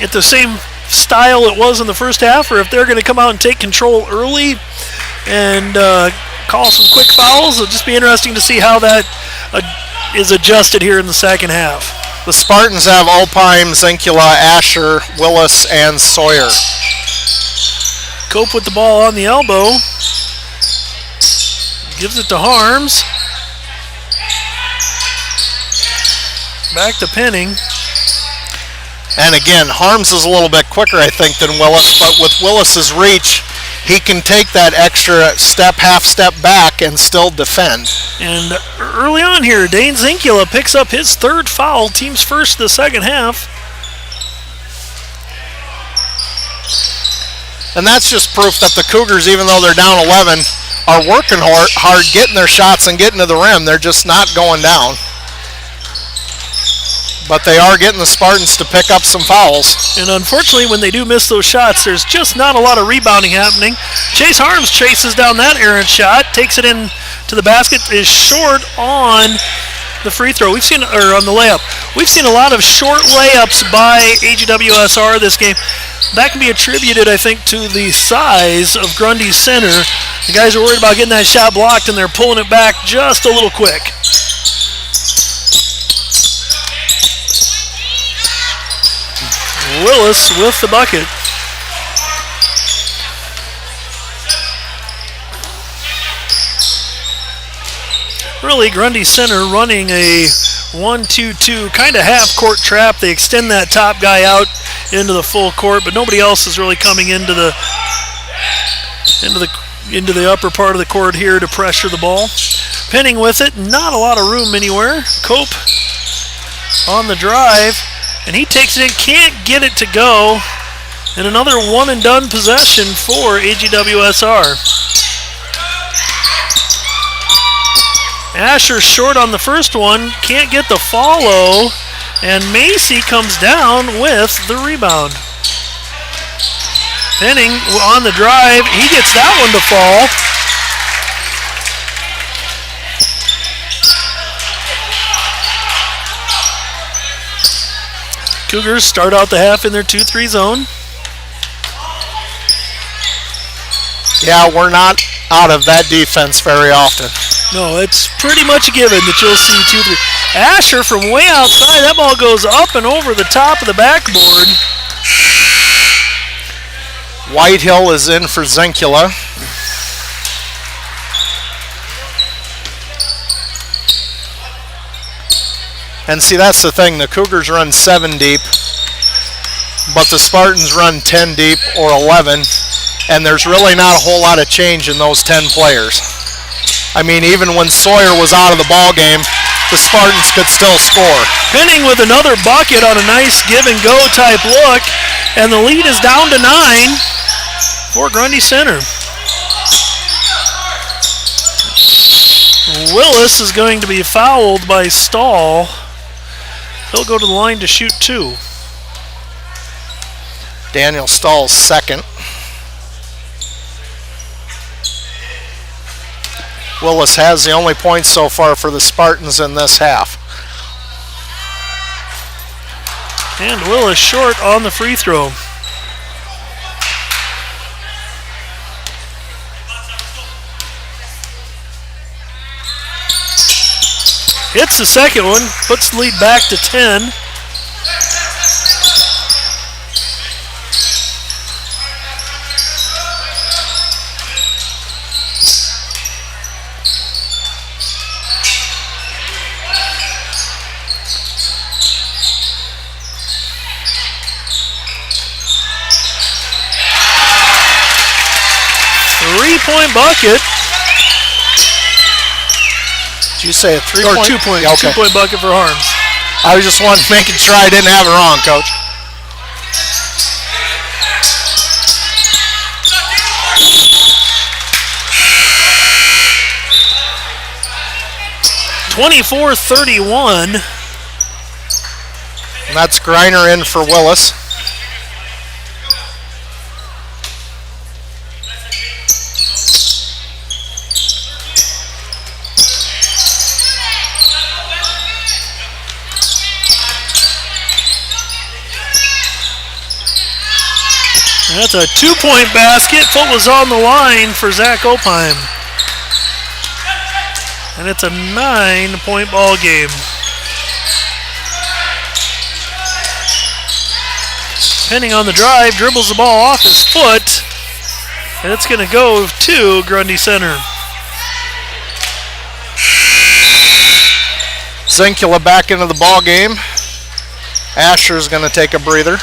at the same style it was in the first half, or if they're going to come out and take control early and call some quick fouls. It'll just be interesting to see how that is adjusted here in the second half. The Spartans have Opheim, Zinkula, Asher, Willis, and Sawyer. Cope with the ball on the elbow. Gives it to Harms. Back to Penning. And again, Harms is a little bit quicker, I think, than Willis, but with Willis's reach, he can take that extra half step back and still defend. And early on here, Dane Zinkula picks up his 3rd foul, team's first the second half. And that's just proof that the Cougars, even though they're down 11, are working hard, getting their shots and getting to the rim. They're just not going down. But they are getting the Spartans to pick up some fouls. And unfortunately, when they do miss those shots, there's just not a lot of rebounding happening. Chase Harms chases down that errant shot, takes it in to the basket, is short on the free throw. On the layup. We've seen a lot of short layups by AGWSR this game. That can be attributed, I think, to the size of Grundy's center. The guys are worried about getting that shot blocked, and they're pulling it back just a little quick. Willis with the bucket. Really, Grundy center running a 1-2-2 kind of half-court trap. They extend that top guy out into the full court, but nobody else is really coming into the upper part of the court here to pressure the ball. Penning with it, not a lot of room anywhere. Cope on the drive, and he takes it in, can't get it to go, and another one-and-done possession for AGWSR. Asher short on the first one, can't get the follow, and Macy comes down with the rebound. Penning on the drive, he gets that one to fall. Cougars start out the half in their 2-3 zone. Yeah, we're not out of that defense very often. No, it's pretty much a given that you'll see 2-3. Asher from way outside, that ball goes up and over the top of the backboard. Whitehill is in for Zenkula. And see, that's the thing. The Cougars run 7 deep, but the Spartans run 10 deep or 11, and there's really not a whole lot of change in those 10 players. I mean, even when Sawyer was out of the ball game, the Spartans could still score. Penning with another bucket on a nice give-and-go type look, and the lead is down to 9 for Grundy Center. Willis is going to be fouled by Stahl. He'll go to the line to shoot 2. Daniel Stahl's second. Willis has the only points so far for the Spartans in this half. And Willis short on the free throw. Hits the second one, puts the lead back to 10. Three-point bucket. Did you say a 3-point? Or 2-point. Yeah, okay. 2-point bucket for Harms. I was just making sure I didn't have it wrong, Coach. (24-31). And that's Greiner in for Willis. That's a 2-point basket. Foot was on the line for Zach Opheim. And it's a 9-point ball game. Penning on the drive, dribbles the ball off his foot. And it's going to go to Grundy Center. Zenkula back into the ball game. Asher's going to take a breather.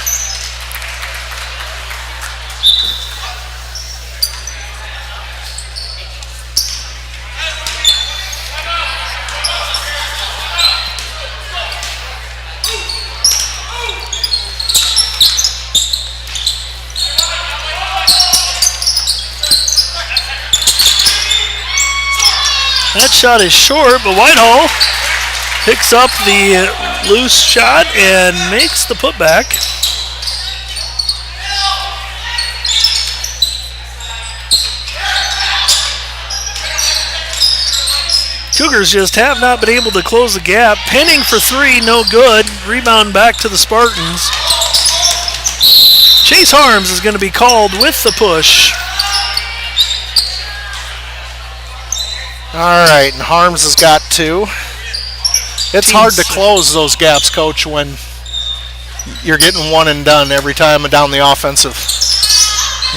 That shot is short, but Whitehall picks up the loose shot and makes the putback. Cougars just have not been able to close the gap. Penning for 3, no good. Rebound back to the Spartans. Chase Harms is going to be called with the push. All right, and Harms has got 2. It's hard to close those gaps, Coach, when you're getting one and done every time down the offensive.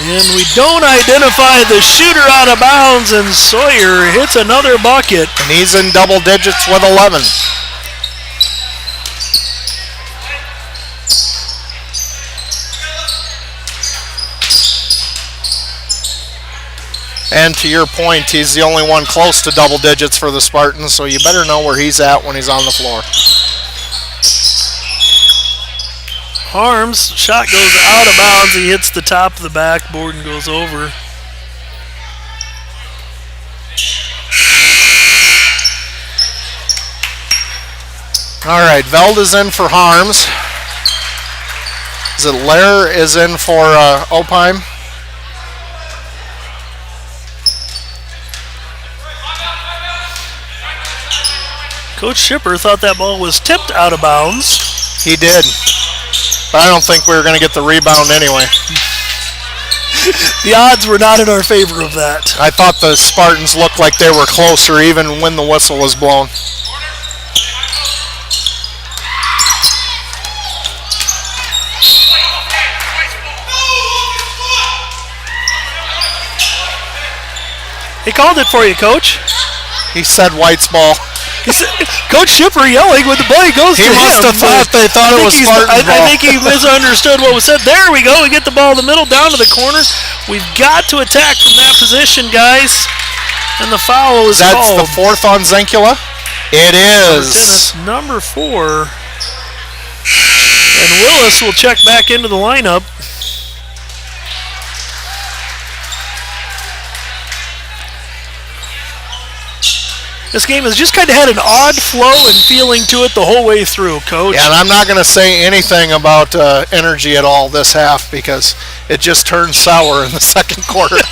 And we don't identify the shooter out of bounds, and Sawyer hits another bucket. And he's in double digits with 11. And to your point, he's the only one close to double digits for the Spartans, so you better know where he's at when he's on the floor. Harms, shot goes out of bounds. He hits the top of the backboard and goes over. All right, Veld is in for Harms. Is it Lair is in for Opheim? Coach Shipper thought that ball was tipped out of bounds. He did. But I don't think we were going to get the rebound anyway. The odds were not in our favor of that. I thought the Spartans looked like they were closer even when the whistle was blown. He called it for you, Coach. He said White's ball. He said, Coach Shipper yelling when the play goes to him. He must have thought they thought it was Spartan's ball. I think he misunderstood what was said. There we go. We get the ball in the middle, down to the corner. We've got to attack from that position, guys. And the foul is called. That's the fourth on Zenkula? It is. Tennis number 4. And Willis will check back into the lineup. This game has just kind of had an odd flow and feeling to it the whole way through, Coach. Yeah, and I'm not going to say anything about energy at all this half because it just turned sour in the second quarter.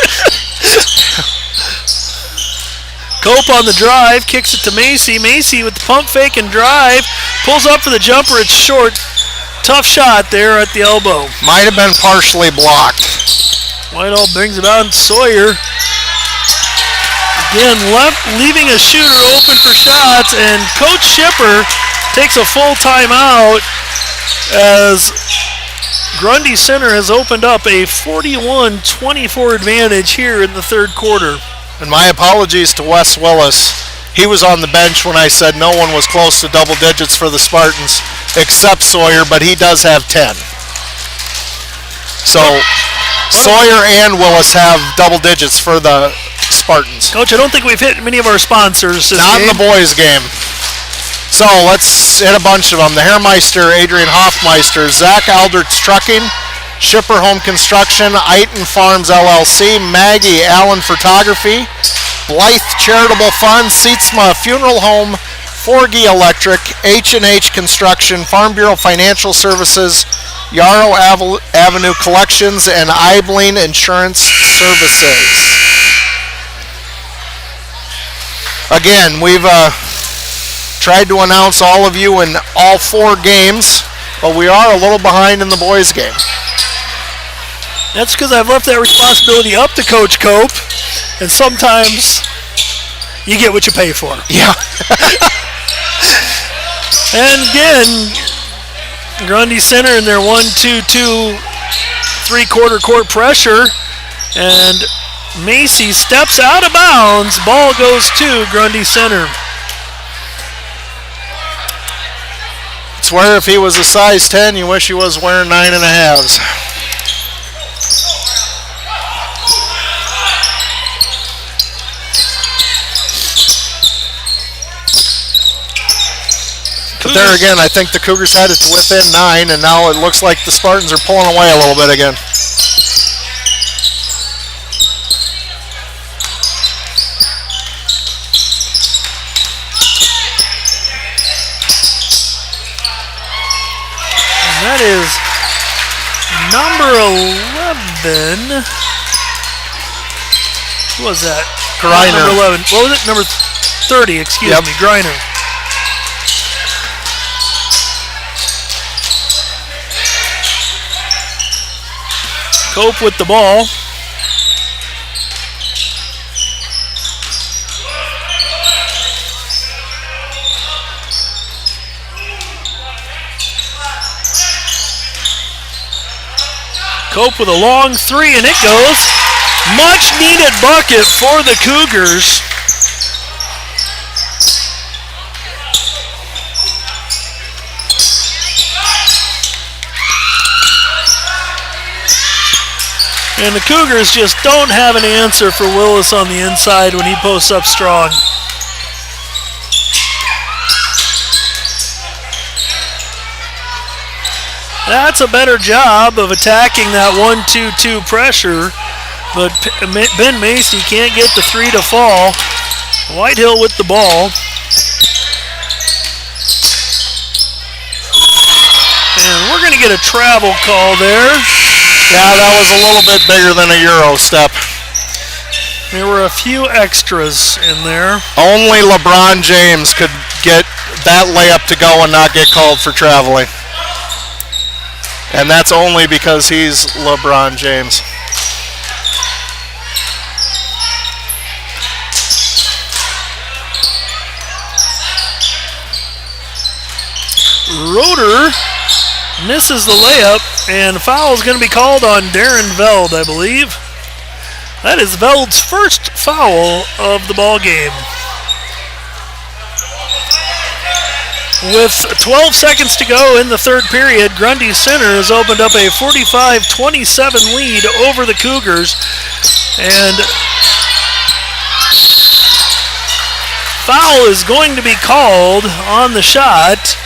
Cope on the drive, kicks it to Macy. Macy with the pump fake and drive. Pulls up for the jumper, it's short. Tough shot there at the elbow. Might have been partially blocked. Whitehall brings it on Sawyer. Again, leaving a shooter open for shots, and Coach Shipper takes a full timeout as Grundy Center has opened up a 41-24 advantage here in the third quarter. And my apologies to Wes Willis. He was on the bench when I said no one was close to double digits for the Spartans except Sawyer, but he does have 10. So Sawyer and Willis have double digits for the Spartans. Coach, I don't think we've hit many of our sponsors this Not game. in the boys' game. So let's hit a bunch of them. The Hairmeister, Adrian Hoffmeister, Zach Aldert's Trucking, Shipper Home Construction, Eiton Farms LLC, Maggie Allen Photography, Blythe Charitable Fund, Seatsma Funeral Home, Forgy Electric, H&H Construction, Farm Bureau Financial Services, Yarrow Avenue Collections, and Abilene Insurance Services. Again, we've tried to announce all of you in all 4 games, but we are a little behind in the boys' game. That's because I've left that responsibility up to Coach Cope, and sometimes you get what you pay for. Yeah. And again, Grundy Center in their 1-2-2 3-quarter court pressure, and Macy steps out of bounds. Ball goes to Grundy Center. It's where if he was a size 10, you wish he was wearing 9.5s. But there again, I think the Cougars had it to within 9, and now it looks like the Spartans are pulling away a little bit again. That is number 11. Who was that? Greiner. Number 11. What was it? Number 30, excuse me. Greiner. Cope with the ball. Cope with a long 3, and it goes. Much needed bucket for the Cougars. And the Cougars just don't have an answer for Willis on the inside when he posts up strong. That's a better job of attacking that 1-2-2 pressure, but Ben Macy can't get the 3 to fall. Whitehill with the ball. going to get a travel call there. Yeah, that was a little bit bigger than a Euro step. There were a few extras in there. Only LeBron James could get that layup to go and not get called for traveling. And that's only because he's LeBron James. Roeder misses the layup, and foul is going to be called on Darren Veld, I believe. That is Veld's first foul of the ball game. With 12 seconds to go in the third period, Grundy Center has opened up a 45-27 lead over the Cougars. And foul is going to be called on the shot.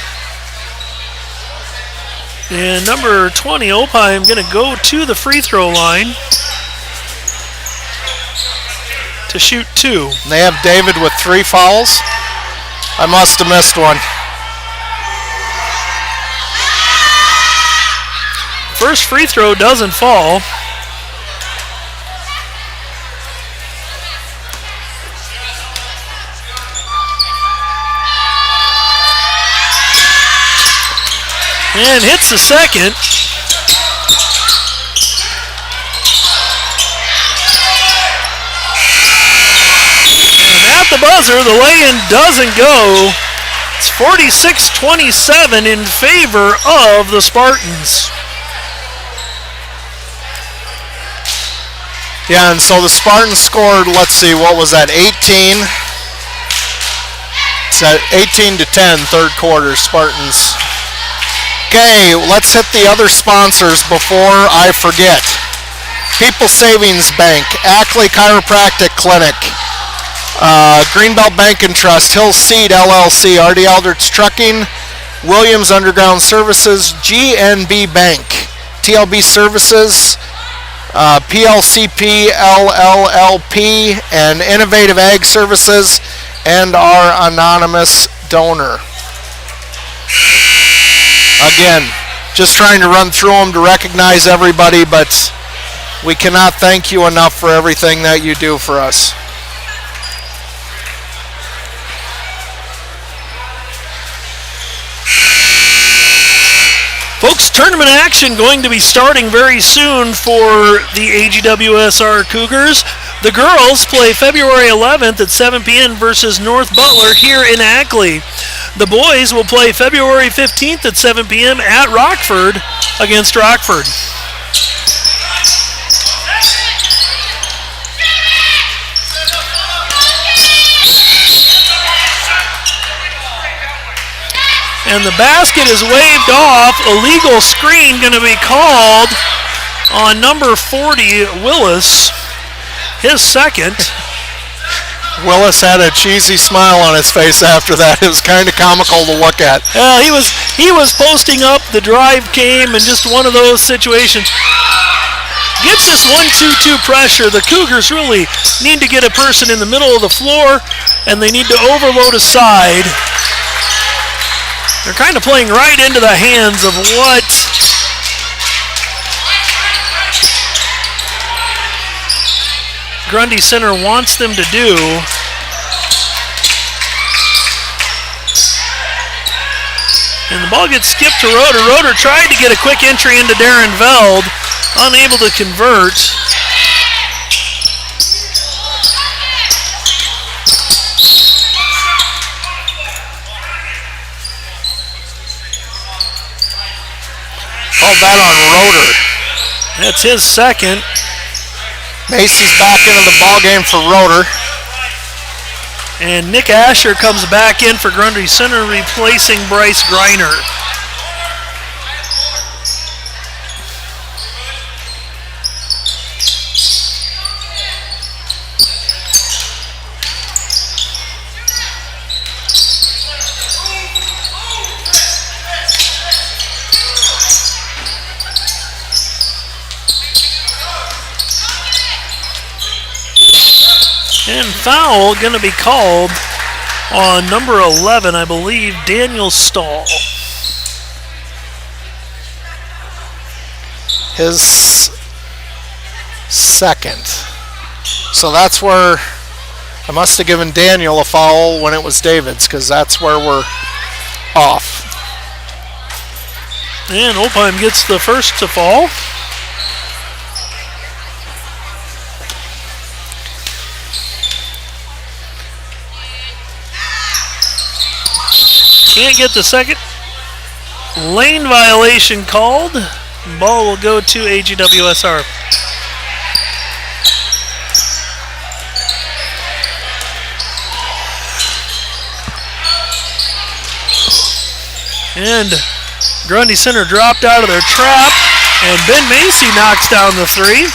And number 20, Opheim, going to go to the free throw line to shoot 2. They have David with 3 fouls. I must have missed one. First free throw doesn't fall. And hits the second. And at the buzzer, the lay-in doesn't go. It's 46-27 in favor of the Spartans. Yeah, and so the Spartans scored, let's see, what was that, 18? It's at 18-10, third quarter, Spartans. Okay, let's hit the other sponsors before I forget. People Savings Bank, Ackley Chiropractic Clinic, Greenbelt Bank and Trust, Hills Seed LLC, R.D. Aldrich Trucking, Williams Underground Services, GNB Bank, TLB Services, PLCP LLLP, and Innovative Ag Services, and our anonymous donor. Again, just trying to run through them to recognize everybody, but we cannot thank you enough for everything that you do for us. Folks, tournament action going to be starting very soon for the AGWSR Cougars. The girls play February 11th at 7 p.m. versus North Butler here in Ackley. The boys will play February 15th at 7 p.m. at Rockford against Rockford. And the basket is waved off. Illegal screen going to be called on number 40, Willis. His second. Willis had a cheesy smile on his face after that. It was kind of comical to look at. He was posting up. The drive came, and just one of those situations. Gets this 1-2-2 pressure. The Cougars really need to get a person in the middle of the floor, and they need to overload a side. They're kind of playing right into the hands of what Grundy Center wants them to do. And the ball gets skipped to Roeder. Roeder tried to get a quick entry into Darren Veld, unable to convert. Called that on Roeder. That's his second. Macy's back into the ball game for Roeder. And Nick Asher comes back in for Grundy Center, replacing Bryce Greiner. And foul going to be called on number 11, I believe, Daniel Stahl. his second. So that's where I must have given Daniel a foul when it was David's, because that's where we're off. And Opheim gets the first to fall. Can't get the second. Lane violation called. Ball will go to AGWSR. And Grundy Center dropped out of their trap, and Ben Macy knocks down the three.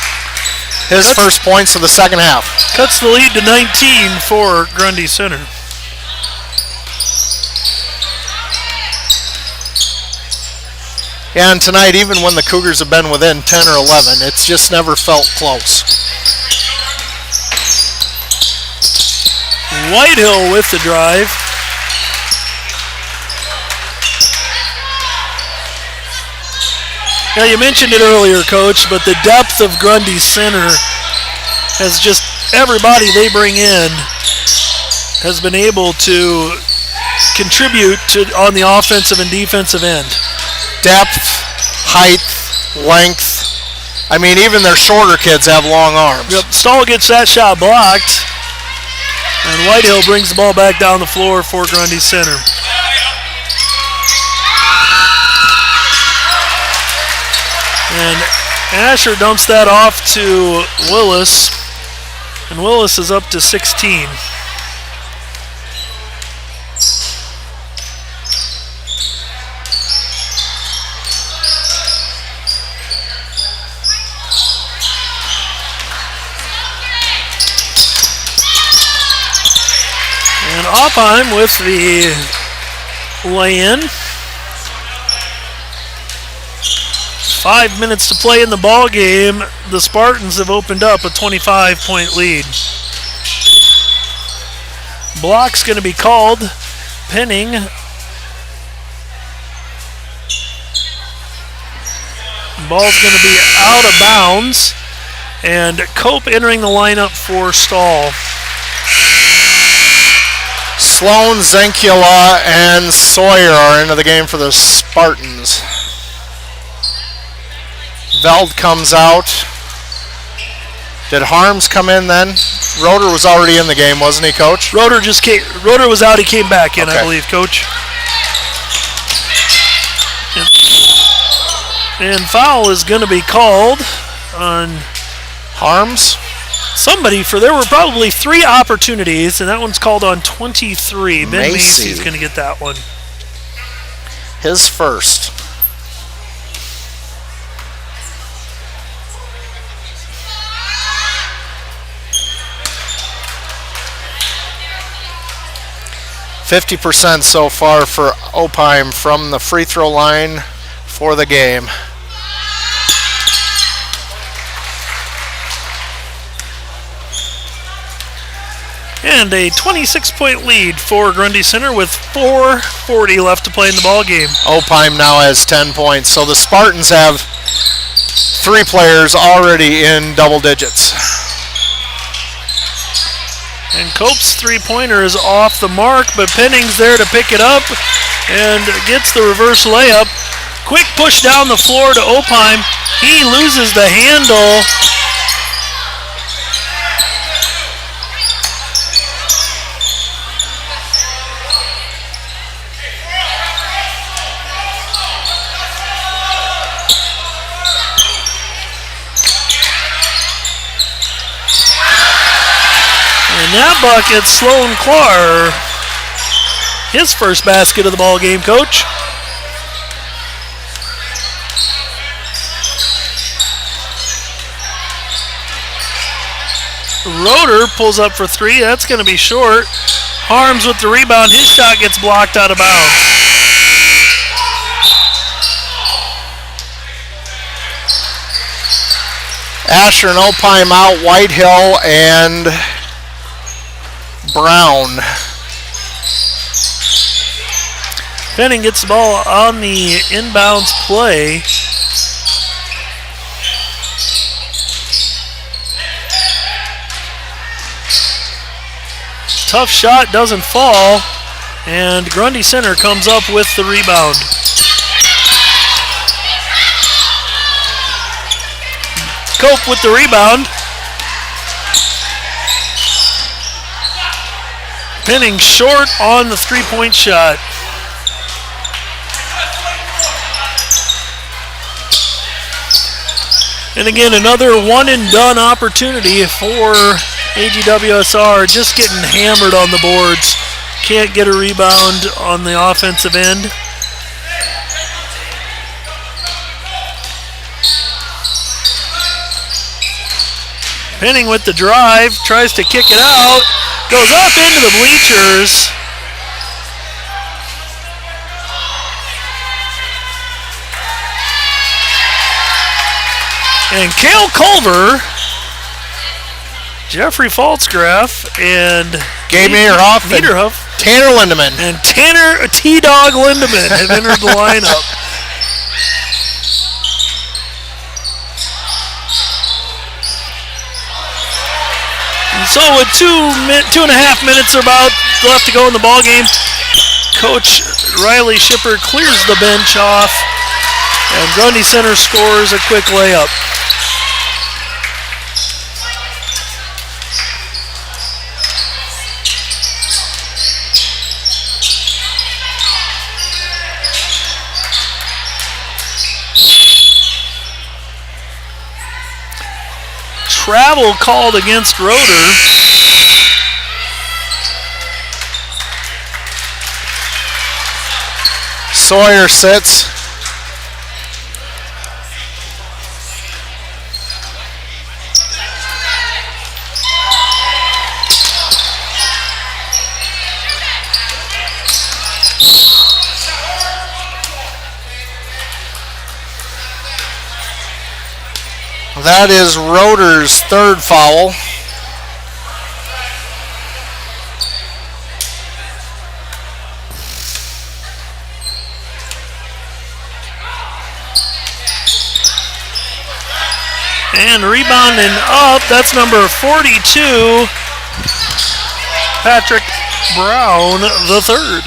His first points of the second half. Cuts the lead to 19 for Grundy Center. And tonight, even when the Cougars have been within 10 or 11, it's just never felt close. Whitehill with the drive. Now, you mentioned it earlier, Coach, but the depth of Grundy Center has just, everybody they bring in has been able to contribute on the offensive and defensive end. Depth, height, length. I mean, even their shorter kids have long arms. Yep, Stahl gets that shot blocked, and Whitehill brings the ball back down the floor for Grundy Center. And Asher dumps that off to Willis, and Willis is up to 16. And Opheim with the lay-in. 5 minutes to play in the ball game. The Spartans have opened up a 25-point lead. Block's going to be called. Penning. Ball's going to be out of bounds. And Cope entering the lineup for Stahl. Sloan, Zenkula, and Sawyer are into the game for the Spartans. Veld comes out. Did Harms come in then? Roeder was already in the game, wasn't he, Coach? Roeder was out. He came back in, okay. I believe, Coach. And foul is going to be called on Harms. Somebody, there were probably 3 opportunities, and that one's called on 23. Ben Macy's going to get that one. His first. %50 so far for Opheim from the free throw line for the game. And a 26-point lead for Grundy Center with 4:40 left to play in the ball game. Opheim now has 10 points, so the Spartans have 3 players already in double digits. And Cope's three-pointer is off the mark, but Penning's there to pick it up and gets the reverse layup. Quick push down the floor to Opheim. He loses the handle. And that bucket, Sloan Clark, his first basket of the ball game, Coach. Roeder pulls up for 3. That's going to be short. Harms with the rebound. His shot gets blocked out of bounds. Asher and Opheim out. Whitehill and Brown. Penning gets the ball on the inbounds play. Tough shot, doesn't fall, and Grundy Center comes up with the rebound. Cope with the rebound. Pinning short on the three-point shot. And again, another one-and-done opportunity for AGWSR, just getting hammered on the boards. Can't get a rebound on the offensive end. Penning with the drive, tries to kick it out, goes up into the bleachers. And Cale Culver, Jeffrey Faltzgraff, and Gabe Niederhoff, Tanner Lindemann. And Tanner T-Dog Lindemann have entered the lineup. And so with 2.5 minutes about left to go in the ball game, Coach Riley Shipper clears the bench off, and Grundy Center scores a quick layup. Travel called against Roeder. Sawyer sits. That is Roeder's third foul. And rebounding up, that's number 42, Patrick Brown the third.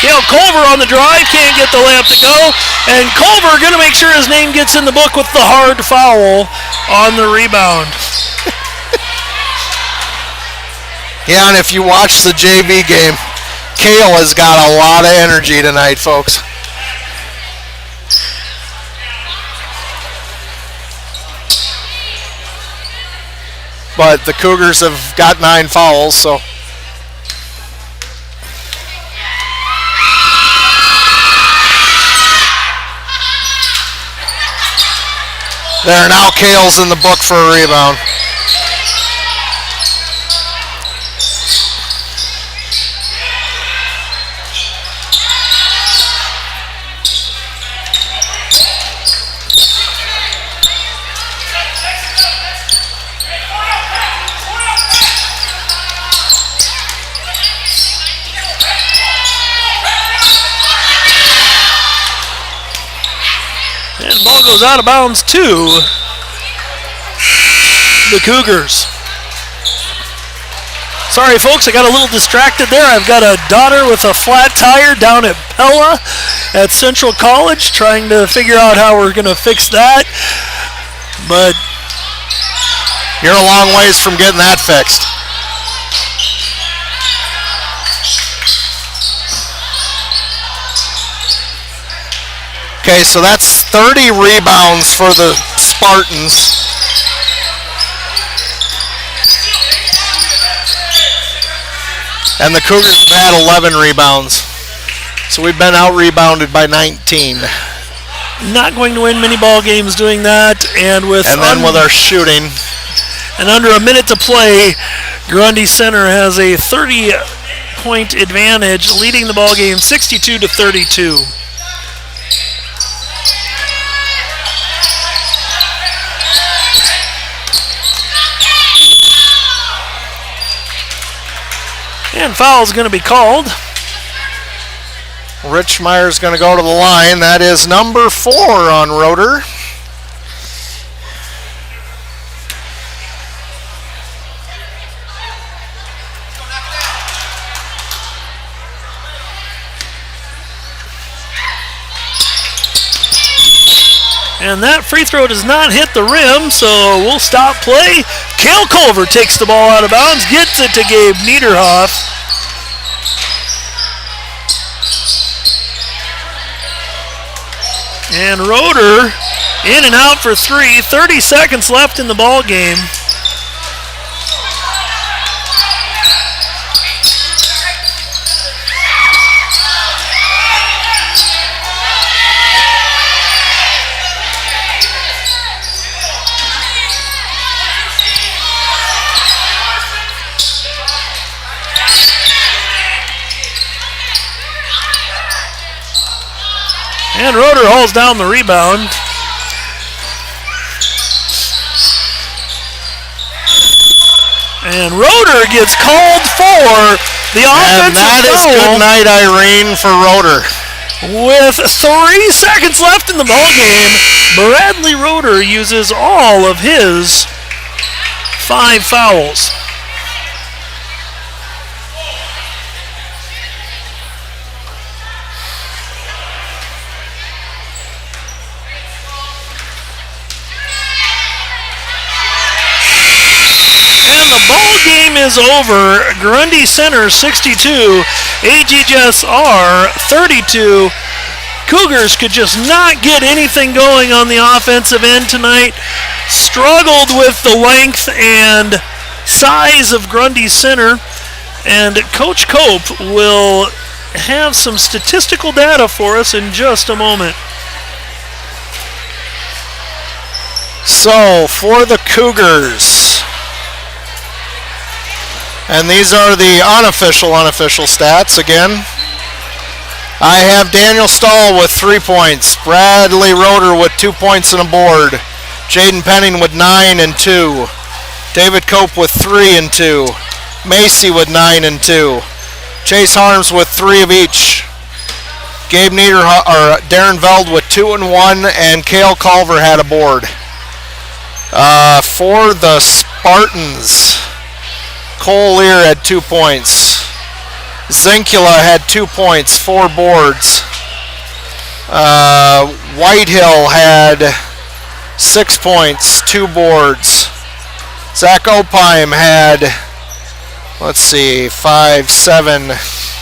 Cale Culver on the drive, can't get the layup to go, and Culver going to make sure his name gets in the book with the hard foul on the rebound. Yeah, and if you watch the JV game, Cale has got a lot of energy tonight, folks. But the Cougars have got 9 fouls, so. There, now Cale's in the book for a rebound. And the ball goes out of bounds to the Cougars. Sorry, folks, I got a little distracted there. I've got a daughter with a flat tire down at Pella at Central College, trying to figure out how we're going to fix that. But you're a long ways from getting that fixed. Okay, so that's 30 rebounds for the Spartans. And the Cougars have had 11 rebounds. So we've been out-rebounded by 19. Not going to win many ball games doing that. And then with our shooting. And under a minute to play, Grundy Center has a 30-point advantage, leading the ball game 62-32. And foul's going to be called. Rich Meyer's going to go to the line. That is number 4 on Roeder. And that free throw does not hit the rim, so we'll stop play. Cale Culver takes the ball out of bounds, gets it to Gabe Niederhoff. And Roeder in and out for three. 30 seconds left in the ball game. And Roeder hauls down the rebound. And Roeder gets called for the offensive foul. And that is good night, Irene, for Roeder. With 3 seconds left in the ballgame, Bradley Roeder uses all of his 5 fouls. Ball game is over. Grundy Center 62, AGWSR 32. Cougars could just not get anything going on the offensive end tonight. Struggled with the length and size of Grundy Center. And Coach Cope will have some statistical data for us in just a moment. So, for the Cougars, and these are the unofficial stats again. I have Daniel Stahl with 3 points. Bradley Roeder with 2 points and a board. Jaden Penning with 9 and 2. David Cope with 3 and 2. Macy with 9 and 2. Chase Harms with 3 of each. Gabe Darren Veld with 2 and 1, and Cale Culver had a board. For the Spartans, Cole Lear had 2 points. Zinkula had 2 points, 4 boards. Whitehill had 6 points, 2 boards. Zach Opheim had, 5, 7,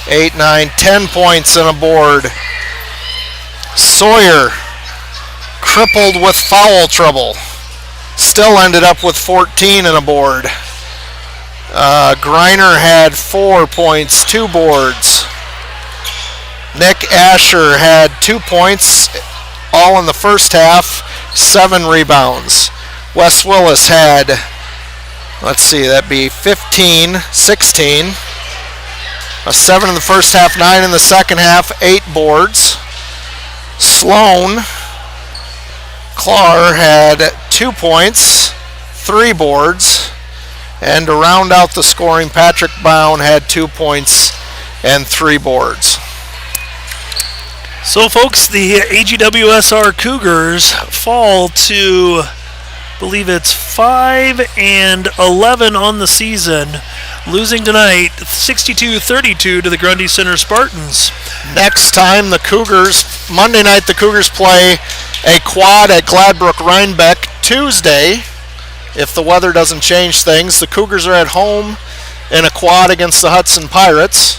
8, 9, 10 points and a board. Sawyer, crippled with foul trouble, still ended up with 14 and a board. Greiner had 4 points, 2 boards. Nick Asher had 2 points, all in the first half, 7 rebounds. Wes Willis had, that'd be 15, 16. 7 in the first half, 9 in the second half, 8 boards. Sloan Clark had 2 points, 3 boards. And to round out the scoring, Patrick Brown had 2 points and 3 boards. So, folks, the AGWSR Cougars fall to, I believe it's 5 and 11 on the season, losing tonight 62-32 to the Grundy Center Spartans. Next time, Monday night, the Cougars play a quad at Gladbrook Rhinebeck. Tuesday, if the weather doesn't change things, the Cougars are at home in a quad against the Hudson Pirates.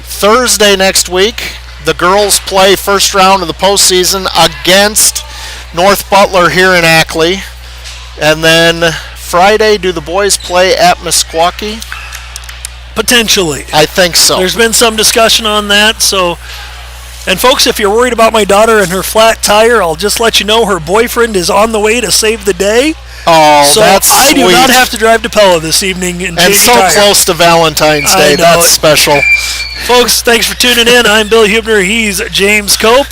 Thursday next week, the girls play first round of the postseason against North Butler here in Ackley. And then Friday, do the boys play at Meskwaki? Potentially. I think so. There's been some discussion on that. So, and folks, if you're worried about my daughter and her flat tire, I'll just let you know her boyfriend is on the way to save the day. Oh, so that's I sweet. do not have to drive to Pella this evening and so tire. Close to Valentine's Day. That's special. Folks, thanks for tuning in. I'm Bill Hubner. He's James Cope.